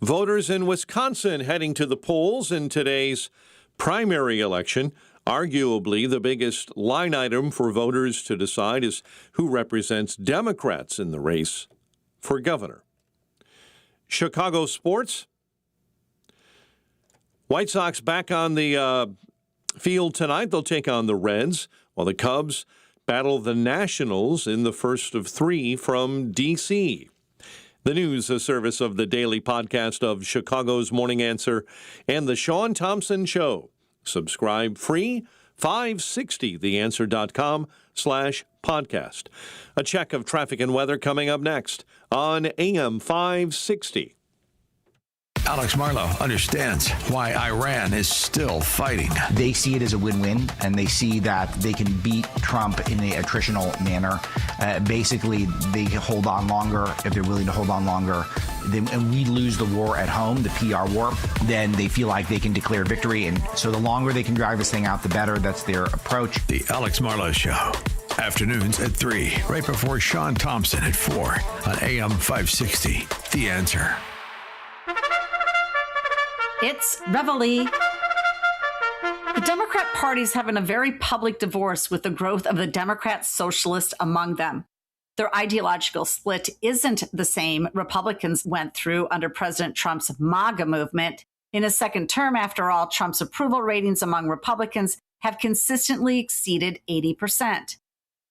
Voters in Wisconsin heading to the polls in today's primary election. Arguably, the biggest line item for voters to decide is who represents Democrats in the race for governor. Chicago sports. White Sox back on the field tonight. They'll take on the Reds, while the Cubs battle the Nationals in the first of 3 from D.C. The news, a service of the daily podcast of Chicago's Morning Answer and the Sean Thompson Show. Subscribe free, 560theanswer.com/podcast. A check of traffic and weather coming up next on AM 560. Alex Marlow understands why Iran is still fighting. They see it as a win-win, and they see that they can beat Trump in a attritional manner. Basically, they can hold on longer if they're willing to hold on longer. And we lose the war at home, the PR war, then they feel like they can declare victory. And so the longer they can drive this thing out, the better. That's their approach. The Alex Marlow Show. Afternoons at 3, right before Sean Thompson at 4 on AM 560. The Answer. It's Reveille. The Democrat Party's having a very public divorce with the growth of the Democrat socialist among them. Their ideological split isn't the same Republicans went through under President Trump's MAGA movement. In his second term, after all, Trump's approval ratings among Republicans have consistently exceeded 80%.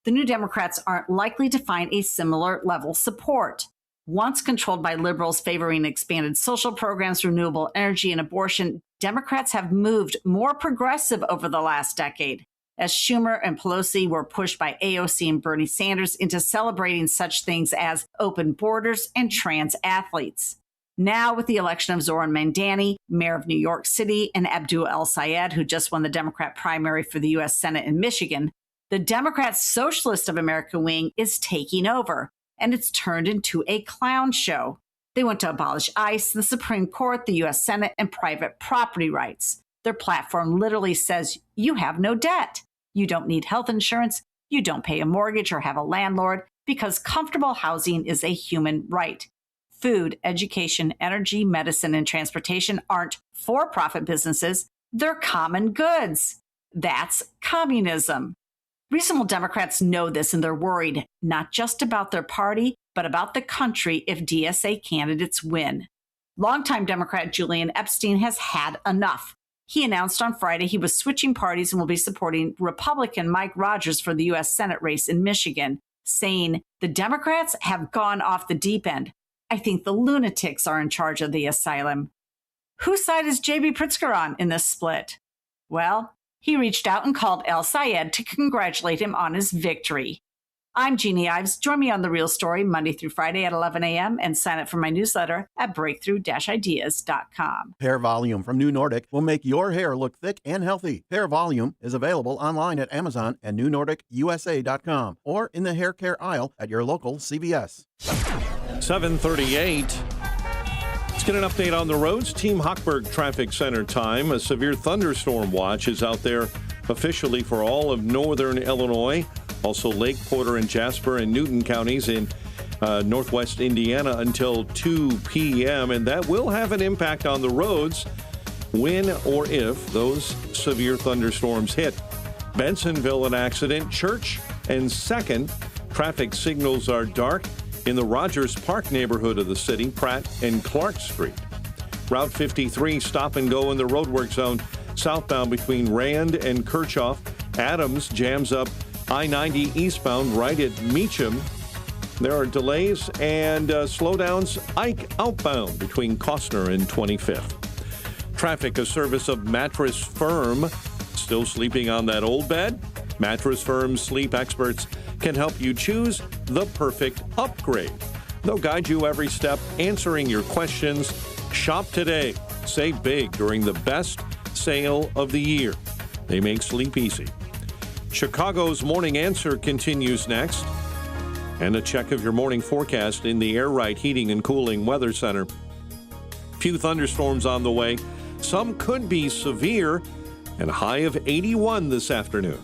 The New Democrats aren't likely to find a similar level support. Once controlled by liberals favoring expanded social programs, renewable energy, and abortion, Democrats have moved more progressive over the last decade, as Schumer and Pelosi were pushed by AOC and Bernie Sanders into celebrating such things as open borders and trans athletes. Now, with the election of Zoran Mandani, mayor of New York City, and Abdul El-Sayed, who just won the Democrat primary for the U.S. Senate in Michigan, the Democrat Socialist of America wing is taking over, and it's turned into a clown show. They want to abolish ICE, the Supreme Court, the U.S. Senate, and private property rights. Their platform literally says you have no debt. You don't need health insurance. You don't pay a mortgage or have a landlord because comfortable housing is a human right. Food, education, energy, medicine, and transportation aren't for-profit businesses. They're common goods. That's communism. Reasonable Democrats know this, and they're worried not just about their party, but about the country if DSA candidates win. Longtime Democrat Julian Epstein has had enough. He announced on Friday he was switching parties and will be supporting Republican Mike Rogers for the U.S. Senate race in Michigan, saying, "The Democrats have gone off the deep end. I think the lunatics are in charge of the asylum." Whose side is J.B. Pritzker on in this split? Well, he reached out and called El Sayed to congratulate him on his victory. I'm Jeannie Ives. Join me on The Real Story Monday through Friday at 11 a.m. and sign up for my newsletter at breakthrough-ideas.com. Hair Volume from New Nordic will make your hair look thick and healthy. Hair Volume is available online at Amazon and newnordicusa.com or in the hair care aisle at your local CVS. 7:38. Let's get an update on the roads. Team Hochberg Traffic Center time. A severe thunderstorm watch is out there officially for all of northern Illinois. Also Lake, Porter, and Jasper and Newton counties in northwest Indiana until 2 p.m. And that will have an impact on the roads when or if those severe thunderstorms hit. Bensonville, an accident. Church and 2nd. Traffic signals are dark in the Rogers Park neighborhood of the city, Pratt and Clark Street. Route 53, stop and go in the roadwork zone southbound between Rand and Kirchhoff. Adams jams up I-90 eastbound right at Meacham. There are delays and slowdowns Ike outbound between Costner and 25th. Traffic, a service of Mattress Firm. Still sleeping on that old bed? Mattress Firm's sleep experts can help you choose the perfect upgrade. They'll guide you every step, answering your questions. Shop today. Save big during the best sale of the year. They make sleep easy. Chicago's Morning Answer continues next. And a check of your morning forecast in the Air Right Heating and Cooling Weather Center. Few thunderstorms on the way. Some could be severe, and a high of 81 this afternoon.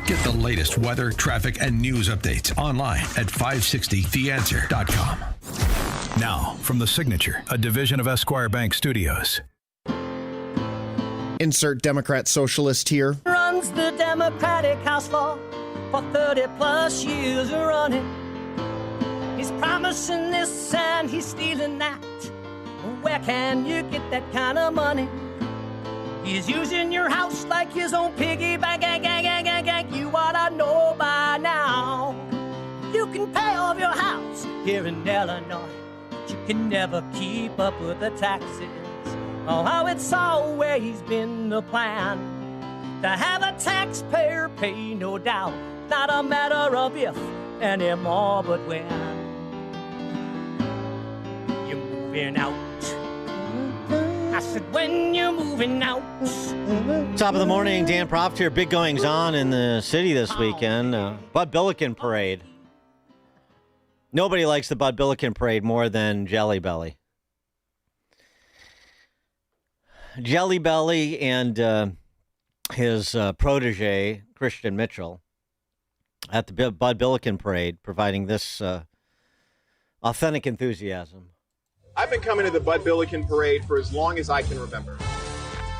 Get the latest weather, traffic, and news updates online at 560theanswer.com. Now, from The Signature, a division of Esquire Bank Studios. Insert Democrat socialist here. Runs the Democratic House floor for 30 plus years running. He's promising this and he's stealing that. Where can you get that kind of money? He's using your house like his own piggy bank. You ought to know by now. You can pay off your house here in Illinois, but you can never keep up with the taxes. Oh, how it's always been the plan to have a taxpayer pay, no doubt. Not a matter of if anymore, but when. You're moving out. I said, when you're moving out. Top of the morning, Dan Proft here. Big goings on in the city this weekend. Bud Billiken Parade. Nobody likes the Bud Billiken Parade more than Jelly Belly. Jelly Belly and his protege, Christian Mitchell, at the Bud Billiken Parade, providing this authentic enthusiasm. I've been coming to the Bud Billiken Parade for as long as I can remember.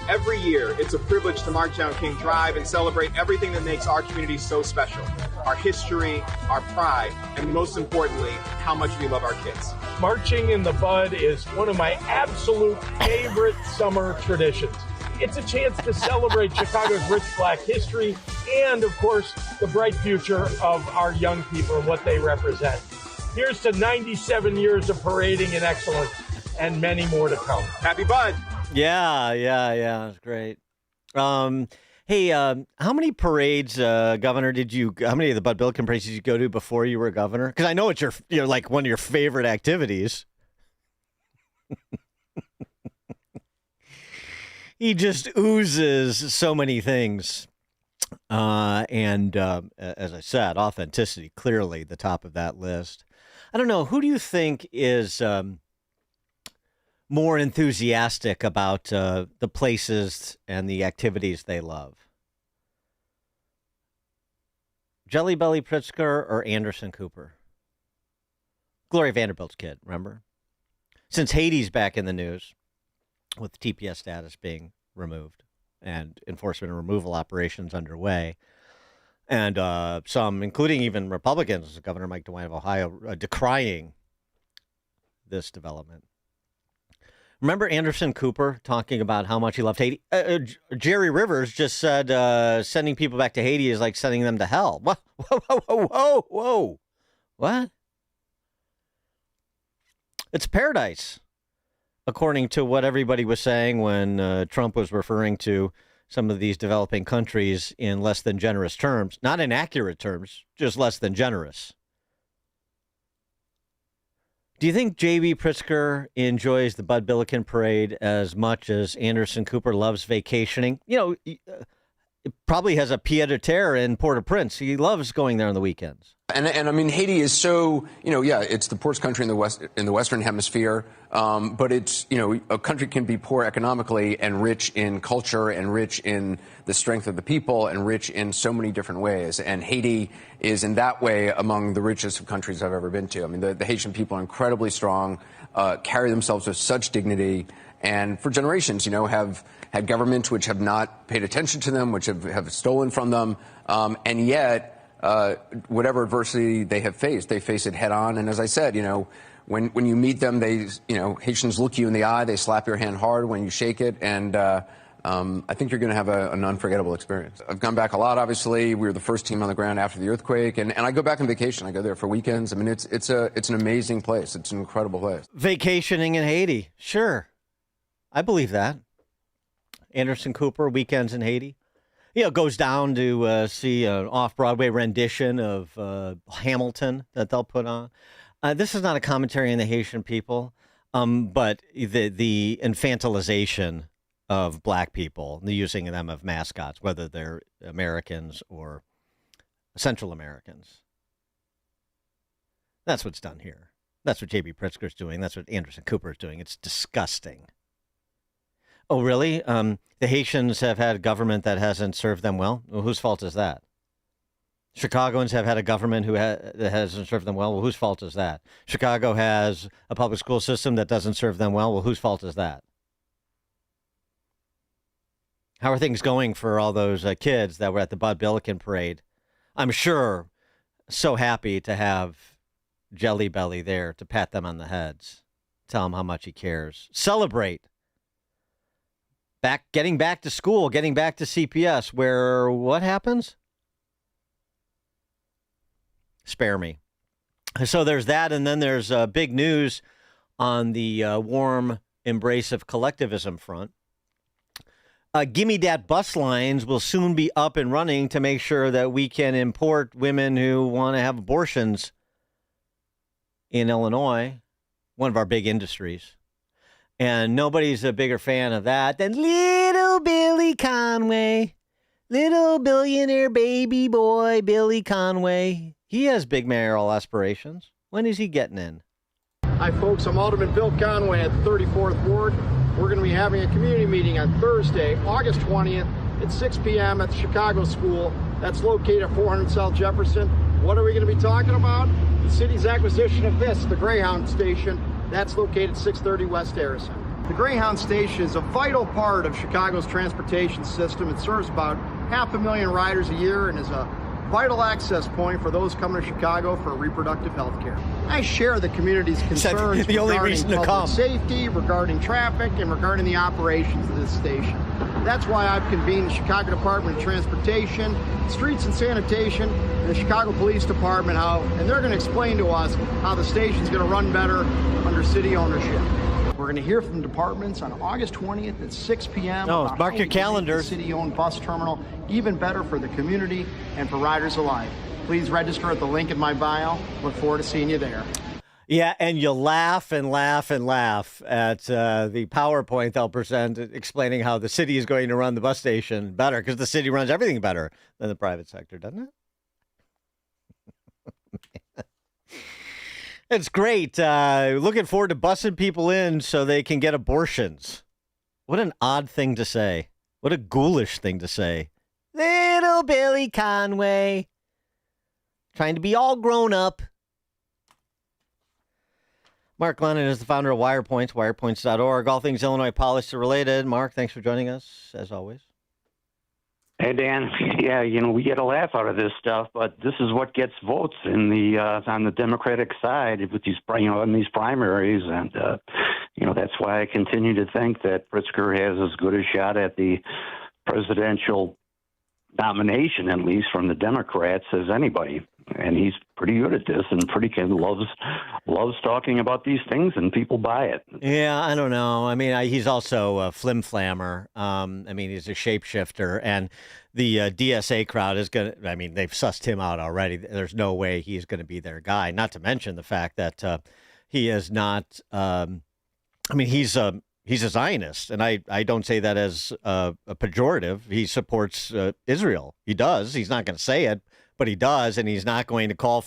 Every year, it's a privilege to march down King Drive and celebrate everything that makes our community so special. Our history, our pride, and most importantly, how much we love our kids. Marching in the Bud is one of my absolute favorite summer traditions. It's a chance to celebrate Chicago's rich Black history and, of course, the bright future of our young people and what they represent. Here's to 97 years of parading and excellence and many more to come. Happy Bud! Yeah, it's great. Hey, how many parades, Governor, how many of the Bud Billiken parades did you go to before you were governor? Because I know it's your like one of your favorite activities. He just oozes so many things. And as I said, authenticity, clearly the top of that list. I don't know, who do you think is more enthusiastic about the places and the activities they love? Jelly Belly Pritzker or Anderson Cooper? Gloria Vanderbilt's kid, remember? Since Haiti's back in the news with TPS status being removed and enforcement and removal operations underway, and some, including even Republicans, Governor Mike DeWine of Ohio, decrying this development. Remember Anderson Cooper talking about how much he loved Haiti? Jerry Rivers just said sending people back to Haiti is like sending them to hell. Whoa. What? It's paradise, according to what everybody was saying when Trump was referring to some of these developing countries in less than generous terms. Not in accurate terms, just less than generous. Do you think J.B. Pritzker enjoys the Bud Billiken Parade as much as Anderson Cooper loves vacationing? You know, he probably has a pied-à-terre in Port-au-Prince. He loves going there on the weekends. And I mean, Haiti is so, it's the poorest country in the Western Hemisphere, but it's, a country can be poor economically and rich in culture and rich in the strength of the people and rich in so many different ways. And Haiti is in that way among the richest of countries I've ever been to. I mean, the Haitian people are incredibly strong, carry themselves with such dignity, and for generations, have had governments which have not paid attention to them, which have stolen from them, and yet, whatever adversity they have faced, they face it head on. And as I said, when you meet them, Haitians look you in the eye, they slap your hand hard when you shake it. And I think you're going to have an unforgettable experience. I've gone back a lot, obviously. We were the first team on the ground after the earthquake. And I go back on vacation. I go there for weekends. I mean, it's an amazing place. It's an incredible place. Vacationing in Haiti. Sure. I believe that. Anderson Cooper, weekends in Haiti. Goes down to see an off-Broadway rendition of Hamilton that they'll put on. This is not a commentary on the Haitian people, but the infantilization of black people, the using them of mascots, whether they're Americans or Central Americans. That's what's done here. That's what J.B. Pritzker's doing. That's what Anderson Cooper is doing. It's disgusting. Oh, really? The Haitians have had a government that hasn't served them well? Well, whose fault is that? Chicagoans have had a government that hasn't served them well? Well, whose fault is that? Chicago has a public school system that doesn't serve them well? Well, whose fault is that? How are things going for all those kids that were at the Bud Billiken Parade? I'm sure so happy to have Jelly Belly there to pat them on the heads, tell them how much he cares. Celebrate. Getting back to school, getting back to CPS, where what happens? Spare me. So there's that, and then there's big news on the warm embrace of collectivism front. Gimme Dat bus lines will soon be up and running to make sure that we can import women who want to have abortions in Illinois, one of our big industries. And nobody's a bigger fan of that than little Billy Conway, little billionaire baby boy Billy Conway. He has big mayoral aspirations. When is he getting in? Hi, folks. I'm Alderman Bill Conway at the 34th Ward. We're going to be having a community meeting on Thursday, August 20th at 6 p.m. at the Chicago School. That's located at 400 South Jefferson. What are we going to be talking about? The city's acquisition of the Greyhound Station. That's located 630 West Harrison. The Greyhound Station is a vital part of Chicago's transportation system. It serves about 500,000 riders a year and is a vital access point for those coming to Chicago for reproductive health care. I share the community's concerns regarding public safety, regarding traffic, and regarding the operations of this station. That's why I've convened the Chicago Department of Transportation, Streets and Sanitation, and the Chicago Police Department and they're going to explain to us how the station's going to run better under city ownership. We're going to hear from departments on August 20th at 6 p.m. Oh, mark your calendars. City-owned bus terminal, even better for the community and for riders alike. Please register at the link in my bio. Look forward to seeing you there. Yeah, and you'll laugh and laugh and laugh at the PowerPoint they'll present explaining how the city is going to run the bus station better, because the city runs everything better than the private sector, doesn't it? It's great. Looking forward to bussing people in so they can get abortions. What an odd thing to say. What a ghoulish thing to say. Little Billy Conway. Trying to be all grown up. Mark Lennon is the founder of WirePoints, wirepoints.org. All things Illinois policy related. Mark, thanks for joining us, as always. Hey, Dan. Yeah, we get a laugh out of this stuff, but this is what gets votes in on the Democratic side with these, in these primaries. And that's why I continue to think that Pritzker has as good a shot at the presidential nomination, at least from the Democrats, as anybody. And he's pretty good at this and loves talking about these things, and people buy it. Yeah, I don't know. I mean, he's also a flim-flammer. He's a shapeshifter, and the DSA crowd is going to, they've sussed him out already. There's no way he's going to be their guy, not to mention the fact that he is not, he's a Zionist, and I don't say that as a pejorative. He supports Israel. He does. He's not going to say it, but he does, and he's not going to call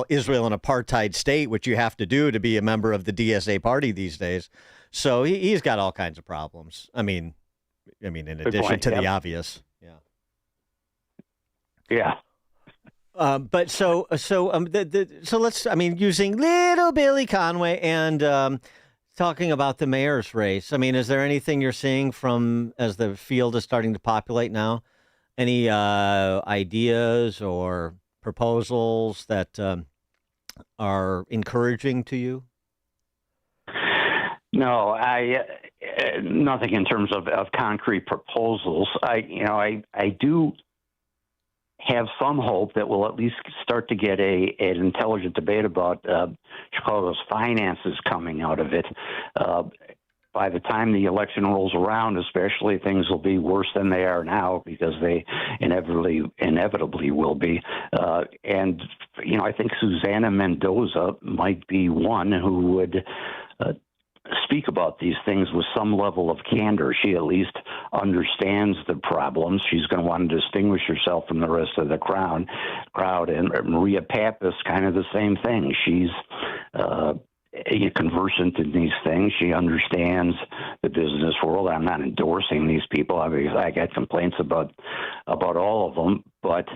Israel an apartheid state, which you have to do to be a member of the DSA party these days. So he's got all kinds of problems. In addition to the obvious. Yeah. But so let's, using little Billy Conway and talking about the mayor's race. Is there anything you're seeing as the field is starting to populate now? Any ideas or proposals that are encouraging to you? No, nothing in terms of concrete proposals. I do have some hope that we'll at least start to get an intelligent debate about Chicago's finances coming out of it. By the time the election rolls around, especially, things will be worse than they are now, because they inevitably will be. And I think Susana Mendoza might be one who would speak about these things with some level of candor. She at least understands the problems. She's going to want to distinguish herself from the rest of the crowd. And Maria Pappas, kind of the same thing. She's conversant in these things. She understands the business world. I'm not endorsing these people. I got complaints about all of them, but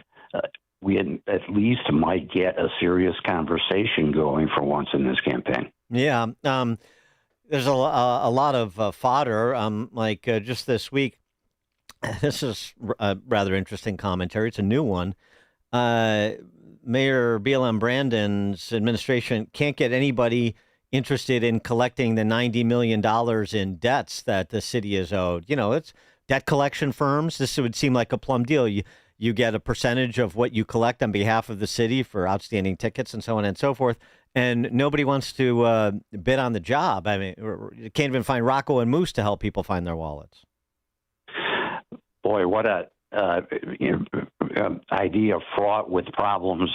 we at least might get a serious conversation going for once in this campaign. Yeah. There's a lot of fodder, just this week. This is a rather interesting commentary. It's a new one. Mayor BLM Brandon's administration can't get anybody interested in collecting the $90 million in debts that the city is owed. It's debt collection firms. This would seem like a plum deal. You get a percentage of what you collect on behalf of the city for outstanding tickets and so on and so forth. And nobody wants to bid on the job. You can't even find Rocco and Moose to help people find their wallets. Boy, what a idea fraught with problems.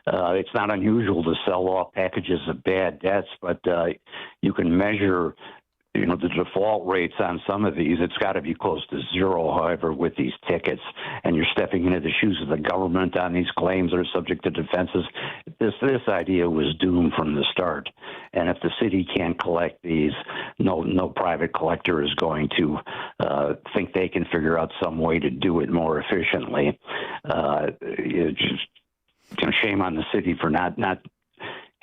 It's not unusual to sell off packages of bad debts, but you can measure the default rates on some of these. It's got to be close to zero, however, with these tickets. And you're stepping into the shoes of the government on these claims that are subject to defenses. This idea was doomed from the start. And if the city can't collect these, no private collector is going to think they can figure out some way to do it more efficiently. Shame on the city for not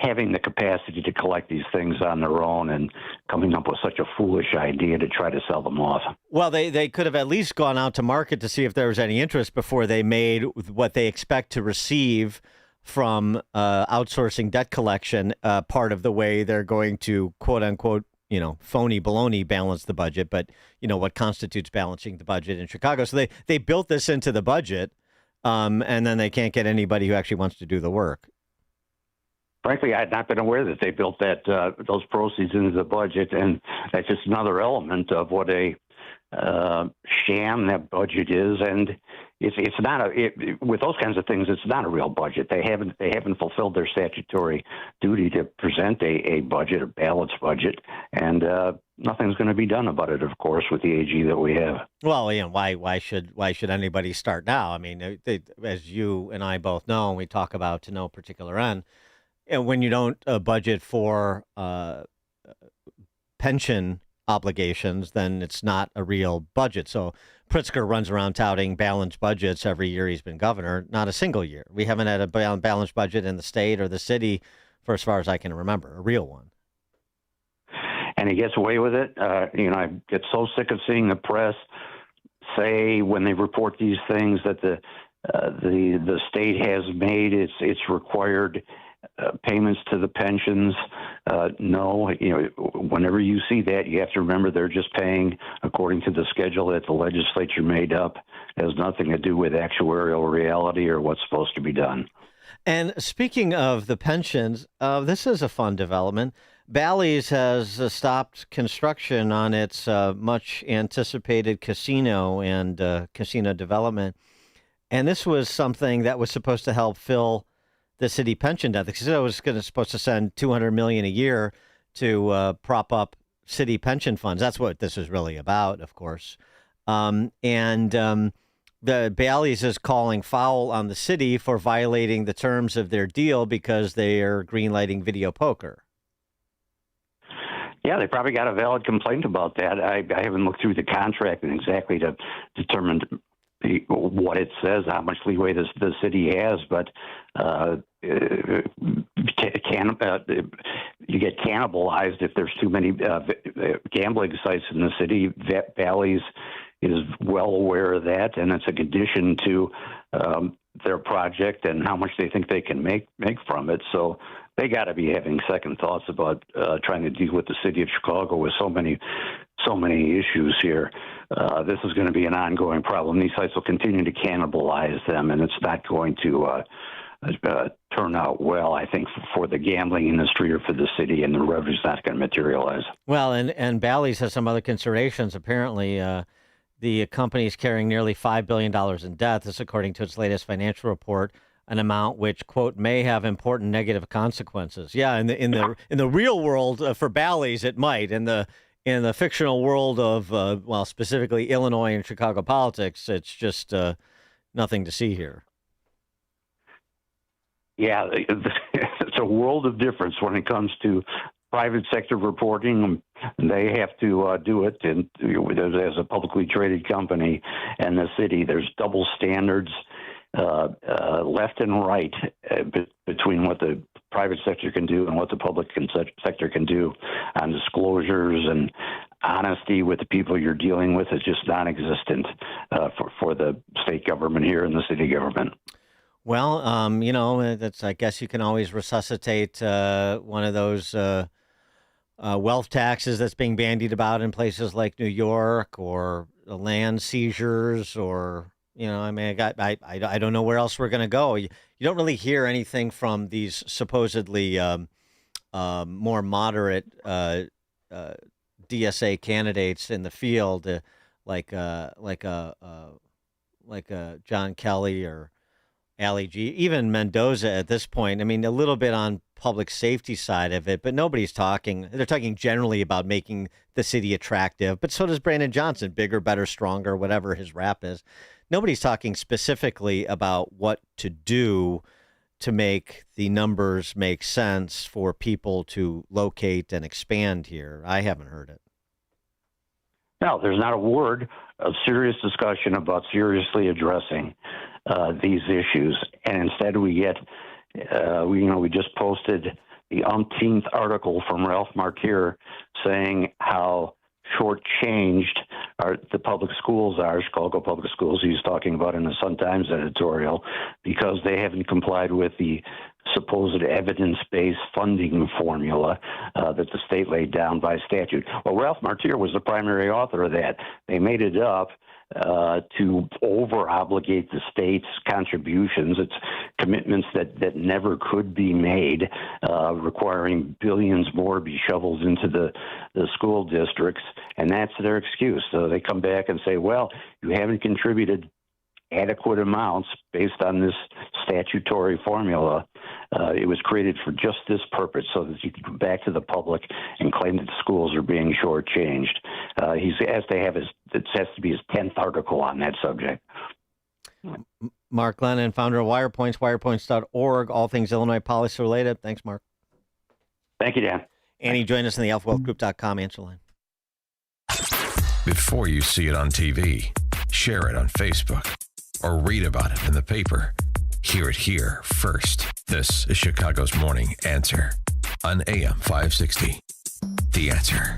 having the capacity to collect these things on their own and coming up with such a foolish idea to try to sell them off. Well, they could have at least gone out to market to see if there was any interest before they made what they expect to receive from outsourcing debt collection part of the way they're going to, quote unquote, phony baloney balance the budget. But, what constitutes balancing the budget in Chicago. So they built this into the budget, and then they can't get anybody who actually wants to do the work. Frankly, I had not been aware that they built those proceeds into the budget, and that's just another element of what a sham that budget is. And it's not with those kinds of things. It's not a real budget. They haven't fulfilled their statutory duty to present a budget, a balanced budget, and nothing's going to be done about it, of course, with the AG that we have. Well, why should anybody start now? As you and I both know, and we talk about to no particular end. And when you don't budget for pension obligations, then it's not a real budget. So Pritzker runs around touting balanced budgets every year he's been governor. Not a single year. We haven't had a balanced budget in the state or the city for as far as I can remember, a real one. And he gets away with it. I get so sick of seeing the press say when they report these things that the state has made its required payments to the pensions No, whenever you see that, you have to remember they're just paying according to the schedule that the legislature made up. It has nothing to do with actuarial reality or what's supposed to be done. And speaking of the pensions, this is a fun development. Bally's has stopped construction on its much anticipated casino and casino development. And this was something that was supposed to help fill the city pension debt. The casino was supposed to send $200 million a year to prop up city pension funds. That's what this is really about, of course. The Bally's is calling foul on the city for violating the terms of their deal because they are greenlighting video poker. Yeah, they probably got a valid complaint about that. I haven't looked through the contract and exactly to determine what it says, how much leeway the city has, but you get cannibalized if there's too many gambling sites in the city. Bally's is well aware of that, and it's a condition to their project and how much they think they can make from it. So they got to be having second thoughts about trying to deal with the city of Chicago with so many issues here. This is going to be an ongoing problem. These sites will continue to cannibalize them, and it's not going to turn out well, I think, for the gambling industry or for the city, and the revenue's not going to materialize. Well, and Bally's has some other considerations. Apparently, the company is carrying nearly $5 billion in debt. This, according to its latest financial report, an amount which, quote, may have important negative consequences. Yeah, in the real world for Bally's, it might. In the fictional world of specifically Illinois and Chicago politics, it's just nothing to see here. Yeah, it's a world of difference when it comes to private sector reporting. They have to do it, and as a publicly traded company, and the city, there's double standards left and right between what the private sector can do and what the public sector can do on disclosures, and honesty with the people you're dealing with is just non-existent for the state government here and the city government. Well, that's, I guess you can always resuscitate one of those wealth taxes that's being bandied about in places like New York, or land seizures, or I don't know where else we're going to go. You don't really hear anything from these supposedly more moderate DSA candidates in the field, like John Kelly or Ali G, even Mendoza at this point. I mean, a little bit on public safety side of it, but nobody's talking. They're talking generally about making the city attractive, but so does Brandon Johnson, bigger, better, stronger, whatever his rap is. Nobody's talking specifically about what to do to make the numbers make sense for people to locate and expand here. I haven't heard it. No, there's not a word of serious discussion about seriously addressing these issues, and instead we get, we just posted the umpteenth article from Ralph Martier saying how shortchanged the public schools are, Chicago public schools. He's talking about in the Sun-Times editorial, because they haven't complied with the supposed evidence-based funding formula that the state laid down by statute. Well, Ralph Martier was the primary author of that. They made it up to over-obligate the state's contributions. It's commitments that never could be made, requiring billions more be shoveled into the school districts, and that's their excuse. So they come back and say, well, you haven't contributed adequate amounts based on this statutory formula. It was created for just this purpose, so that you can go back to the public and claim that the schools are being shortchanged. It has to be his 10th article on that subject. Mark Lennon, founder of WirePoints, wirepoints.org, all things Illinois policy related. Thanks, Mark. Thank you, Dan. Annie, join us in the alphawealthgroup.com answer line. Before you see it on TV, share it on Facebook, or read about it in the paper. Hear it here first. This is Chicago's Morning Answer on AM 560. The Answer.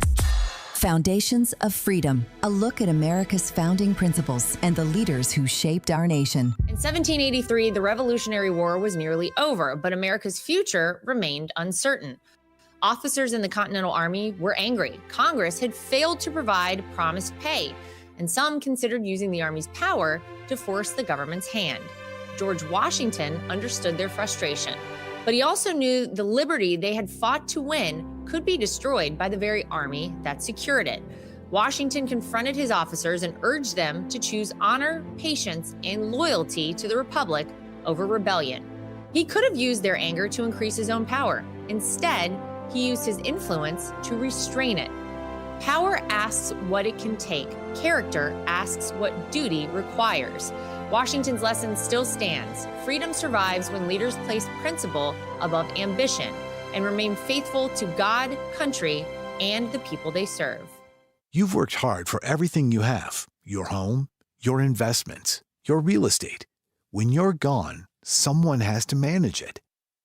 Foundations of Freedom, a look at America's founding principles and the leaders who shaped our nation. In 1783, the Revolutionary War was nearly over, but America's future remained uncertain. Officers in the Continental Army were angry. Congress had failed to provide promised pay, and some considered using the Army's power to force the government's hand. George Washington understood their frustration, but he also knew the liberty they had fought to win could be destroyed by the very army that secured it. Washington confronted his officers and urged them to choose honor, patience, and loyalty to the Republic over rebellion. He could have used their anger to increase his own power. Instead, he used his influence to restrain it. Power asks what it can take. Character asks what duty requires. Washington's lesson still stands. Freedom survives when leaders place principle above ambition and remain faithful to God, country, and the people they serve. You've worked hard for everything you have, your home, your investments, your real estate. When you're gone, someone has to manage it.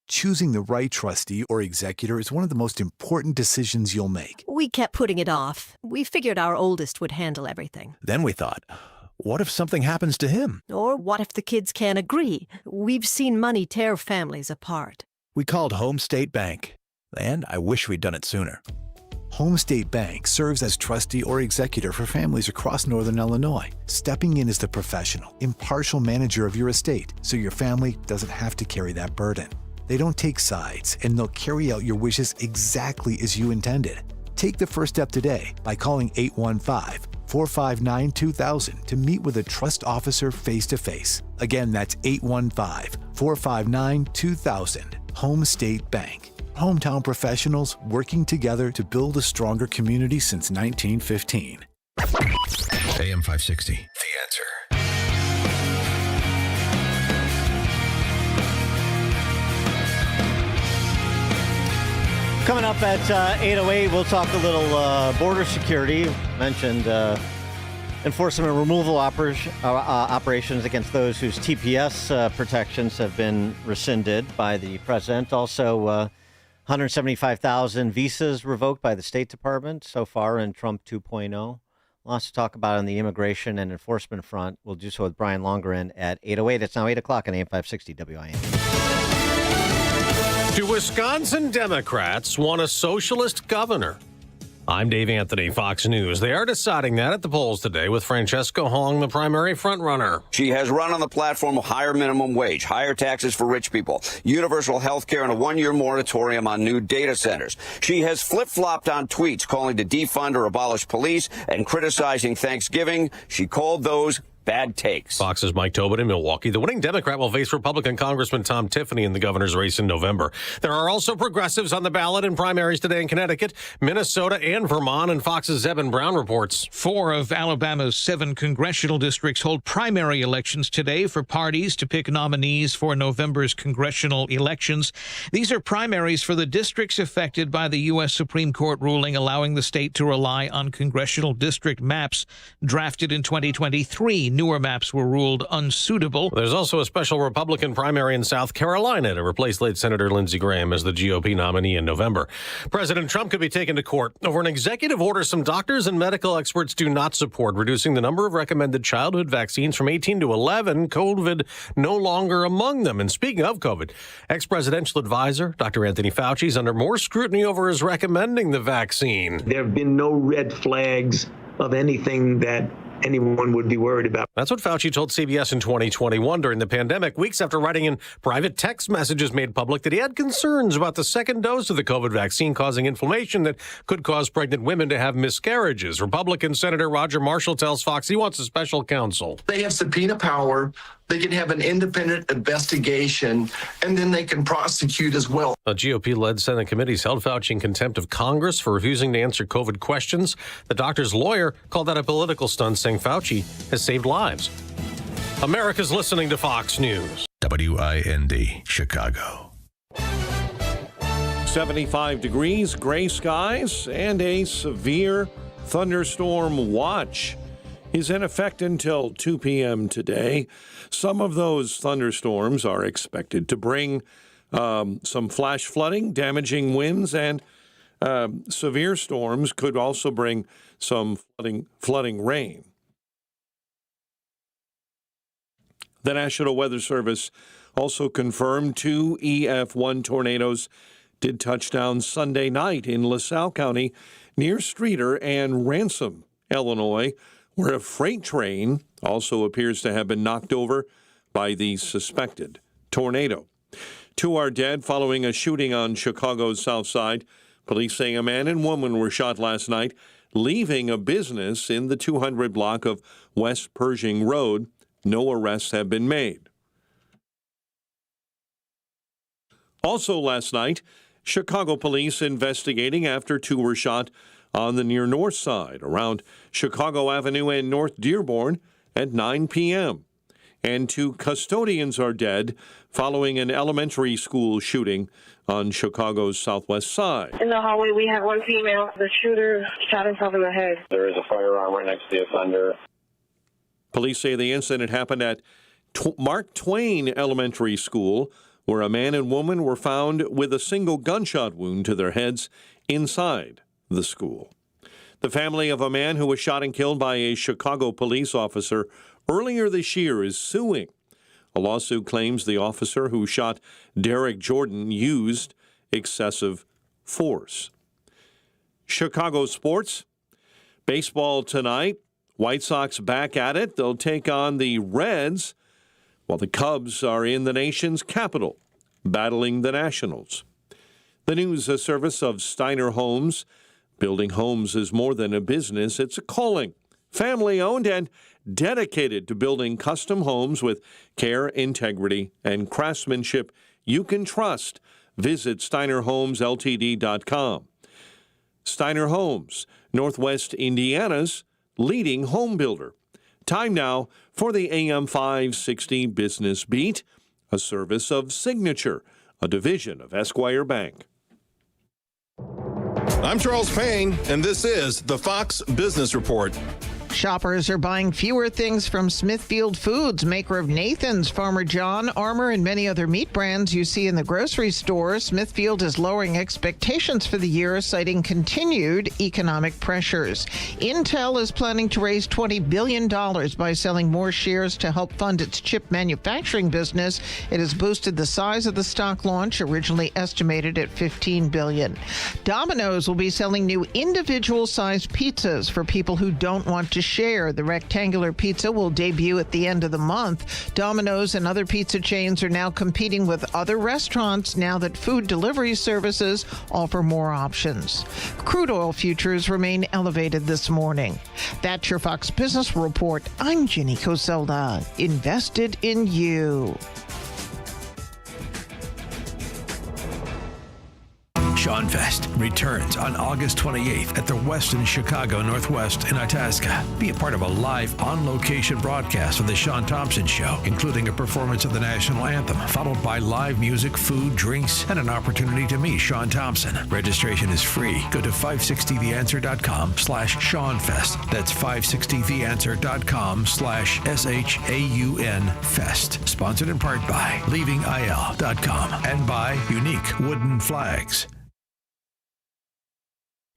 Choosing the right trustee or executor is one of the most important decisions you'll make. We kept putting it off. We figured our oldest would handle everything. Then we thought, what if something happens to him? Or what if the kids can't agree? We've seen money tear families apart. We called Home State Bank, and I wish we'd done it sooner. Home State Bank serves as trustee or executor for families across Northern Illinois, stepping in as the professional, impartial manager of your estate so your family doesn't have to carry that burden. They don't take sides, and they'll carry out your wishes exactly as you intended. Take the first step today by calling 815-459-2000 to meet with a trust officer face-to-face. Again, that's 815-459-2000. Home State Bank. Hometown professionals working together to build a stronger community since 1915. AM 560, The Answer. Coming up at 8:08, we'll talk a little border security. Mentioned enforcement removal operations against those whose TPS protections have been rescinded by the president. Also, 175,000 visas revoked by the State Department so far in Trump 2.0. Lots to talk about on the immigration and enforcement front. We'll do so with Brian Longerin at 8:08. It's now 8 o'clock on AM 560 WIN. Do Wisconsin Democrats want a socialist governor? I'm Dave Anthony, Fox News. They are deciding that at the polls today with Francesca Hong, the primary frontrunner. She has run on the platform of higher minimum wage, higher taxes for rich people, universal health care, and a one-year moratorium on new data centers. She has flip-flopped on tweets calling to defund or abolish police and criticizing Thanksgiving. She called those bad takes. Fox's Mike Tobin in Milwaukee. The winning Democrat will face Republican Congressman Tom Tiffany in the governor's race in November. There are also progressives on the ballot in primaries today in Connecticut, Minnesota, and Vermont, and Fox's Zebin Brown reports. 4 of Alabama's 7 congressional districts hold primary elections today for parties to pick nominees for November's congressional elections. These are primaries for the districts affected by the U.S. Supreme Court ruling allowing the state to rely on congressional district maps drafted in 2023. Newer maps were ruled unsuitable. There's also a special Republican primary in South Carolina to replace late Senator Lindsey Graham as the GOP nominee in November. President Trump could be taken to court over an executive order some doctors and medical experts do not support, reducing the number of recommended childhood vaccines from 18 to 11, COVID no longer among them. And speaking of COVID, ex-presidential advisor Dr. Anthony Fauci is under more scrutiny over his recommending the vaccine. There have been no red flags of anything that anyone would be worried about. That's what Fauci told CBS in 2021 during the pandemic, weeks after writing in private text messages made public that he had concerns about the second dose of the COVID vaccine causing inflammation that could cause pregnant women to have miscarriages. Republican Senator Roger Marshall tells Fox he wants a special counsel. They have subpoena power. They can have an independent investigation, and then they can prosecute as well. A GOP-led Senate committee held Fauci in contempt of Congress for refusing to answer COVID questions. The doctor's lawyer called that a political stunt, saying Fauci has saved lives. America's listening to Fox News. WIND, Chicago. 75 degrees, gray skies, and a severe thunderstorm watch is in effect until 2 p.m. today. Some of those thunderstorms are expected to bring some flash flooding, damaging winds, and severe storms could also bring some flooding rain. The National Weather Service also confirmed 2 EF1 tornadoes did touchdown Sunday night in LaSalle County near Streator and Ransom, Illinois, where a freight train also appears to have been knocked over by the suspected tornado. 2 are dead following a shooting on Chicago's South Side. Police say a man and woman were shot last night, leaving a business in the 200 block of West Pershing Road. No arrests have been made. Also last night, Chicago police investigating after 2 were shot on the near north side around Chicago Avenue and North Dearborn at 9 p.m. And 2 custodians are dead following an elementary school shooting on Chicago's southwest side. In the hallway, we have 1 female. The shooter shot himself in the head. There is a firearm right next to the offender. Police say the incident happened at Mark Twain Elementary School, where a man and woman were found with a single gunshot wound to their heads inside the school. The family of a man who was shot and killed by a Chicago police officer earlier this year is suing. A lawsuit claims the officer who shot Derek Jordan used excessive force. Chicago sports. Baseball tonight. White Sox back at it. They'll take on the Reds, while the Cubs are in the nation's capital, battling the Nationals. The news service of Steiner Homes. Building homes is more than a business, it's a calling. Family-owned and dedicated to building custom homes with care, integrity, and craftsmanship you can trust. Visit SteinerHomesLTD.com. Steiner Homes, Northwest Indiana's leading home builder. Time now for the AM 560 Business Beat, a service of Signature, a division of Esquire Bank. I'm Charles Payne, and this is the Fox Business Report. Shoppers are buying fewer things from Smithfield Foods, maker of Nathan's, Farmer John, Armour, and many other meat brands you see in the grocery store. Smithfield is lowering expectations for the year, citing continued economic pressures. Intel is planning to raise $20 billion by selling more shares to help fund its chip manufacturing business. It has boosted the size of the stock launch, originally estimated at $15 billion. Domino's will be selling new individual-sized pizzas for people who don't want to share. The rectangular pizza will debut at the end of the month. Domino's and other pizza chains are now competing with other restaurants now that food delivery services offer more options. Crude oil futures remain elevated this morning. That's your Fox Business Report. I'm Ginny Coselda. Invested in you. Sean Fest returns on August 28th at the Westin Chicago Northwest in Itasca. Be a part of a live, on-location broadcast of The Sean Thompson Show, including a performance of the national anthem, followed by live music, food, drinks, and an opportunity to meet Sean Thompson. Registration is free. Go to 560theanswer.com/SeanFest. That's 560theanswer.com/SHAUN Fest. Sponsored in part by LeavingIL.com and by Unique Wooden Flags.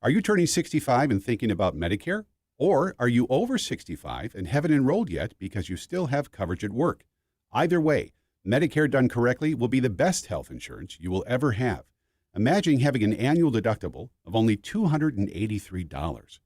Are you turning 65 and thinking about Medicare? Or are you over 65 and haven't enrolled yet because you still have coverage at work? Either way, Medicare done correctly will be the best health insurance you will ever have. Imagine having an annual deductible of only $283.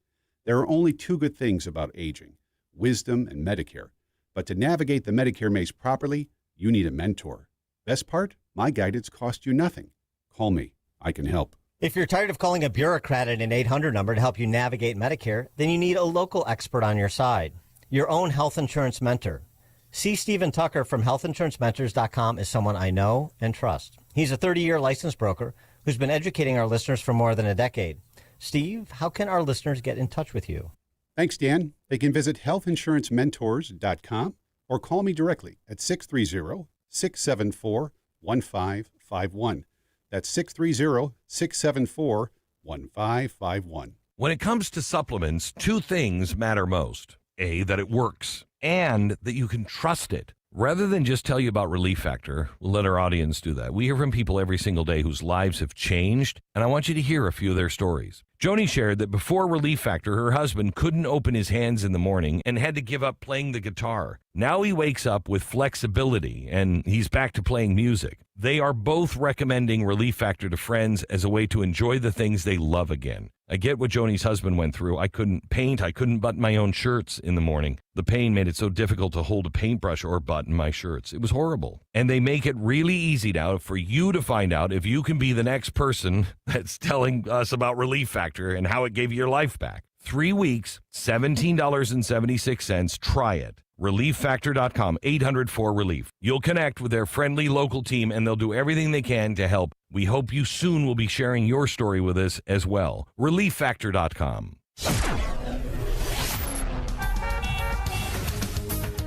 There are only 2 good things about aging, wisdom and Medicare. But to navigate the Medicare maze properly, you need a mentor. Best part? My guidance costs you nothing. Call me. I can help. If you're tired of calling a bureaucrat at an 800 number to help you navigate Medicare, then you need a local expert on your side, your own health insurance mentor. C. Stephen Tucker from healthinsurancementors.com is someone I know and trust. He's a 30-year licensed broker who's been educating our listeners for more than a decade. Steve, how can our listeners get in touch with you? Thanks, Dan. They can visit healthinsurancementors.com or call me directly at 630-674-1551. That's 630-674-1551. When it comes to supplements, 2 things matter most. A, that it works, and that you can trust it. Rather than just tell you about Relief Factor, we'll let our audience do that. We hear from people every single day whose lives have changed, and I want you to hear a few of their stories. Joni shared that before Relief Factor, her husband couldn't open his hands in the morning and had to give up playing the guitar. Now he wakes up with flexibility and he's back to playing music. They are both recommending Relief Factor to friends as a way to enjoy the things they love again. I get what Joni's husband went through. I couldn't paint. I couldn't button my own shirts in the morning. The pain made it so difficult to hold a paintbrush or button my shirts. It was horrible. And they make it really easy now for you to find out if you can be the next person that's telling us about Relief Factor and how it gave you your life back. 3 weeks, $17.76. Try it. ReliefFactor.com, 800-4RELIEF. You'll connect with their friendly local team, and they'll do everything they can to help. We hope you soon will be sharing your story with us as well. ReliefFactor.com.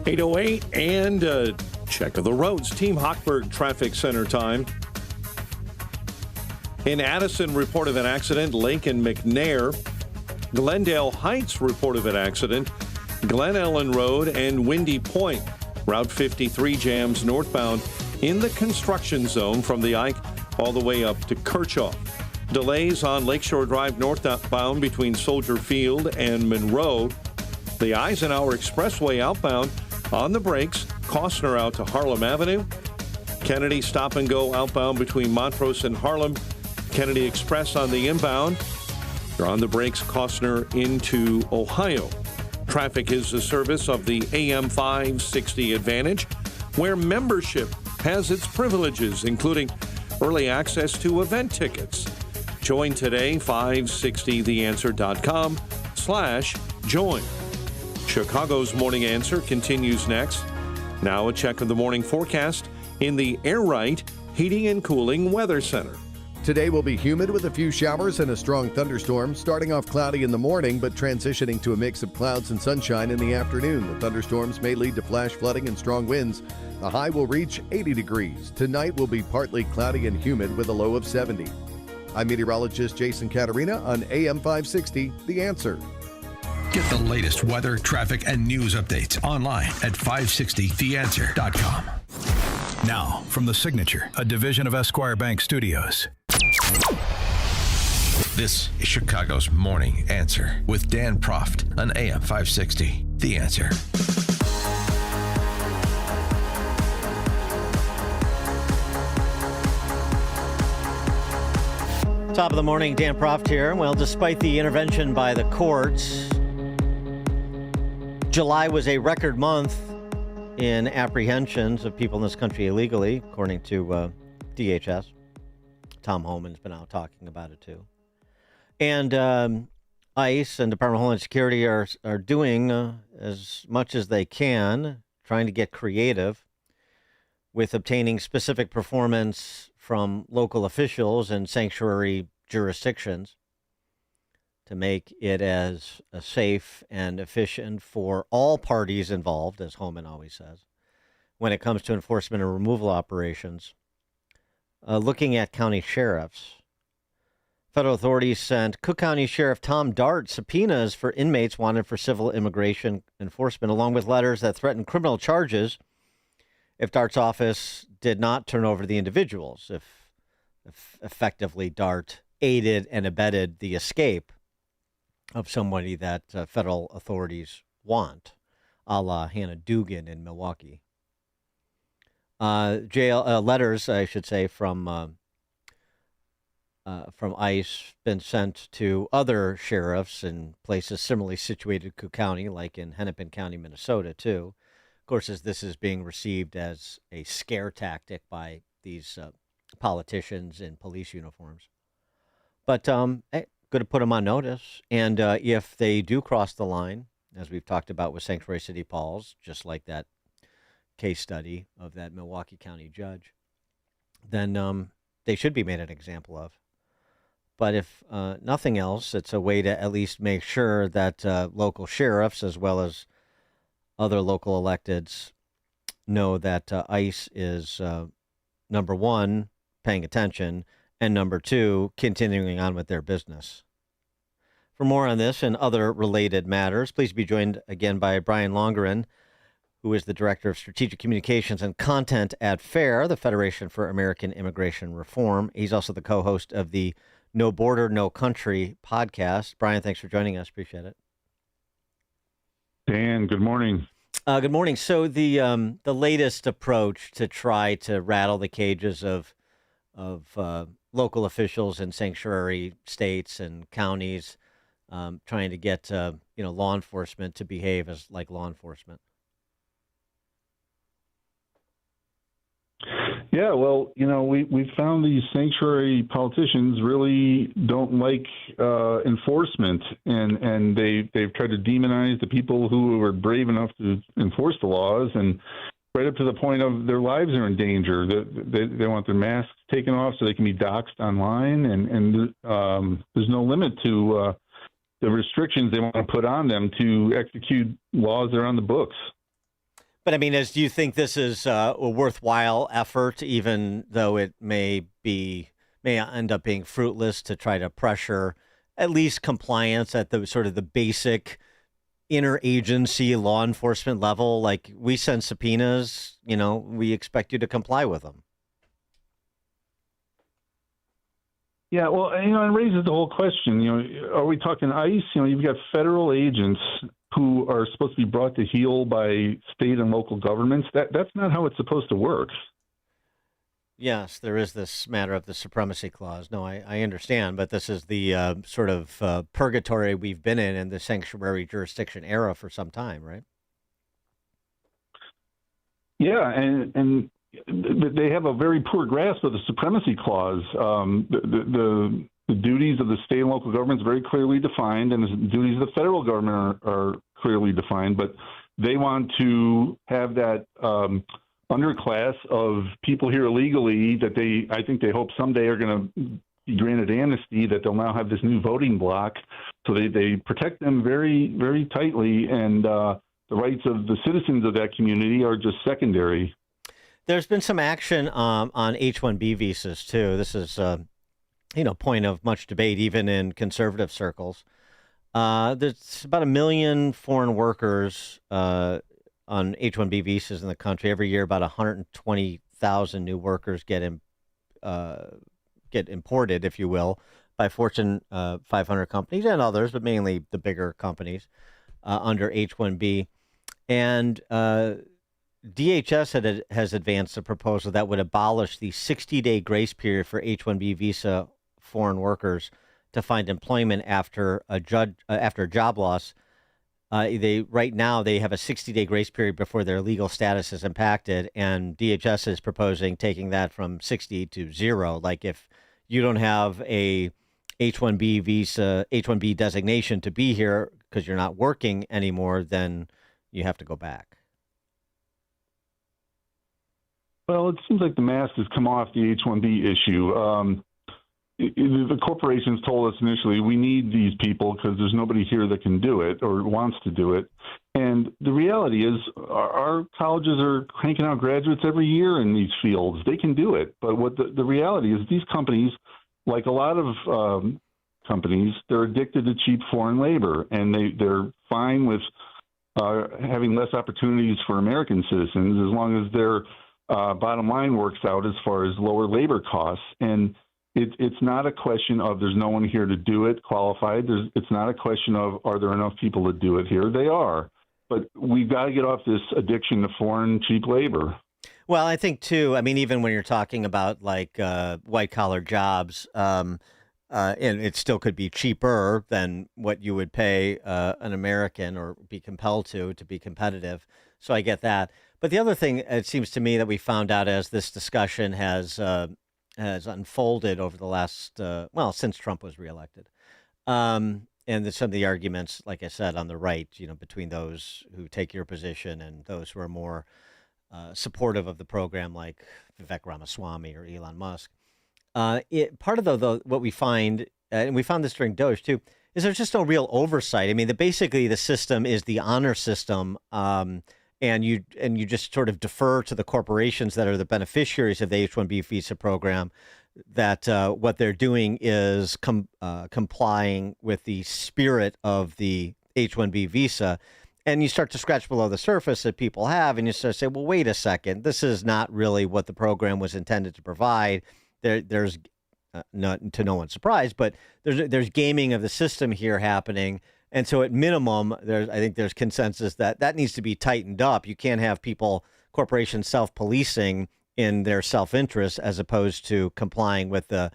8:08 and check of the roads. Team Hochberg Traffic Center time. In Addison, report of an accident. Lincoln McNair. Glendale Heights, report of an accident. Glen Ellen Road and Windy Point. Route 53 jams northbound in the construction zone from the Ike all the way up to Kirchhoff. Delays on Lakeshore Drive northbound between Soldier Field and Monroe. The Eisenhower Expressway outbound on the brakes. Costner out to Harlem Avenue. Kennedy stop and go outbound between Montrose and Harlem. Kennedy Express on the inbound. You're on the brakes, Costner into Ohio. Traffic is a service of the AM 560 Advantage, where membership has its privileges, including early access to event tickets. Join today, 560theanswer.com/join. Chicago's Morning Answer continues next. Now a check of the morning forecast in the Air Right Heating and Cooling Weather Center. Today will be humid with a few showers and a strong thunderstorm, starting off cloudy in the morning but transitioning to a mix of clouds and sunshine in the afternoon. The thunderstorms may lead to flash flooding and strong winds. The high will reach 80 degrees. Tonight will be partly cloudy and humid with a low of 70. I'm meteorologist Jason Caterina on AM 560, The Answer. Get the latest weather, traffic, and news updates online at 560theanswer.com. Now, from The Signature, a division of Esquire Bank Studios. This is Chicago's Morning Answer with Dan Proft on AM 560. The Answer. Top of the morning, Dan Proft here. Well, despite the intervention by the courts, July was a record month in apprehensions of people in this country illegally, according to DHS. Tom Homan's been out talking about it, too. And ICE and Department of Homeland Security are doing as much as they can, trying to get creative with obtaining specific performance from local officials and sanctuary jurisdictions to make it as safe and efficient for all parties involved, as Homan always says, when it comes to enforcement and removal operations. Looking at county sheriffs, federal authorities sent Cook County Sheriff Tom Dart subpoenas for inmates wanted for civil immigration enforcement, along with letters that threatened criminal charges if Dart's office did not turn over the individuals, if effectively Dart aided and abetted the escape of somebody that federal authorities want, a la Hannah Dugan in Milwaukee. Letters, I should say, from ICE been sent to other sheriffs in places similarly situated in Cook County, like in Hennepin County, Minnesota, too. Of course, as this is being received as a scare tactic by these politicians in police uniforms. But good to put them on notice. And if they do cross the line, as we've talked about with Sanctuary City Pauls, just like that case study of that Milwaukee County judge, then they should be made an example of. But if nothing else, it's a way to at least make sure that local sheriffs, as well as other local electeds, know that ICE is, number one, paying attention, and number two, continuing on with their business. For more on this and other related matters, please be joined again by Brian Longerin, who is the Director of Strategic Communications and Content at FAIR, the Federation for American Immigration Reform. He's also the co-host of the No Border, No Country podcast. Brian, thanks for joining us. Appreciate it. Dan, good morning. Good morning. So the latest approach to try to rattle the cages of local officials in sanctuary states and counties, trying to get law enforcement to behave as like law enforcement. Yeah, well, we found these sanctuary politicians really don't like enforcement, and they've tried to demonize the people who are brave enough to enforce the laws, and right up to the point of their lives are in danger. They want their masks taken off so they can be doxxed online, and there's no limit to the restrictions they want to put on them to execute laws that are on the books. But I mean, do you think this is a worthwhile effort, even though it may end up being fruitless, to try to pressure at least compliance at the sort of the basic interagency law enforcement level? Like, we send subpoenas, we expect you to comply with them. Yeah, well, it raises the whole question. Are we talking ICE? You've got federal agents who are supposed to be brought to heel by state and local governments. That's not how it's supposed to work. Yes, there is this matter of the supremacy clause. No, I understand, but this is the sort of purgatory we've been in the sanctuary jurisdiction era for some time, right? Yeah, and they have a very poor grasp of the supremacy clause. The duties of the state and local governments are very clearly defined, and the duties of the federal government are clearly defined, but they want to have that underclass of people here illegally that I think they hope someday are going to be granted amnesty, that they'll now have this new voting bloc. So they protect them very, very tightly, and the rights of the citizens of that community are just secondary. There's been some action on H-1B visas, too. This is point of much debate, even in conservative circles. There's about 1 million foreign workers on H-1B visas in the country. Every year, about 120,000 new workers get imported, if you will, by Fortune 500 companies and others, but mainly the bigger companies under H-1B. And DHS has advanced a proposal that would abolish the 60-day grace period for H-1B visa foreign workers to find employment after a job loss. Right now they have a 60-day grace period before their legal status is impacted, and DHS is proposing taking that from 60 to 0. Like, if you don't have a H-1B visa, H-1B designation to be here because you're not working anymore, then you have to go back. Well, it seems like the mask has come off the H-1B issue. The corporations told us initially, we need these people because there's nobody here that can do it or wants to do it. And the reality is our colleges are cranking out graduates every year in these fields. They can do it. But what the reality is, these companies, like a lot of companies, they're addicted to cheap foreign labor, and they're fine with having less opportunities for American citizens as long as their bottom line works out as far as lower labor costs. And it's not a question of there's no one here to do it qualified. It's not a question of are there enough people to do it here. They are. But we've got to get off this addiction to foreign cheap labor. Well, I think, too, even when you're talking about like white-collar jobs, and it still could be cheaper than what you would pay an American or be compelled to be competitive. So I get that. But the other thing, it seems to me, that we found out as this discussion has unfolded over the last, since Trump was reelected. And some of the arguments, like I said, on the right, between those who take your position and those who are more supportive of the program, like Vivek Ramaswamy or Elon Musk. Part of what we find, and we found this during DOGE too, is there's just no real oversight. Basically the system is the honor system, and you just sort of defer to the corporations that are the beneficiaries of the H-1B visa program, that what they're doing is complying with the spirit of the H-1B visa. And you start to scratch below the surface that people have, and you start to say, well, wait a second, this is not really what the program was intended to provide. There's not to no one's surprise, but there's gaming of the system here happening. And so at minimum, I think there's consensus that needs to be tightened up. You can't have corporations self-policing in their self-interest as opposed to complying with the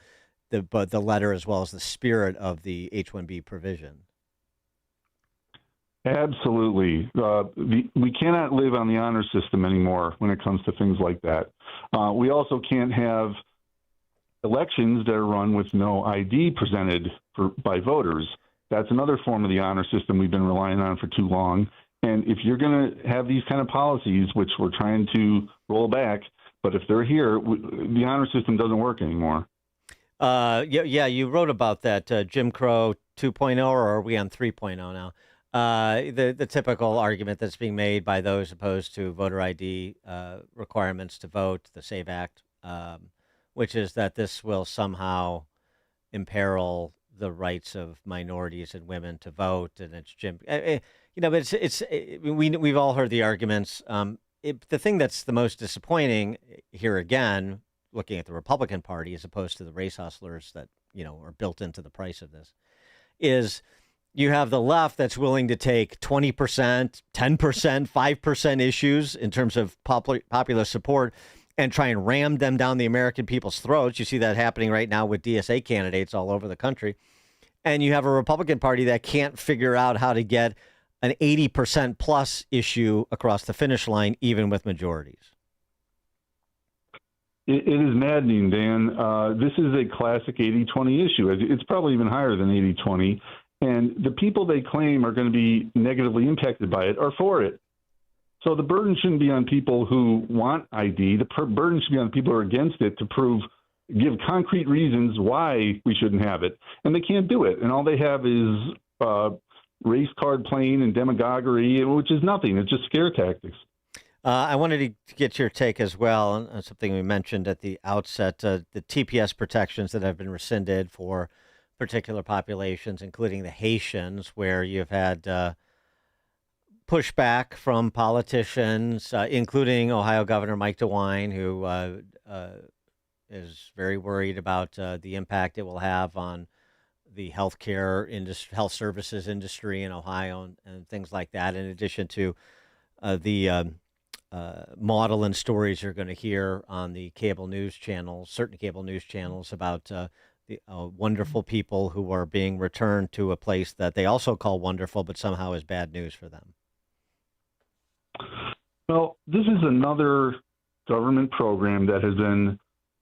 letter as well as the spirit of the H-1B provision. Absolutely. We cannot live on the honor system anymore when it comes to things like that. We also can't have elections that are run with no ID presented by voters. That's another form of the honor system we've been relying on for too long. And if you're going to have these kind of policies, which we're trying to roll back, but if they're here, the honor system doesn't work anymore. Yeah, you wrote about that Jim Crow 2.0, or are we on 3.0 now? The typical argument that's being made by those opposed to voter ID requirements to vote, the SAVE Act, which is that this will somehow imperil the rights of minorities and women to vote, and it's Jim. But we've all heard the arguments. The thing that's the most disappointing here, again, looking at the Republican Party as opposed to the race hustlers that are built into the price of this, is you have the left that's willing to take 20%, 10%, 5% issues in terms of popular support and try and ram them down the American people's throats. You see that happening right now with DSA candidates all over the country. And you have a Republican Party that can't figure out how to get an 80% plus issue across the finish line, even with majorities. It is maddening, Dan. This is a classic 80-20 issue. It's probably even higher than 80-20. And the people they claim are going to be negatively impacted by it are for it. So the burden shouldn't be on people who want ID. The burden should be on people who are against it to give concrete reasons why we shouldn't have it. And they can't do it. And all they have is race card playing and demagoguery, which is nothing. It's just scare tactics. I wanted to get your take as well on something we mentioned at the outset, the TPS protections that have been rescinded for particular populations, including the Haitians, where you've had pushback from politicians, including Ohio Governor Mike DeWine, who is very worried about the impact it will have on the healthcare industry, health services industry in Ohio, and things like that. In addition to the model and stories you're going to hear on the cable news channels, certain cable news channels, about the wonderful people who are being returned to a place that they also call wonderful, but somehow is bad news for them. Well, this is another government program that has been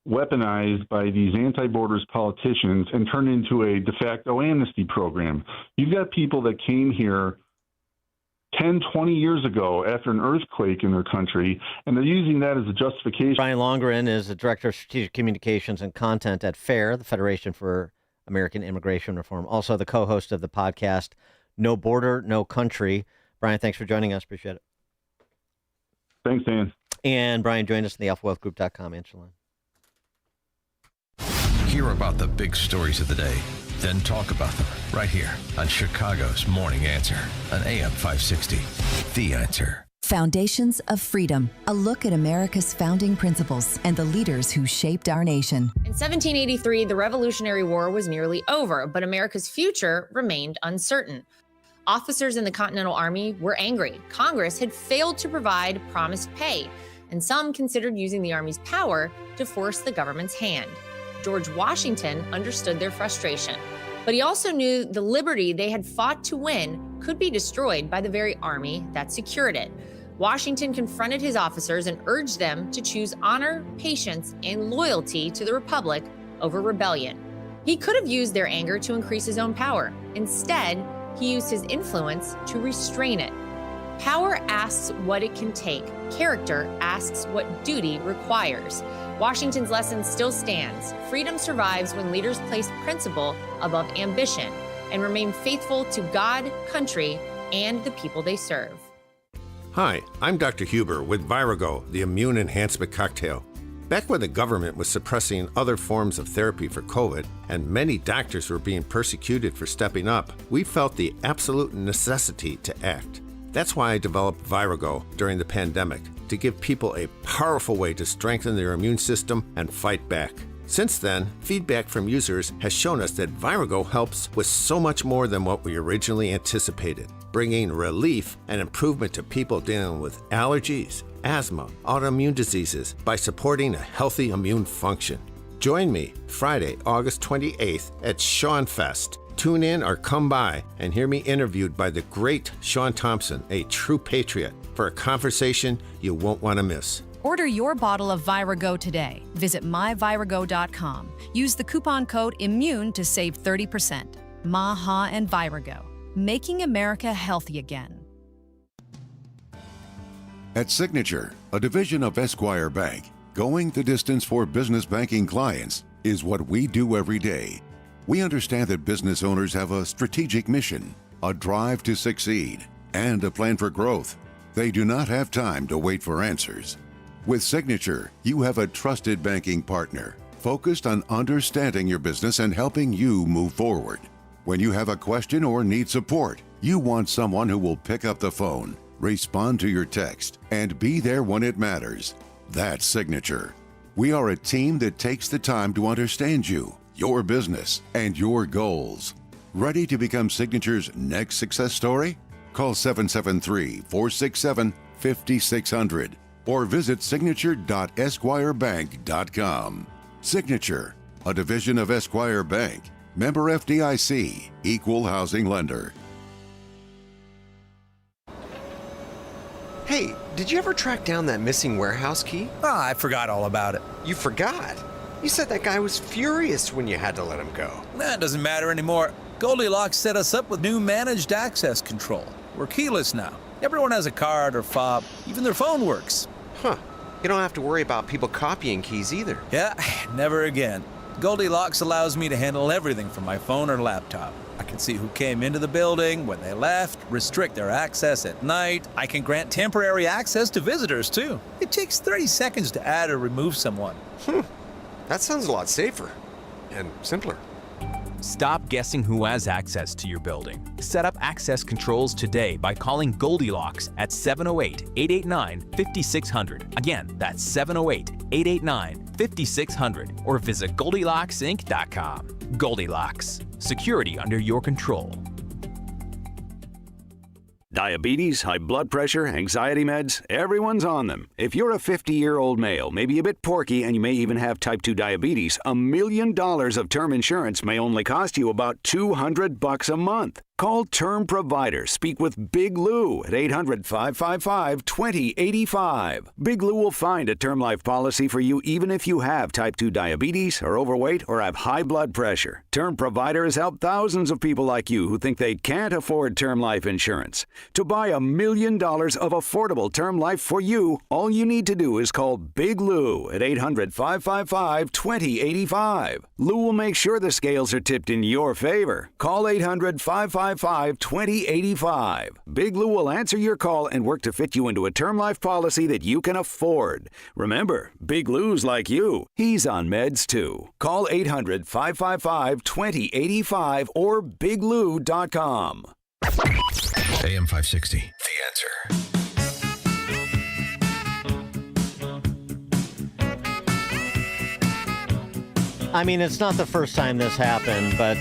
weaponized by these anti-borders politicians and turned into a de facto amnesty program. You've got people that came here 10, 20 years ago after an earthquake in their country, and they're using that as a justification. Brian Longren is the Director of Strategic Communications and Content at FAIR, the Federation for American Immigration Reform, also the co-host of the podcast No Border, No Country. Brian, thanks for joining us. Appreciate it. Thanks, Dan. And Brian joined us in the alphawealthgroup.com answer line. Hear about the big stories of the day, then talk about them right here on Chicago's Morning Answer on AM 560. The Answer. Foundations of Freedom, a look at America's founding principles and the leaders who shaped our nation. In 1783, the Revolutionary War was nearly over, but America's future remained uncertain. Officers in the Continental Army were angry. Congress had failed to provide promised pay, and some considered using the Army's power to force the government's hand. George Washington understood their frustration, but he also knew the liberty they had fought to win could be destroyed by the very army that secured it. Washington confronted his officers and urged them to choose honor, patience, and loyalty to the Republic over rebellion. He could have used their anger to increase his own power. Instead, he used his influence to restrain it. Power asks what it can take. Character asks what duty requires. Washington's lesson still stands. Freedom survives when leaders place principle above ambition and remain faithful to God, country, and the people they serve. Hi, I'm Dr. Huber with Virago, the immune enhancement cocktail. Back when the government was suppressing other forms of therapy for COVID and many doctors were being persecuted for stepping up, we felt the absolute necessity to act. That's why I developed Virago during the pandemic, to give people a powerful way to strengthen their immune system and fight back. Since then, feedback from users has shown us that Virago helps with so much more than what we originally anticipated, bringing relief and improvement to people dealing with allergies, asthma, autoimmune diseases by supporting a healthy immune function. Join me Friday, August 28th at Sean Fest. Tune in or come by and hear me interviewed by the great Sean Thompson, a true patriot, for a conversation you won't want to miss. Order your bottle of Virago today. Visit myvirago.com. Use the coupon code IMMUNE to save 30%. Maha and Virago, making America healthy again. At Signature, a division of Esquire Bank, going the distance for business banking clients is what we do every day. We understand that business owners have a strategic mission, a drive to succeed, and a plan for growth. They do not have time to wait for answers. With Signature, you have a trusted banking partner focused on understanding your business and helping you move forward. When you have a question or need support, you want someone who will pick up the phone, respond to your text, and be there when it matters. That's Signature. We are a team that takes the time to understand you, your business, and your goals. Ready to become Signature's next success story? Call 773-467-5600 or visit signature.esquirebank.com. Signature, a division of Esquire Bank. Member FDIC, Equal Housing Lender. Hey, did you ever track down that missing warehouse key? I forgot all about it. You forgot? You said that guy was furious when you had to let him go. That doesn't matter anymore. Goldilocks set us up with new managed access control. We're keyless now. Everyone has a card or fob. Even their phone works. Huh. You don't have to worry about people copying keys either. Yeah, never again. Goldilocks allows me to handle everything from my phone or laptop. I can see who came into the building, when they left, restrict their access at night. I can grant temporary access to visitors, too. It takes 30 seconds to add or remove someone. That sounds a lot safer and simpler. Stop guessing who has access to your building. Set up access controls today by calling Goldilocks at 708-889-5600. Again, that's 708-889-5600 or visit GoldilocksInc.com. Goldilocks, security under your control. Diabetes, high blood pressure, anxiety meds, everyone's on them. If you're a 50-year-old male, maybe a bit porky, and you may even have type 2 diabetes, $1 million of term insurance may only cost you about $200 a month. Call Term Provider. Speak with Big Lou at 800-555-2085. Big Lou will find a term life policy for you even if you have type 2 diabetes, are overweight, or have high blood pressure. Term Provider has helped thousands of people like you who think they can't afford term life insurance. To buy $1 million of affordable term life for you, all you need to do is call Big Lou at 800-555-2085. Lou will make sure the scales are tipped in your favor. Call 800-555-2085. Big Lou will answer your call and work to fit you into a term life policy that you can afford. Remember, Big Lou's like you. He's on meds too. Call 800-555-2085 or biglou.com. AM 560. The Answer. I mean, it's not the first time this happened, but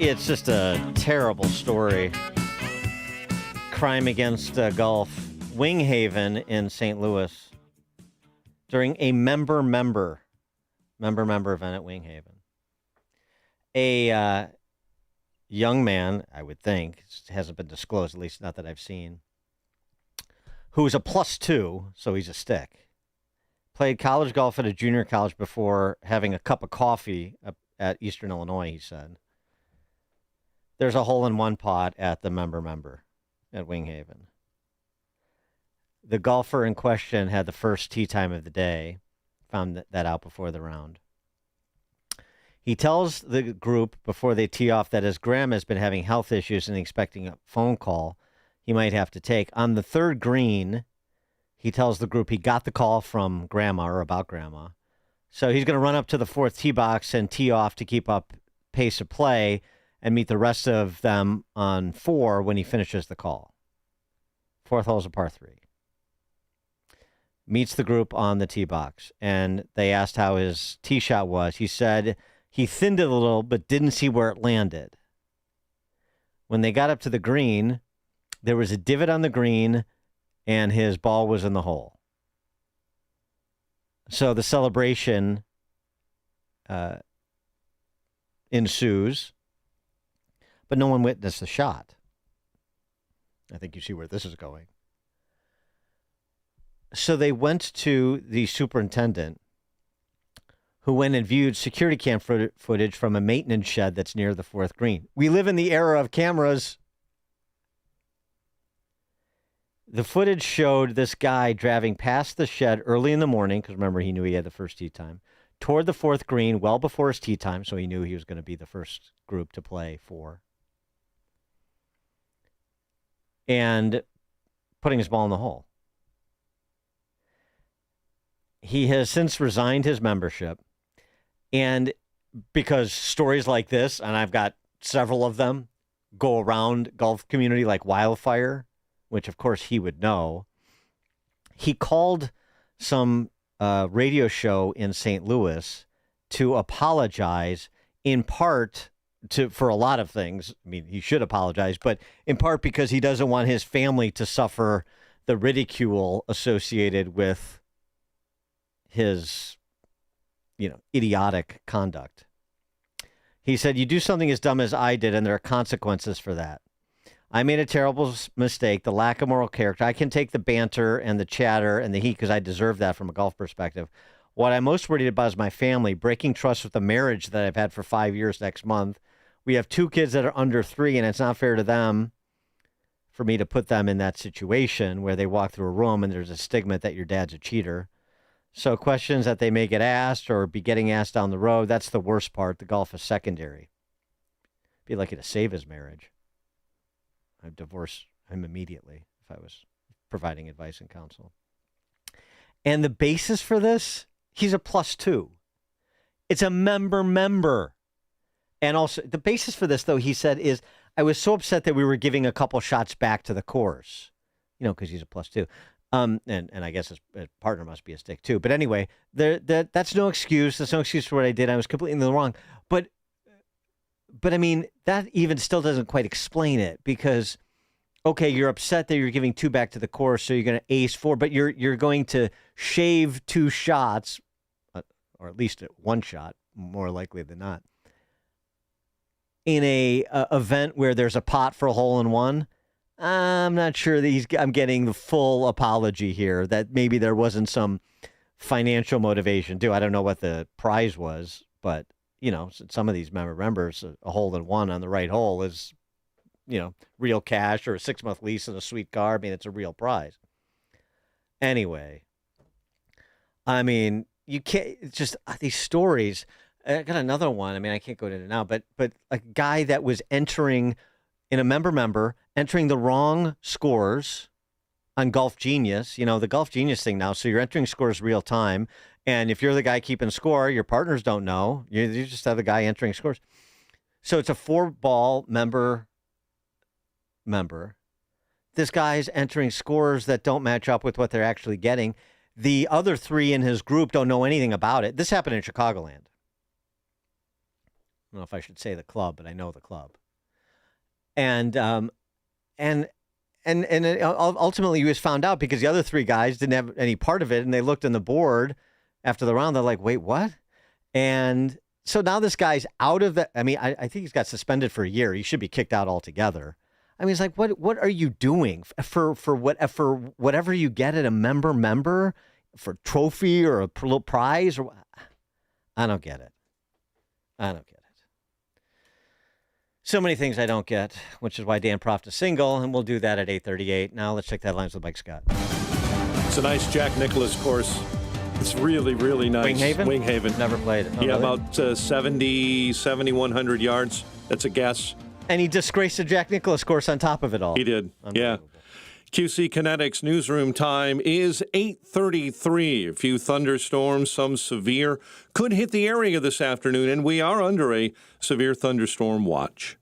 it's just a terrible story. Crime against Gulf. Winghaven in St. Louis during a member event at Winghaven. A young man, I would think, it hasn't been disclosed, at least not that I've seen, who's a +2, so he's a stick. Played college golf at a junior college before having a cup of coffee at Eastern Illinois, he said. There's a hole-in-one pot at the member at Winghaven. The golfer in question had the first tee time of the day, found that out before the round. He tells the group before they tee off that his grandma has been having health issues and expecting a phone call he might have to take. On the third green, he tells the group he got the call from grandma or about grandma. So he's going to run up to the fourth tee box and tee off to keep up pace of play and meet the rest of them on 4 when he finishes the call. Fourth hole is a par 3. meets the group on the tee box, and they asked how his tee shot was. He said he thinned it a little, but didn't see where it landed. When they got up to the green, there was a divot on the green, and his ball was in the hole. So the celebration ensues, but no one witnessed the shot. I think you see where this is going. So they went to the superintendent, who went and viewed security cam footage from a maintenance shed that's near the fourth green. We live in the era of cameras. The footage showed this guy driving past the shed early in the morning, because remember, he knew he had the first tee time, toward the fourth green well before his tee time, so he knew he was going to be the first group to play for, and putting his ball in the hole. He has since resigned his membership, and because stories like this, and I've got several of them, go around golf community like wildfire, which of course he would know, he called some radio show in St. Louis to apologize, in part for a lot of things. I mean, he should apologize, but in part because he doesn't want his family to suffer the ridicule associated with his, idiotic conduct. He said, "You do something as dumb as I did, and there are consequences for that. I made a terrible mistake, the lack of moral character. I can take the banter and the chatter and the heat because I deserve that from a golf perspective. What I'm most worried about is my family, breaking trust with the marriage that I've had for 5 years next month. We have 2 kids that are under 3, and it's not fair to them for me to put them in that situation where they walk through a room and there's a stigma that your dad's a cheater. So questions that they may get asked or be getting asked down the road, that's the worst part. The golf is secondary. Be lucky to save his marriage. I'd divorce him immediately if I was providing advice and counsel." And the basis for this, he's a +2. It's a member. And also, the basis for this, though, he said, is I was so upset that we were giving a couple shots back to the course, because he's a +2. And I guess his partner must be a stick too. But anyway, that's no excuse. That's no excuse for what I did. I was completely in the wrong. But I mean, that even still doesn't quite explain it, because, okay, you're upset that you're giving 2 back to the course, so you're going to ace 4, but you're going to shave 2 shots, or at least 1 shot, more likely than not, in a event where there's a pot for a hole-in-one. I'm not sure that I'm getting the full apology here, that maybe there wasn't some financial motivation too. I don't know what the prize was, but, some of these members, a hole-in-one on the right hole is, real cash or a 6-month lease and a sweet car. I mean, it's a real prize. Anyway, I mean, you can't, it's just these stories. I got another one. I mean, I can't go into it now, but a guy that was entering in a member entering the wrong scores on Golf Genius, the Golf Genius thing now. So you're entering scores real time. And if you're the guy keeping score, your partners don't know. You just have the guy entering scores. So it's a 4-ball member. This guy's entering scores that don't match up with what they're actually getting. The other 3 in his group don't know anything about it. This happened in Chicagoland. I don't know if I should say the club, but I know the club. And ultimately he was found out because the other 3 guys didn't have any part of it, and they looked on the board after the round. They're like, "Wait, what?" And so now this guy's out of the. I mean, I think he's got suspended for a year. He should be kicked out altogether. I mean, it's like, what are you doing for whatever you get at a member for trophy or a little prize? Or I don't get it. So many things I don't get, which is why Dan Proft is single, and we'll do that at 8:38. Now let's check the headlines with Mike Scott. It's a nice Jack Nicklaus course. It's really, really nice. Winghaven? Never played it. Oh, yeah, really? about 7,100 yards. That's a guess. And he disgraced the Jack Nicklaus course on top of it all. He did, yeah. QC Kinetics newsroom time is 8:33. A few thunderstorms, some severe, could hit the area this afternoon, and we are under a severe thunderstorm watch.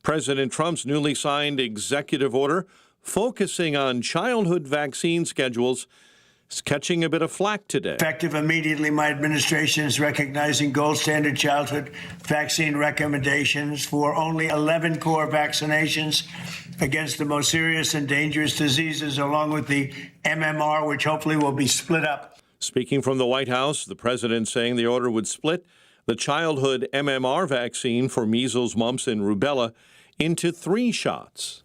President Trump's newly signed executive order focusing on childhood vaccine schedules is catching a bit of flack today. Effective immediately, my administration is recognizing gold standard childhood vaccine recommendations for only 11 core vaccinations against the most serious and dangerous diseases, along with the MMR, which hopefully will be split up. Speaking from the White House, the president saying the order would split the childhood MMR vaccine for measles, mumps, and rubella into 3 shots.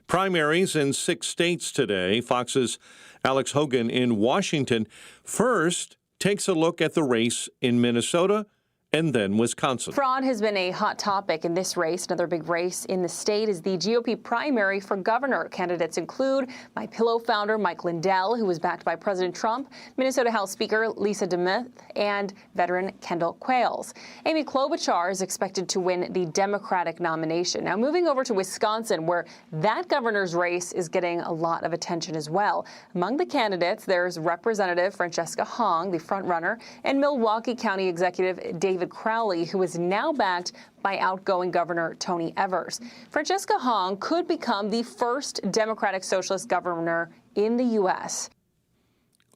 Primaries in 6 states today. Fox's Alex Hogan in Washington first takes a look at the race in Minnesota and then Wisconsin. Fraud has been a hot topic in this race. Another big race in the state is the GOP primary for governor. Candidates include MyPillow founder Mike Lindell, who was backed by President Trump, Minnesota House Speaker Lisa DeMuth, and veteran Kendall Quayles. Amy Klobuchar is expected to win the Democratic nomination. Now, moving over to Wisconsin, where that governor's race is getting a lot of attention as well. Among the candidates, there's Representative Francesca Hong, the frontrunner, and Milwaukee County Executive David Crowley, who is now backed by outgoing Governor Tony Evers. Francesca Hong could become the first Democratic Socialist governor in the U.S.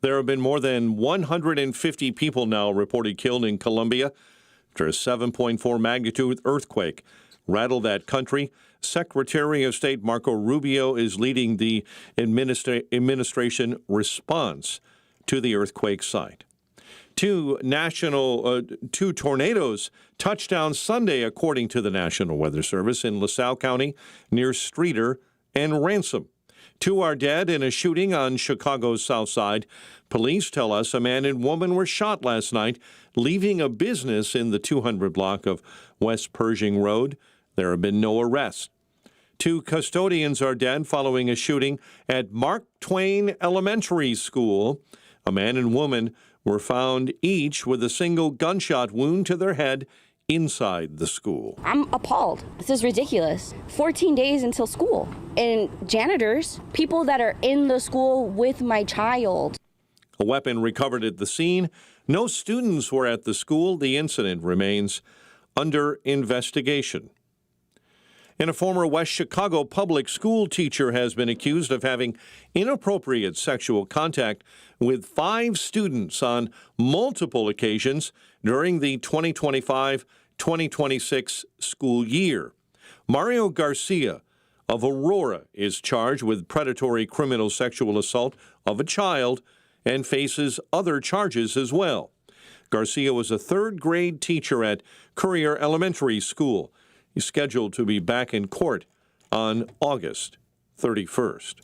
There have been more than 150 people now reported killed in Colombia after a 7.4 magnitude earthquake rattled that country. Secretary of State Marco Rubio is leading the administration response to the earthquake site. 2 tornadoes touched down Sunday, according to the National Weather Service, in LaSalle County near Streator and Ransom. 2 are dead in a shooting on Chicago's South Side. Police tell us a man and woman were shot last night, leaving a business in the 200 block of West Pershing Road. There have been no arrests. 2 custodians are dead following a shooting at Mark Twain Elementary School. A man and woman were found each with a single gunshot wound to their head inside the school. I'm appalled. This is ridiculous. 14 days until school. And janitors, people that are in the school with my child. A weapon recovered at the scene. No students were at the school. The incident remains under investigation. And a former West Chicago public school teacher has been accused of having inappropriate sexual contact with 5 students on multiple occasions during the 2025-2026 school year. Mario Garcia of Aurora is charged with predatory criminal sexual assault of a child and faces other charges as well. Garcia was a 3rd grade teacher at Courier Elementary School. He's scheduled to be back in court on August 31st.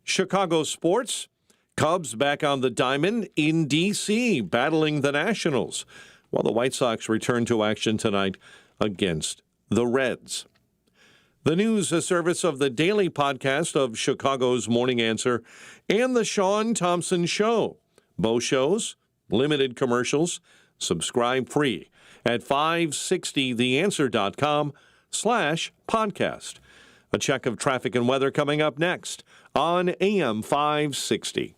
Chicago sports. Cubs back on the diamond in D.C., battling the Nationals, while the White Sox return to action tonight against the Reds. The news service of the daily podcast of Chicago's Morning Answer and the Sean Thompson Show. Both shows, limited commercials, subscribe free at 560theanswer.com/podcast. A check of traffic and weather coming up next on AM 560.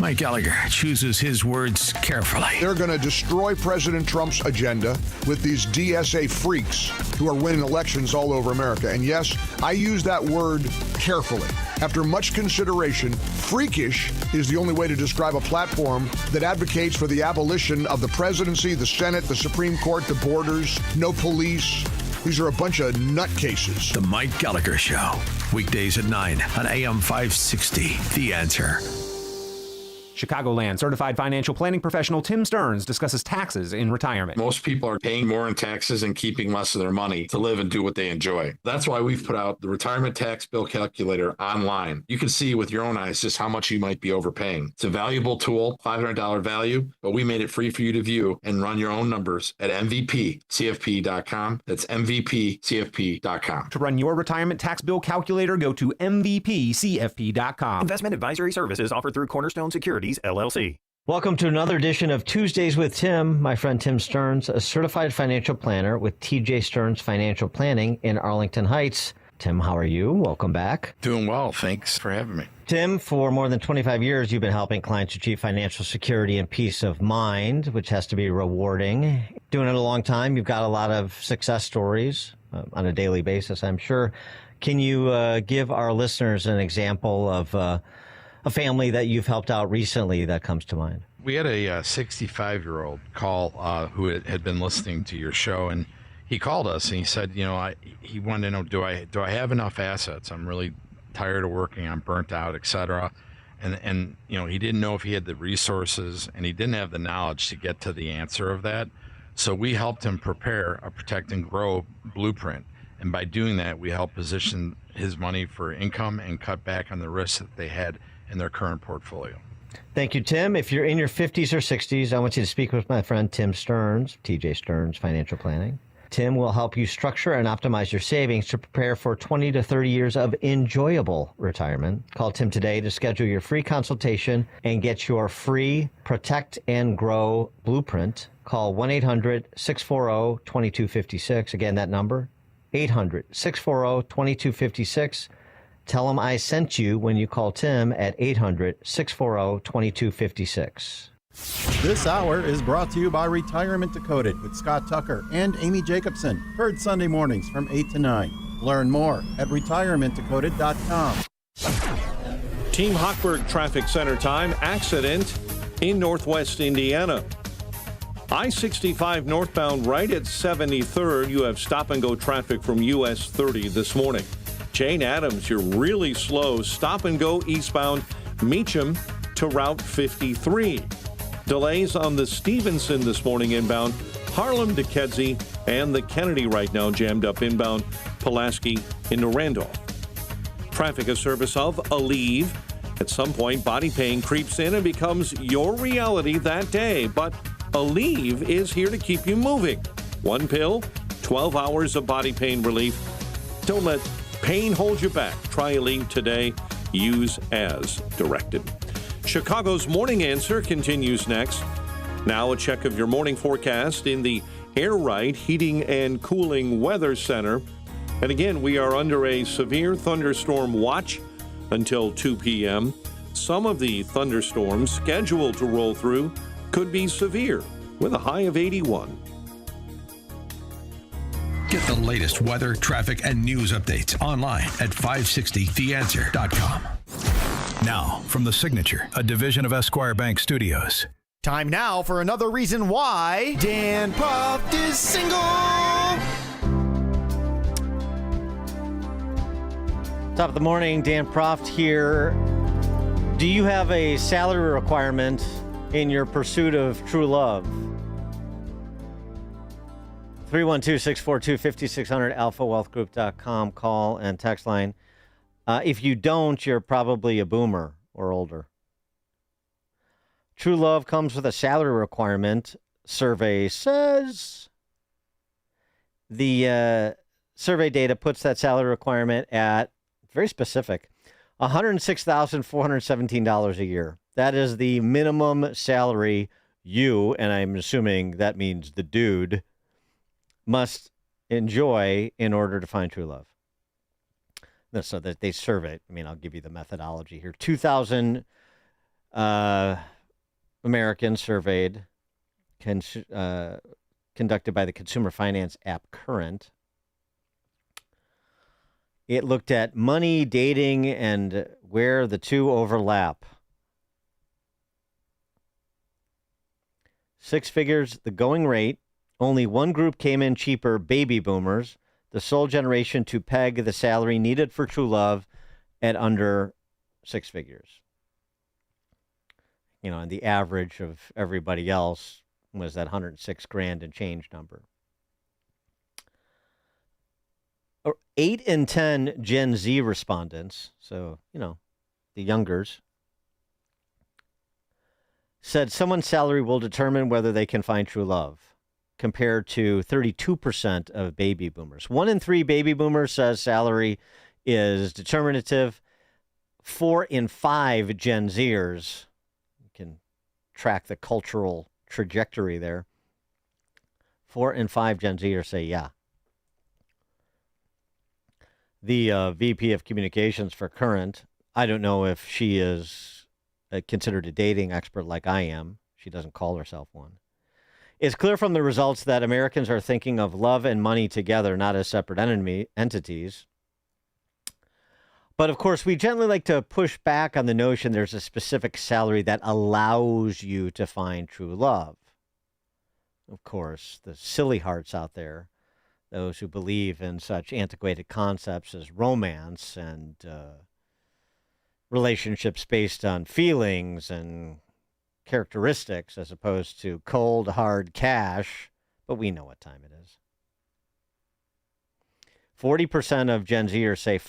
Mike Gallagher chooses his words carefully. They're going to destroy President Trump's agenda with these DSA freaks who are winning elections all over America. And yes, I use that word carefully. After much consideration, freakish is the only way to describe a platform that advocates for the abolition of the presidency, the Senate, the Supreme Court, the borders, no police. These are a bunch of nutcases. The Mike Gallagher Show, weekdays at 9 on AM 560. The Answer. Chicagoland certified financial planning professional Tim Stearns discusses taxes in retirement. Most people are paying more in taxes and keeping less of their money to live and do what they enjoy. That's why we've put out the Retirement Tax Bill Calculator online. You can see with your own eyes just how much you might be overpaying. It's a valuable tool, $500 value, but we made it free for you to view and run your own numbers at MVPCFP.com. That's MVPCFP.com. To run your retirement tax bill calculator, go to MVPCFP.com. Investment advisory services offered through Cornerstone Securities, LLC. Welcome to another edition of Tuesdays with Tim. My friend Tim Stearns, a certified financial planner with TJ Stearns Financial Planning in Arlington Heights. Tim, how are you? Welcome back. Doing well. Thanks for having me. Tim, for more than 25 years, you've been helping clients achieve financial security and peace of mind, which has to be rewarding. Doing it a long time. You've got a lot of success stories on a daily basis, I'm sure. Can you give our listeners an example of a family that you've helped out recently that comes to mind? We had a 65-year-old call who had been listening to your show, and he called us and he said, he wanted to know, do I have enough assets? I'm really tired of working. I'm burnt out, etc. And he didn't know if he had the resources, and he didn't have the knowledge to get to the answer of that. So we helped him prepare a Protect and Grow blueprint. And by doing that, we helped position his money for income and cut back on the risks that they had in their current portfolio. Thank you, Tim. If you're in your 50s or 60s, I want you to speak with my friend Tim Stearns, TJ Stearns Financial Planning. Tim will help you structure and optimize your savings to prepare for 20 to 30 years of enjoyable retirement. Call Tim today to schedule your free consultation and get your free Protect and Grow blueprint. Call 1-800-640-2256. Again, that number, 800-640-2256. Tell him I sent you when you call Tim at 800-640-2256. This hour is brought to you by Retirement Decoded with Scott Tucker and Amy Jacobson. Heard Sunday mornings from 8 to 9. Learn more at retirementdecoded.com. Team Hochberg Traffic Center time. Accident in Northwest Indiana. I-65 northbound right at 73rd. You have stop-and-go traffic from US 30 this morning. Jane Addams, you're really slow. Stop-and-go eastbound Meacham to Route 53. Delays on the Stevenson this morning inbound Harlem to Kedzie, and the Kennedy right now jammed up inbound Pulaski into Randolph. Traffic a service of Aleve. At some point, body pain creeps in and becomes your reality that day, but Aleve is here to keep you moving. One pill, 12 hours of body pain relief. Don't let pain hold you back. Try Aleve today. Use as directed. Chicago's Morning Answer continues next. Now a check of your morning forecast in the Air Right Heating and Cooling Weather Center. And again, we are under a severe thunderstorm watch until 2 p.m. Some of the thunderstorms scheduled to roll through could be severe with a high of 81. Get the latest weather, traffic, and news updates online at 560theanswer.com. Now, from The Signature, a division of Esquire Bank Studios. Time now for another reason why Dan Proft is single. Top of the morning, Dan Proft here. Do you have a salary requirement in your pursuit of true love? 312-642-5600, alphawealthgroup.com, call and text line. If you don't, you're probably a boomer or older. True love comes with a salary requirement, survey says. The survey data puts that salary requirement at, very specific, $106,417 a year. That is the minimum salary you, and I'm assuming that means the dude, must enjoy in order to find true love. So that they surveyed. I mean, I'll give you the methodology here. 2,000 Americans surveyed, conducted by the consumer finance app Current. It looked at money, dating, and where the two overlap. 6 figures, the going rate. Only one group came in cheaper, baby boomers, the sole generation to peg the salary needed for true love at under 6 figures. You know, and the average of everybody else was that 106 grand and change number. 8 in 10 Gen Z respondents, so, you know, the youngers, said someone's salary will determine whether they can find true love, compared to 32% of baby boomers. 1 in 3 baby boomers says salary is determinative. 4 in 5 Gen Zers, you can track the cultural trajectory there. 4 in 5 Gen Zers say yeah. The VP of Communications for Current, I don't know if she is considered a dating expert like I am. She doesn't call herself one. It's clear from the results that Americans are thinking of love and money together, not as separate entities. But of course, we generally like to push back on the notion there's a specific salary that allows you to find true love. Of course, the silly hearts out there, those who believe in such antiquated concepts as romance and relationships based on feelings and characteristics as opposed to cold, hard cash, but we know what time it is. 40% of Gen Zers say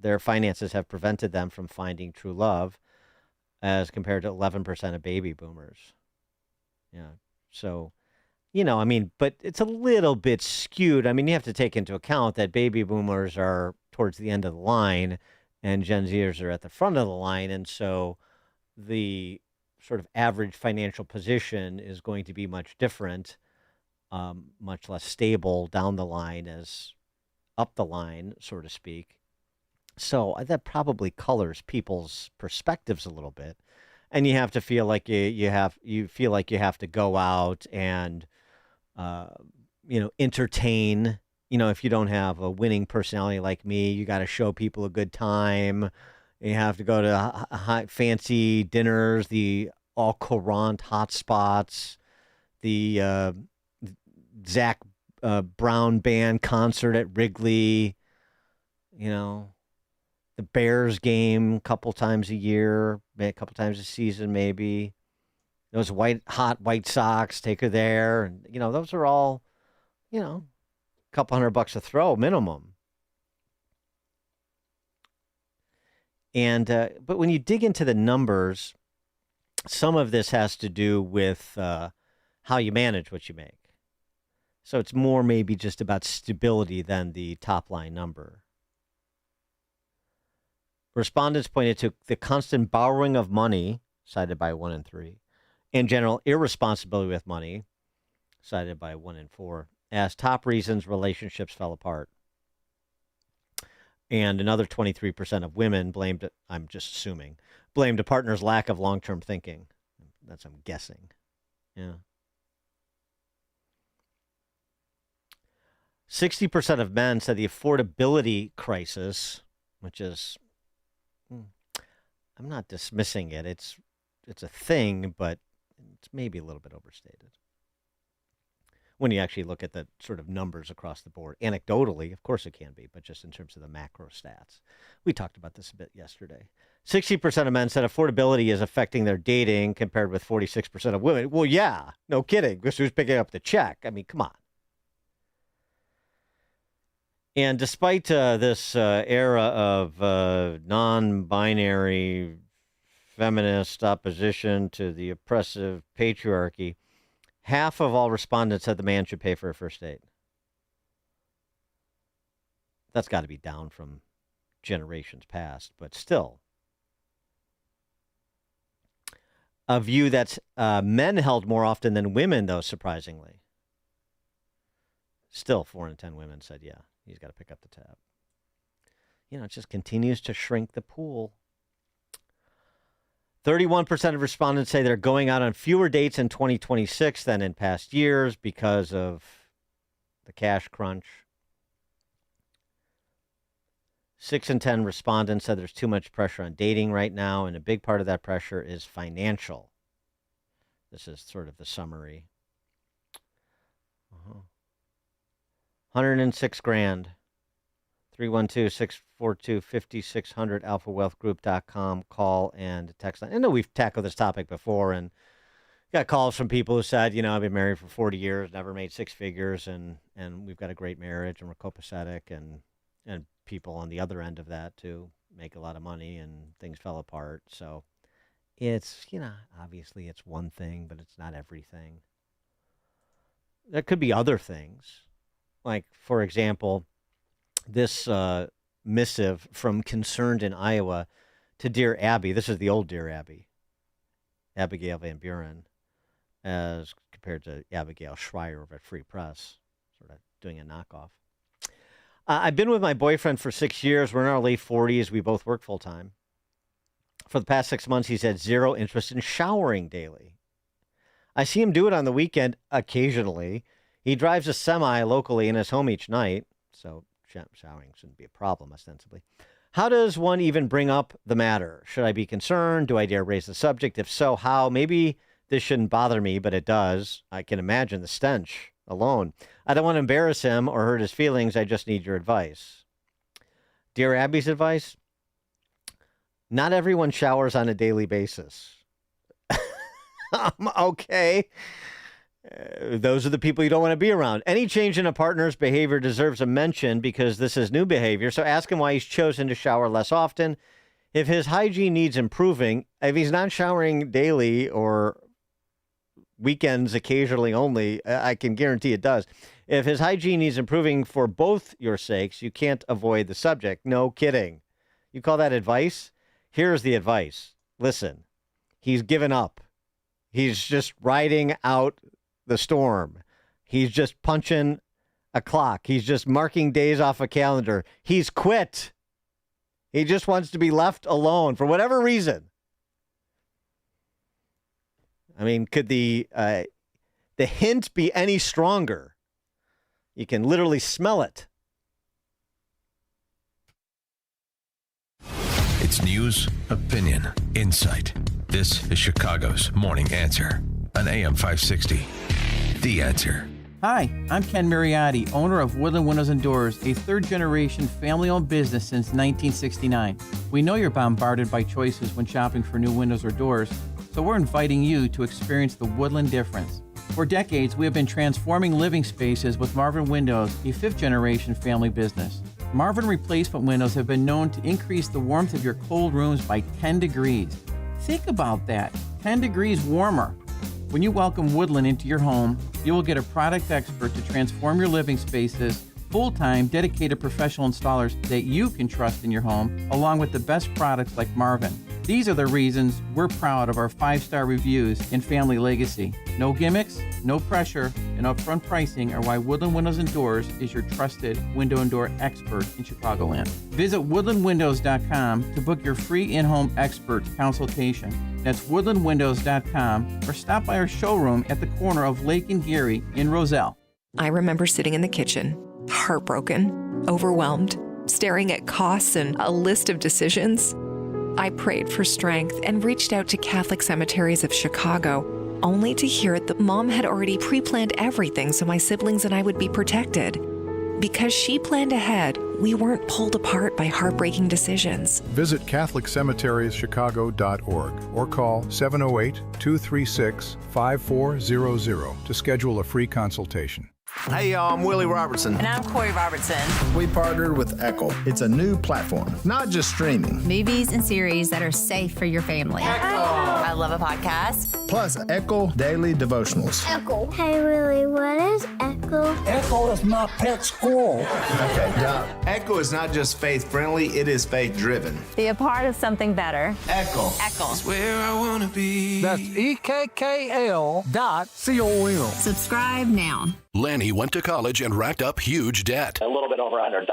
their finances have prevented them from finding true love, as compared to 11% of baby boomers. Yeah, so, but it's a little bit skewed. I mean, you have to take into account that baby boomers are towards the end of the line and Gen Zers are at the front of the line, and so the sort of average financial position is going to be much different, much less stable down the line as up the line, so to speak. So that probably colors people's perspectives a little bit, and you have to feel like you feel like you have to go out and entertain. If you don't have a winning personality like me, you got to show people a good time. You have to go to high, fancy dinners, the Al Courant hot spots, the Zach Brown Band concert at Wrigley, the Bears game a couple times a year, a couple times a season maybe. Those hot White Sox, take her there. And, those are all, a couple $100 a throw minimum. And but when you dig into the numbers, some of this has to do with how you manage what you make. So it's more maybe just about stability than the top line number. Respondents pointed to the constant borrowing of money, cited by 1 in 3, and general irresponsibility with money, cited by 1 in 4, as top reasons relationships fell apart. And another 23% of women blamed a partner's lack of long-term thinking. That's, I'm guessing. Yeah. 60% of men said the affordability crisis, which is, I'm not dismissing it. It's a thing, but it's maybe a little bit overstated. When you actually look at the sort of numbers across the board. Anecdotally, of course it can be, but just in terms of the macro stats. We talked about this a bit yesterday. 60% of men said affordability is affecting their dating, compared with 46% of women. Well, yeah, no kidding, because who's picking up the check? I mean, come on. And despite this era of non-binary feminist opposition to the oppressive patriarchy, half of all respondents said the man should pay for a first date. That's got to be down from generations past, but still. A view that's men held more often than women, though, surprisingly. Still, 4 in 10 women said, yeah, he's got to pick up the tab. It just continues to shrink the pool. 31% of respondents say they're going out on fewer dates in 2026 than in past years because of the cash crunch. 6 in 10 respondents said there's too much pressure on dating right now, and a big part of that pressure is financial. This is sort of the summary. 106 grand. 312-642-5600, alphawealthgroup.com. Call and text line. I know we've tackled this topic before, and got calls from people who said, I've been married for 40 years, never made six figures, and we've got a great marriage, and we're copacetic, and people on the other end of that, too, make a lot of money, and things fell apart. So it's, obviously it's one thing, but it's not everything. There could be other things. Like, for example, this missive from Concerned in Iowa to Dear Abby. This is the old Dear Abby, Abigail Van Buren, as compared to Abigail Schreier over at Free Press, sort of doing a knockoff. I've been with my boyfriend for 6 years. We're in our late 40s. We both work full time. For the past 6 months, he's had zero interest in showering daily. I see him do it on the weekend occasionally. He drives a semi locally and is home each night, so Showering shouldn't be a problem, ostensibly. How does one even bring up the matter? Should I be concerned? Do I dare raise the subject? If so, how? Maybe this shouldn't bother me, but it does. I can imagine the stench alone. I don't want to embarrass him or hurt his feelings. I just need your advice. Dear Abby's advice? Not everyone showers on a daily basis. Okay. Those are the people you don't want to be around. Any change in a partner's behavior deserves a mention because this is new behavior. So ask him why he's chosen to shower less often. If his hygiene needs improving, if he's not showering daily or weekends occasionally only, I can guarantee it does. If his hygiene needs improving for both your sakes, you can't avoid the subject. No kidding. You call that advice? Here's the advice. Listen, he's given up. He's just riding out the storm. He's just punching a clock. He's just marking days off a calendar. He's quit. He just wants to be left alone for whatever reason. I mean, could the hint be any stronger? You can literally smell it. It's news, opinion, insight. This is Chicago's Morning Answer on AM 560. The Answer. Hi, I'm Ken Mariotti, owner of Woodland Windows and Doors, a third-generation family-owned business since 1969. We know you're bombarded by choices when shopping for new windows or doors, so we're inviting you to experience the Woodland difference. For decades, we have been transforming living spaces with Marvin Windows, a fifth-generation family business. Marvin replacement windows have been known to increase the warmth of your cold rooms by 10 degrees. Think about that, 10 degrees warmer. When you welcome Woodland into your home, you will get a product expert to transform your living spaces, full-time, dedicated professional installers that you can trust in your home, along with the best products like Marvin. These are the reasons we're proud of our 5-star reviews and family legacy. No gimmicks, no pressure, and upfront pricing are why Woodland Windows and Doors is your trusted window and door expert in Chicagoland. Visit woodlandwindows.com to book your free in-home expert consultation. That's woodlandwindows.com, or stop by our showroom at the corner of Lake and Geary in Roselle. I remember sitting in the kitchen, heartbroken, overwhelmed, staring at costs and a list of decisions. I prayed for strength and reached out to Catholic Cemeteries of Chicago, only to hear that Mom had already pre-planned everything so my siblings and I would be protected. Because she planned ahead, we weren't pulled apart by heartbreaking decisions. Visit CatholicCemeteriesChicago.org or call 708-236-5400 to schedule a free consultation. Hey, y'all, I'm Willie Robertson. And I'm Corey Robertson. We partnered with Echo. It's a new platform, not just streaming. Movies and series that are safe for your family. Echo. I love a podcast. Plus, Echo Daily Devotionals. Echo. Hey, Willie, what is Echo? Echo is my pet squirrel. Okay, now, Echo is not just faith-friendly, it is faith-driven. Be a part of something better. Echo. Echo. It's where I want to be. That's EKKL.com. Subscribe now. Lanny went to college and racked up huge debt. A little bit over $100,000.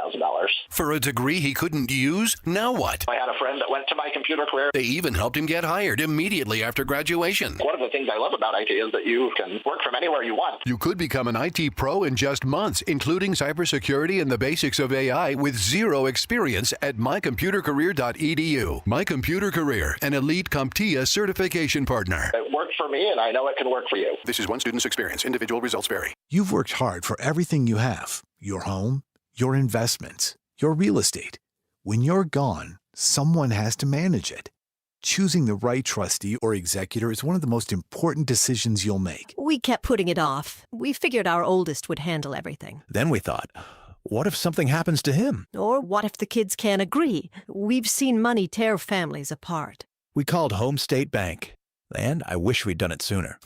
For a degree he couldn't use? Now what? I had a friend that went to my computer career. They even helped him get hired immediately after graduation. One of the things I love about IT is that you can work from anywhere you want. You could become an IT pro in just months, including cybersecurity and the basics of AI with zero experience at mycomputercareer.edu. My Computer Career, an elite CompTIA certification partner. It worked for me, and I know it can work for you. This is one student's experience. Individual results vary. You've worked hard for everything you have. Your home, your investments, your real estate. When you're gone, someone has to manage it. Choosing the right trustee or executor is one of the most important decisions you'll make. We kept putting it off. We figured our oldest would handle everything. Then we thought, what if something happens to him? Or what if the kids can't agree? We've seen money tear families apart. We called Home State Bank, and I wish we'd done it sooner.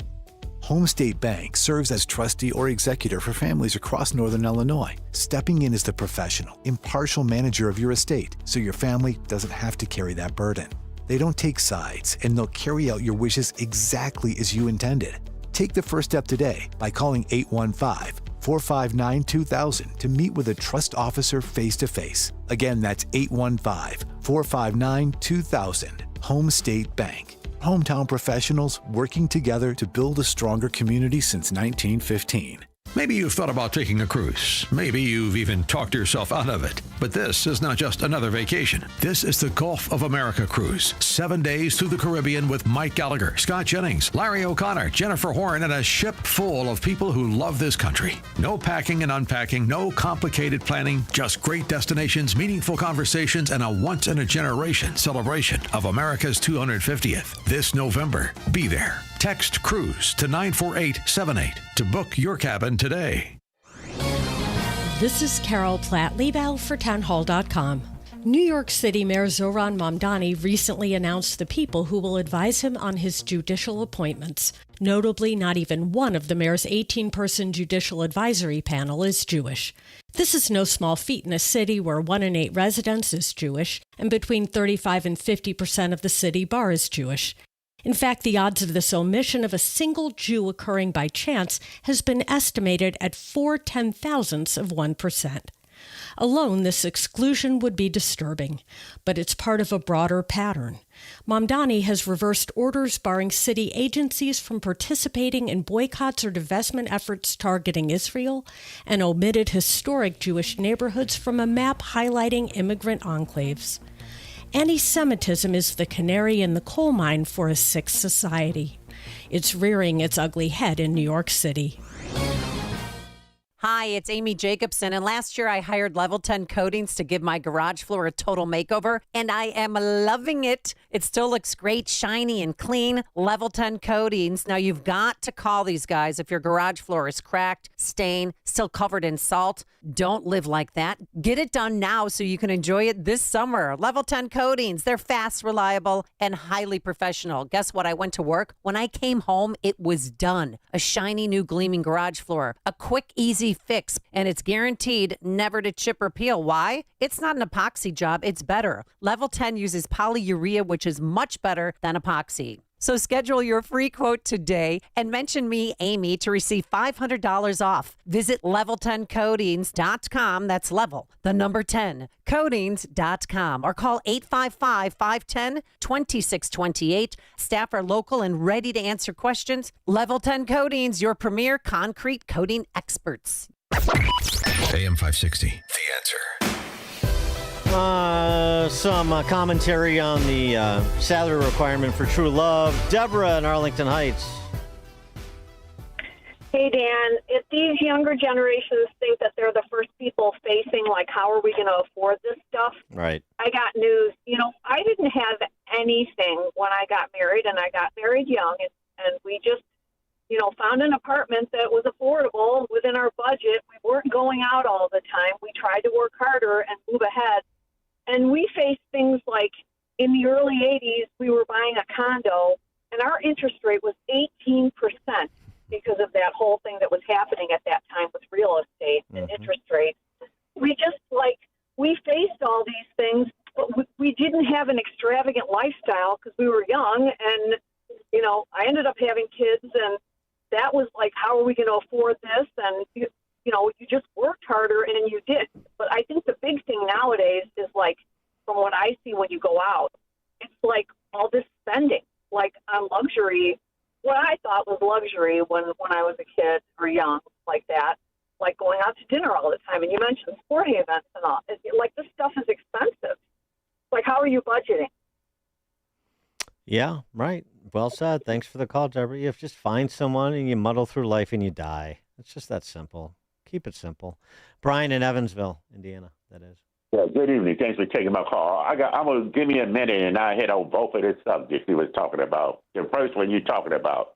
Home State Bank serves as trustee or executor for families across Northern Illinois, stepping in as the professional, impartial manager of your estate so your family doesn't have to carry that burden. They don't take sides, and they'll carry out your wishes exactly as you intended. Take the first step today by calling 815-459-2000 to meet with a trust officer face-to-face. Again, that's 815-459-2000. Home State Bank. Hometown professionals working together to build a stronger community since 1915. Maybe you've thought about taking a cruise. Maybe you've even talked yourself out of it. But this is not just another vacation. This is the Gulf of America cruise. 7 days through the Caribbean with Mike Gallagher, Scott Jennings, Larry O'Connor, Jennifer Horn, and a ship full of people who love this country. No packing and unpacking, no complicated planning, just great destinations, meaningful conversations, and a once-in-a-generation celebration of America's 250th. This November, be there. Text CRUISE to 94878 to book your cabin today. This is Carol Platt-Liebau for townhall.com. New York City Mayor Zohran Mamdani recently announced the people who will advise him on his judicial appointments. Notably, not even one of the mayor's 18-person judicial advisory panel is Jewish. This is no small feat in a city where 1 in 8 residents is Jewish, and between 35 and 50% of the city bar is Jewish. In fact, the odds of this omission of a single Jew occurring by chance has been estimated at 0.4 of 1%. Alone, this exclusion would be disturbing, but it's part of a broader pattern. Mamdani has reversed orders barring city agencies from participating in boycotts or divestment efforts targeting Israel and omitted historic Jewish neighborhoods from a map highlighting immigrant enclaves. Anti-Semitism is the canary in the coal mine for a sick society. It's rearing its ugly head in New York City. Hi, it's Amy Jacobson, and last year I hired Level 10 Coatings to give my garage floor a total makeover, and I am loving it. It still looks great, shiny, and clean. Level 10 Coatings. Now, you've got to call these guys if your garage floor is cracked, stained, still covered in salt. Don't live like that. Get it done now so you can enjoy it this summer. Level 10 Coatings. They're fast, reliable, and highly professional. Guess what? I went to work. When I came home, it was done. A shiny, new, gleaming garage floor. A quick, easy fix, and it's guaranteed never to chip or peel. Why? It's not an epoxy job. It's better. Level 10 uses polyurea, which is much better than epoxy. So schedule your free quote today and mention me, Amy, to receive $500 off. Visit level10coatings.com. That's level, the number 10, coatings.com, or call 855-510-2628. Staff are local and ready to answer questions. Level 10 Coatings, your premier concrete coating experts. AM 560, The Answer. Some commentary on the salary requirement for True Love. Deborah in Arlington Heights. Hey, Dan, if these younger generations think that they're the first people facing, like, how are we going to afford this stuff? Right. I got news. You know, I didn't have anything when I got married, and I got married young, and we just, you know, found an apartment that was affordable within our budget. We weren't going out all the time. We tried to work harder and move ahead. And we faced things like in the early 80s, we were buying a condo, and our interest rate was 18% because of that whole thing that was happening at that time with real estate and interest rates. We just, like, we faced all these things, but we didn't have an extravagant lifestyle because we were young. And, you know, I ended up having kids, and that was like, how are we going to afford this? And, you know, you just worked harder, and you did. But I think the big thing nowadays is, like, from what I see when you go out, it's like all this spending, like on luxury, what I thought was luxury when I was a kid or young, like that, like going out to dinner all the time. And you mentioned sporting events and all. Like, this stuff is expensive. Like, how are you budgeting? Yeah, right. Well said. Thanks for the call, Deborah. You just find someone and you muddle through life and you die. It's just that simple. Keep it simple. Brian in Evansville, Indiana, that is. Yeah, good evening. Thanks for taking my call. I'm going to give me a minute, and I hit on both of the subjects he was talking about. The first one you're talking about,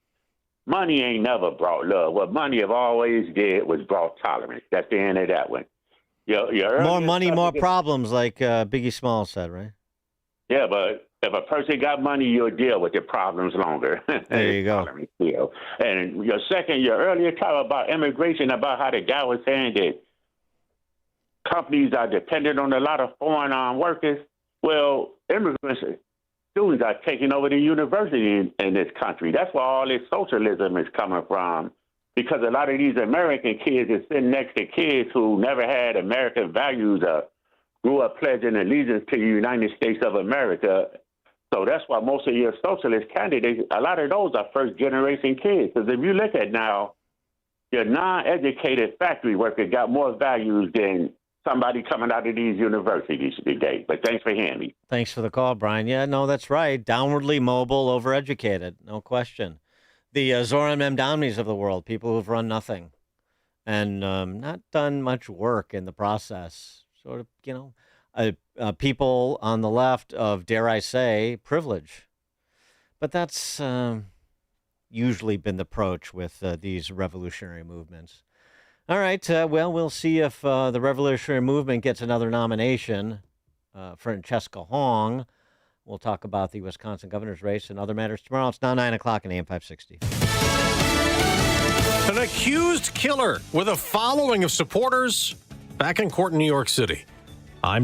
money ain't never brought love. What money have always did was brought tolerance. That's the end of that one. Your more money, more problems, like Biggie Smalls said, right? Yeah, but if a person got money, you'll deal with the problems longer. There you go. And your earlier talk about immigration, about how the guy was saying that companies are dependent on a lot of foreign workers. Well, immigrants, students are taking over the university in this country. That's where all this socialism is coming from, because a lot of these American kids are sitting next to kids who never had American values or grew up pledging allegiance to the United States of America. So that's why most of your socialist candidates, a lot of those are first-generation kids. Because if you look at now, Your non-educated factory worker got more values than somebody coming out of these universities today. But thanks for hearing me. Thanks for the call, Brian. Yeah, no, that's right. Downwardly mobile, overeducated, no question. The Zoran Memdamnis of the world, people who've run nothing and not done much work in the process. Sort of, people on the left of, dare I say, privilege. But that's usually been the approach with these revolutionary movements. All right, well, we'll see if the revolutionary movement gets another nomination. Francesca Hong. We'll talk about the Wisconsin governor's race and other matters tomorrow. It's now 9 o'clock on AM 560. An accused killer with a following of supporters back in court in New York City.